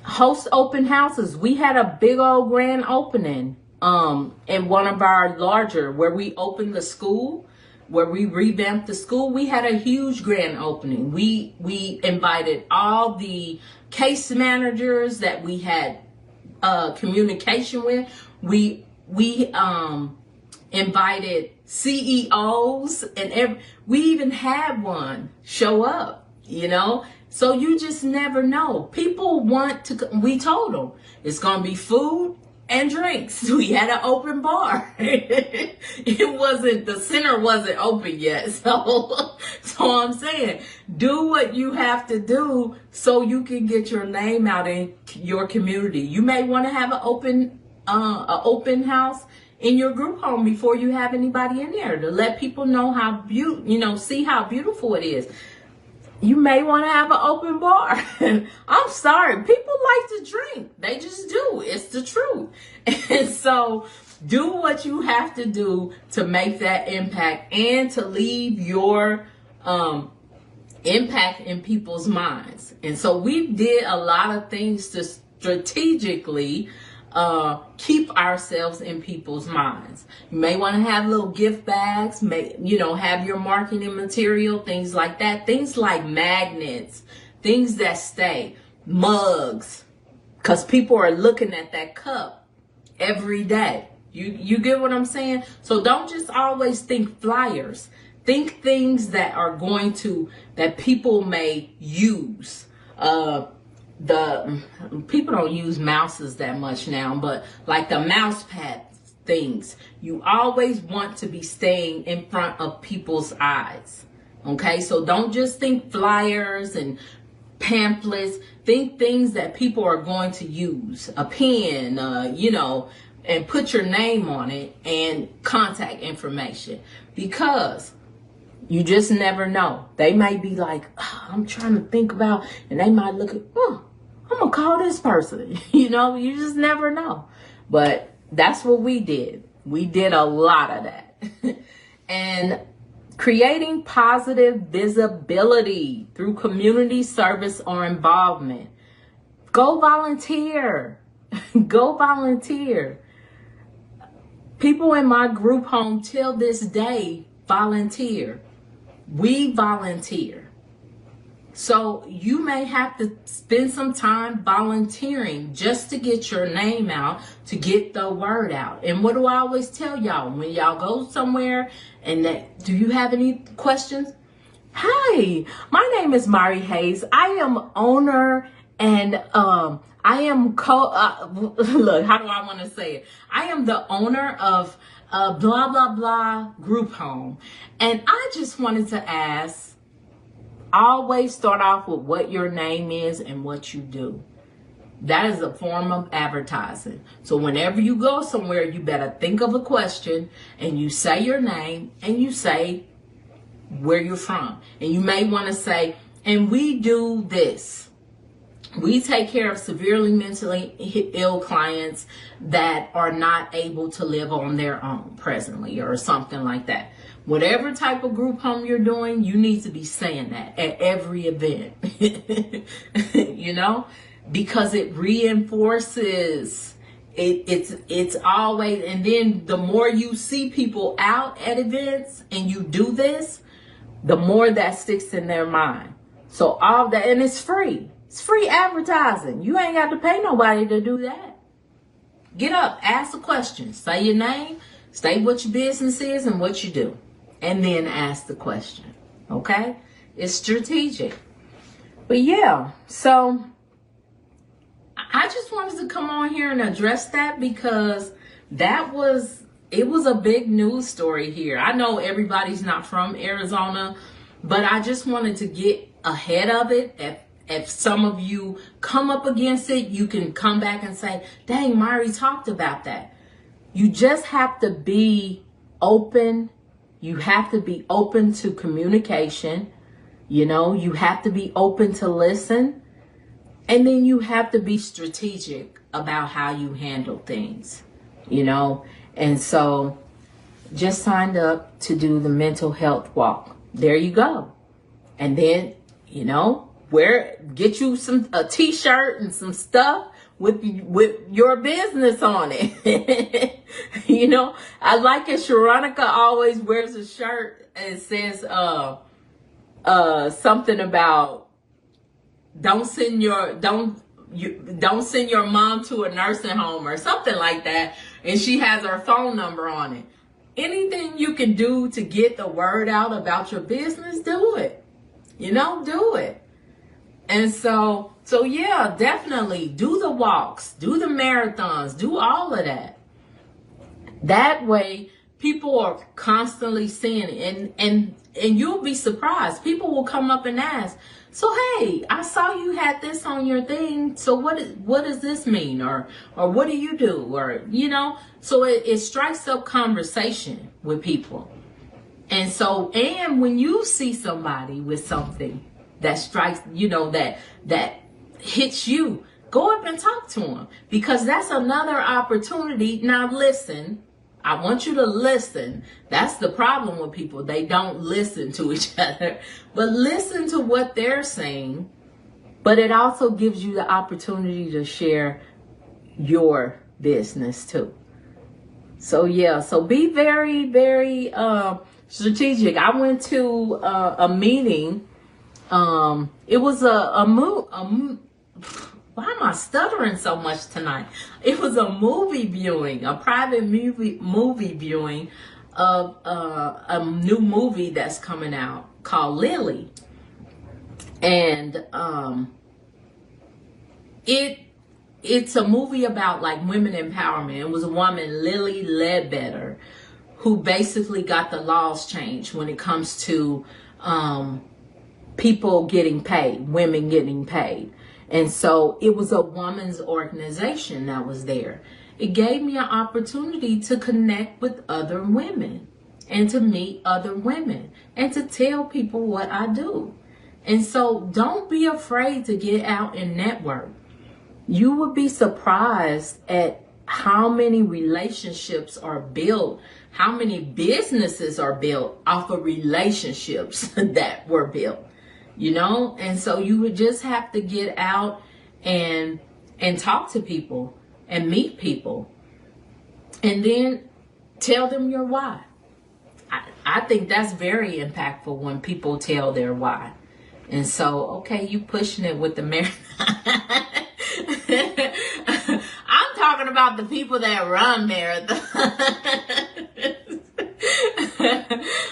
Host open houses. We had a big old grand opening in one of our larger, where we opened the school, where we revamped the school. We had a huge grand opening. We invited all the case managers that we had communication with. We invited CEOs, and we even had one show up, So you just never know. People want to, we told them it's going to be food and drinks. We had an open bar. The center wasn't open yet. So I'm saying, do what you have to do so you can get your name out in your community. You may want to have an open house in your group home before you have anybody in there to let people know how see how beautiful it is. You may want to have an open bar. I'm sorry. People like to drink. They just do. It's the truth. And so do what you have to do to make that impact and to leave your impact in people's minds. And so we did a lot of things to strategically keep ourselves in people's minds. You may want to have little gift bags, have your marketing material, things like that, things like magnets, things that stay, mugs, because people are looking at that cup every day. You get what I'm saying? So don't just always think flyers. Think things that are that people may use. The people don't use mouses that much now, but like the mouse pad things, you always want to be staying in front of people's eyes. Okay, so don't just think flyers and pamphlets. Think things that people are going to use. A pen, and put your name on it and contact information, because you just never know. They may be like, I'm trying to think about, and they might look at, I'm I'm gonna call this person. You know, you just never know. But that's what we did. We did a lot of that. And creating positive visibility through community service or involvement. Go volunteer. Go volunteer. People in my group home till this day volunteer. We volunteer. So you may have to spend some time volunteering just to get your name out, to get the word out. And what do I always tell y'all when y'all go somewhere and do you have any questions? Hi, my name is Myrrie Hayes. I am owner and I am look, how do I want to say it? I am the owner of blah, blah, blah group home. And I just wanted to ask, always start off with what your name is and what you do. That is a form of advertising. So whenever you go somewhere, you better think of a question and you say your name and you say where you're from. And you may want to say, and we do this. We take care of severely mentally ill clients that are not able to live on their own presently or something like that. Whatever type of group home you're doing, you need to be saying that at every event, you know, because it reinforces it's always, and then the more you see people out at events and you do this, the more that sticks in their mind. So all that, and it's free. It's free advertising. You ain't got to pay nobody to do that. Get up, ask a question, say your name, state what your business is and what you do, and then ask the question. Okay? It's strategic. But yeah, so I just wanted to come on here and address that because it was a big news story here. I know everybody's not from Arizona, but I just wanted to get ahead of it. If some of you come up against it, you can come back and say, dang, Myrrie talked about that. You just have to be open. You have to be open to communication. You know, you have to be open to listen. And then you have to be strategic about how you handle things, you know. And so just signed up to do the mental health walk. There you go. And then, you know, get you a t-shirt and some stuff with your business on it. You know, I like it. Sharonica always wears a shirt and it says something about don't send your mom to a nursing home or something like that, and she has her phone number on it. Anything you can do to get the word out about your business, do it. You know, do it. And so yeah, definitely do the walks, do the marathons, do all of that. That way people are constantly seeing it, and you'll be surprised. People will come up and ask, so hey, I saw you had this on your thing. So what does this mean? Or what do you do? Or, you know, so it strikes up conversation with people. And so, and when you see somebody with something that strikes, you know, that hits you, go up and talk to them, because that's another opportunity. Now listen, I want you to listen. That's the problem with people. They don't listen to each other, but listen to what they're saying. But it also gives you the opportunity to share your business too. So yeah, so be very, very strategic. I went to a meeting. It was why am I stuttering so much tonight? It was a movie viewing, a private movie viewing of a new movie that's coming out called Lily. And it's a movie about like women empowerment. It was a woman, Lily Ledbetter, who basically got the laws changed when it comes to people getting paid, women getting paid. And so it was a woman's organization that was there. It gave me an opportunity to connect with other women and to meet other women and to tell people what I do. And so don't be afraid to get out and network. You would be surprised at how many relationships are built, how many businesses are built off of relationships that were built, and so you would just have to get out and talk to people and meet people and then tell them your why. I think that's very impactful when people tell their why. And so, okay, you pushing it with the marathon. I'm talking about the people that run marathons.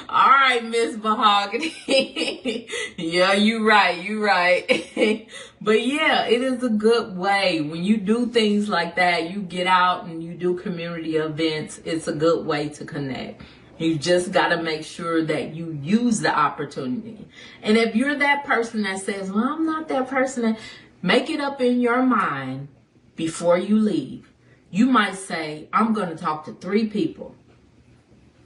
All right, Miss Mahogany. Yeah, you right. But yeah, it is a good way. When you do things like that, you get out and you do community events, it's a good way to connect. You just got to make sure that you use the opportunity. And if you're that person that says, well, I'm not that person, make it up in your mind before you leave. You might say, I'm going to talk to 3 people.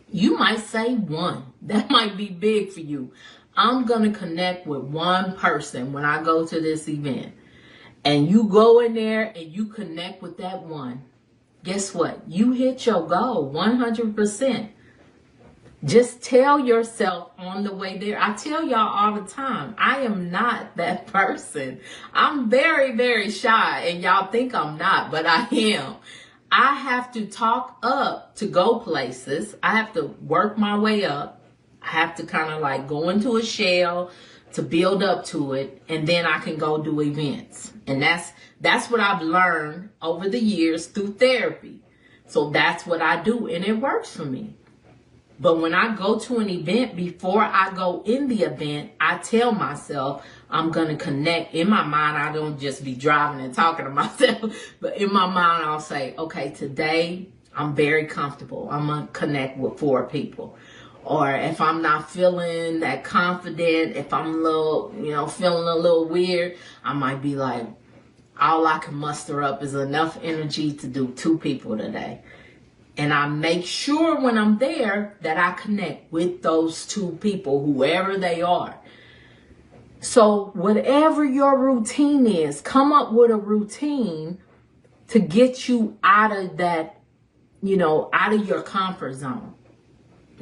You might say 1. That might be big for you. I'm going to connect with 1 person when I go to this event. And you go in there and you connect with that 1. Guess what? You hit your goal 100%. Just tell yourself on the way there. I tell y'all all the time, I am not that person. I'm very, very shy, and y'all think I'm not, but I am. I have to talk up to go places. I have to work my way up. I have to kind of like go into a shell to build up to it, and then I can go do events. And that's what I've learned over the years through therapy. So that's what I do, and it works for me. But when I go to an event, before I go in the event, I tell myself I'm going to connect. In my mind, I don't just be driving and talking to myself. But in my mind, I'll say, okay, today I'm very comfortable. I'm going to connect with 4 people. Or if I'm not feeling that confident, if I'm a little, feeling a little weird, I might be like, all I can muster up is enough energy to do 2 people today. And I make sure when I'm there that I connect with those 2 people, whoever they are. So whatever your routine is, come up with a routine to get you out of that, out of your comfort zone.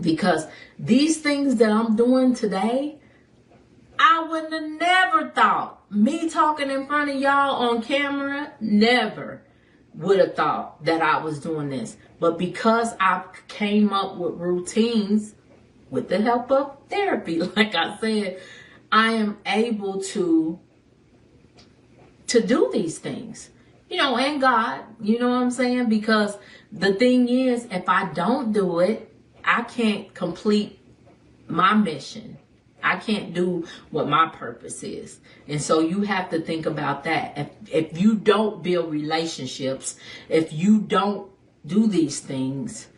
Because these things that I'm doing today, I would have never thought. Me talking in front of y'all on camera, never would have thought that I was doing this. But because I came up with routines with the help of therapy, like I said, I am able to do these things, and God, you know what I'm saying? Because the thing is, if I don't do it, I can't complete my mission. I can't do what my purpose is. And so you have to think about that. If you don't build relationships, if you don't do these things,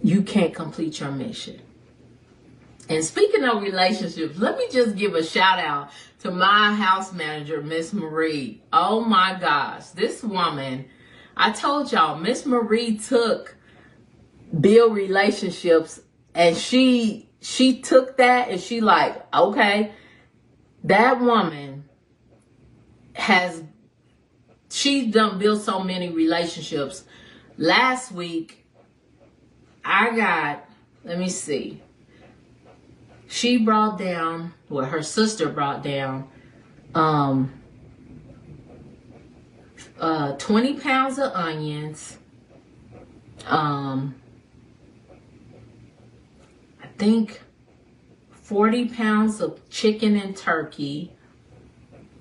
you can't complete your mission. And speaking of relationships, let me just give a shout out to my house manager, Miss Myrrie. Oh my gosh, this woman, I told y'all, Miss Myrrie took build relationships, and she took that and she like, okay, that woman she's done built so many relationships. Last week, let me see. She brought down, her sister brought down 20 pounds of onions. I think 40 pounds of chicken and turkey.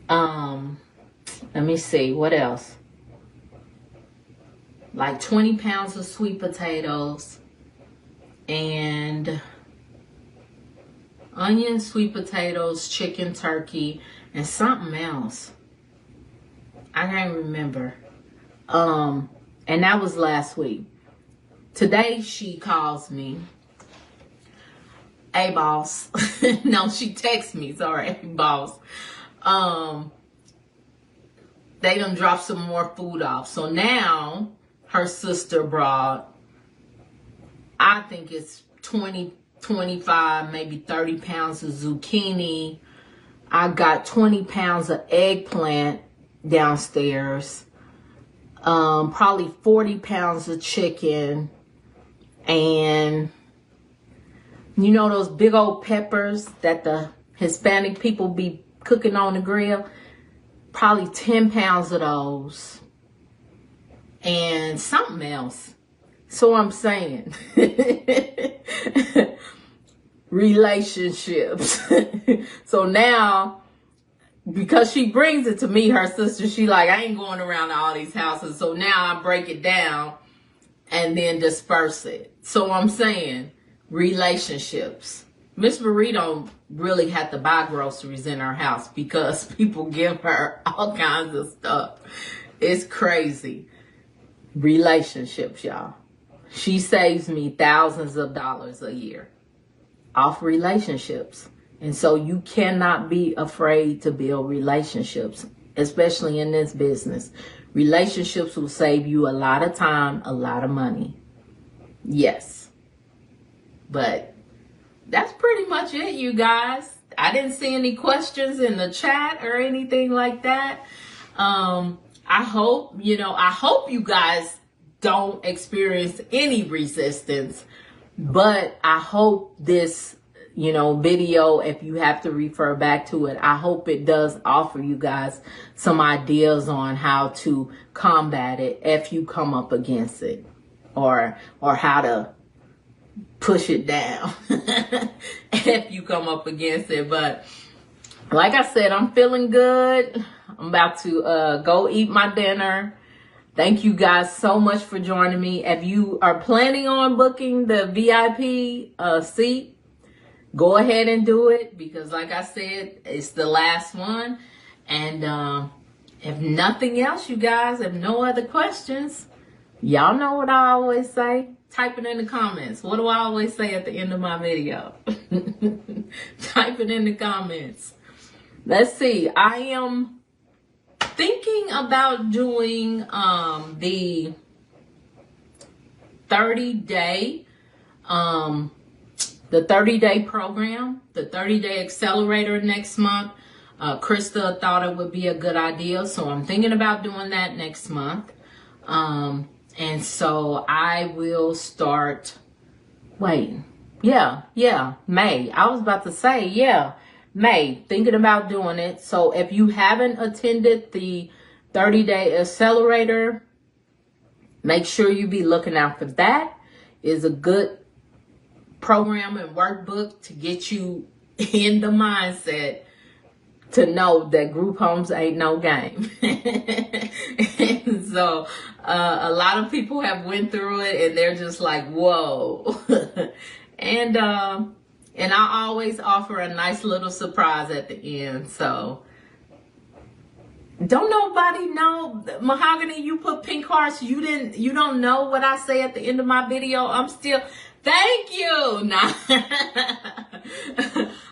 Let me see, what else? Like 20 pounds of sweet potatoes and onion, sweet potatoes, chicken, turkey, and something else. I can't remember. And that was last week. Today she calls me. Hey, boss. No, she texts me. Sorry, hey, boss. They done dropped some more food off. So now her sister brought, I think it's 20, 25, maybe 30 pounds of zucchini. I got 20 pounds of eggplant downstairs, probably 40 pounds of chicken, and you know those big old peppers that the Hispanic people be cooking on the grill? Probably 10 pounds of those. And something else. So I'm saying, relationships. So now, because she brings it to me, her sister, she like, I ain't going around to all these houses. So now I break it down and then disperse it. So I'm saying, relationships. Miss Myrrie don't really have to buy groceries in her house because people give her all kinds of stuff. It's crazy. Relationships, y'all. She saves me thousands of dollars a year off relationships. And so you cannot be afraid to build relationships, especially in this business. Relationships will save you a lot of time, a lot of money. Yes. But that's pretty much it, you guys. I didn't see any questions in the chat or anything like that. I hope you guys don't experience any resistance, but I hope this, video, if you have to refer back to it, I hope it does offer you guys some ideas on how to combat it if you come up against it, or how to push it down if you come up against it. But like I said, I'm feeling good. I'm about to go eat my dinner. Thank you guys so much for joining me. If you are planning on booking the VIP seat, go ahead and do it, because like I said, it's the last one. And if nothing else, you guys, if no other questions, y'all know what I always say. Type it in the comments. What do I always say at the end of my video? Type it in the comments. Let's see. I am thinking about doing the 30-day program, the 30-day accelerator next month. Krista thought it would be a good idea, so I'm thinking about doing that next month. And so I will start, May. I was about to say, May, thinking about doing it. So if you haven't attended the 30-day accelerator, make sure you be looking out for that. It's a good program and workbook to get you in the mindset to know that group homes ain't no game. And so a lot of people have went through it and they're just like, whoa. And I always offer a nice little surprise at the end. So don't nobody know, Mahogany, you put pink hearts. You don't know what I say at the end of my video. I'm still, thank you. Nah.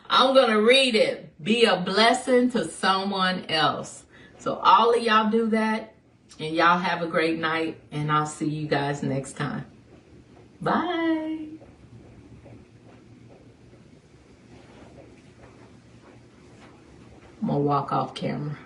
I'm going to read it. Be a blessing to someone else. So all of y'all do that, and y'all have a great night, and I'll see you guys next time. Bye. I'm going to walk off camera.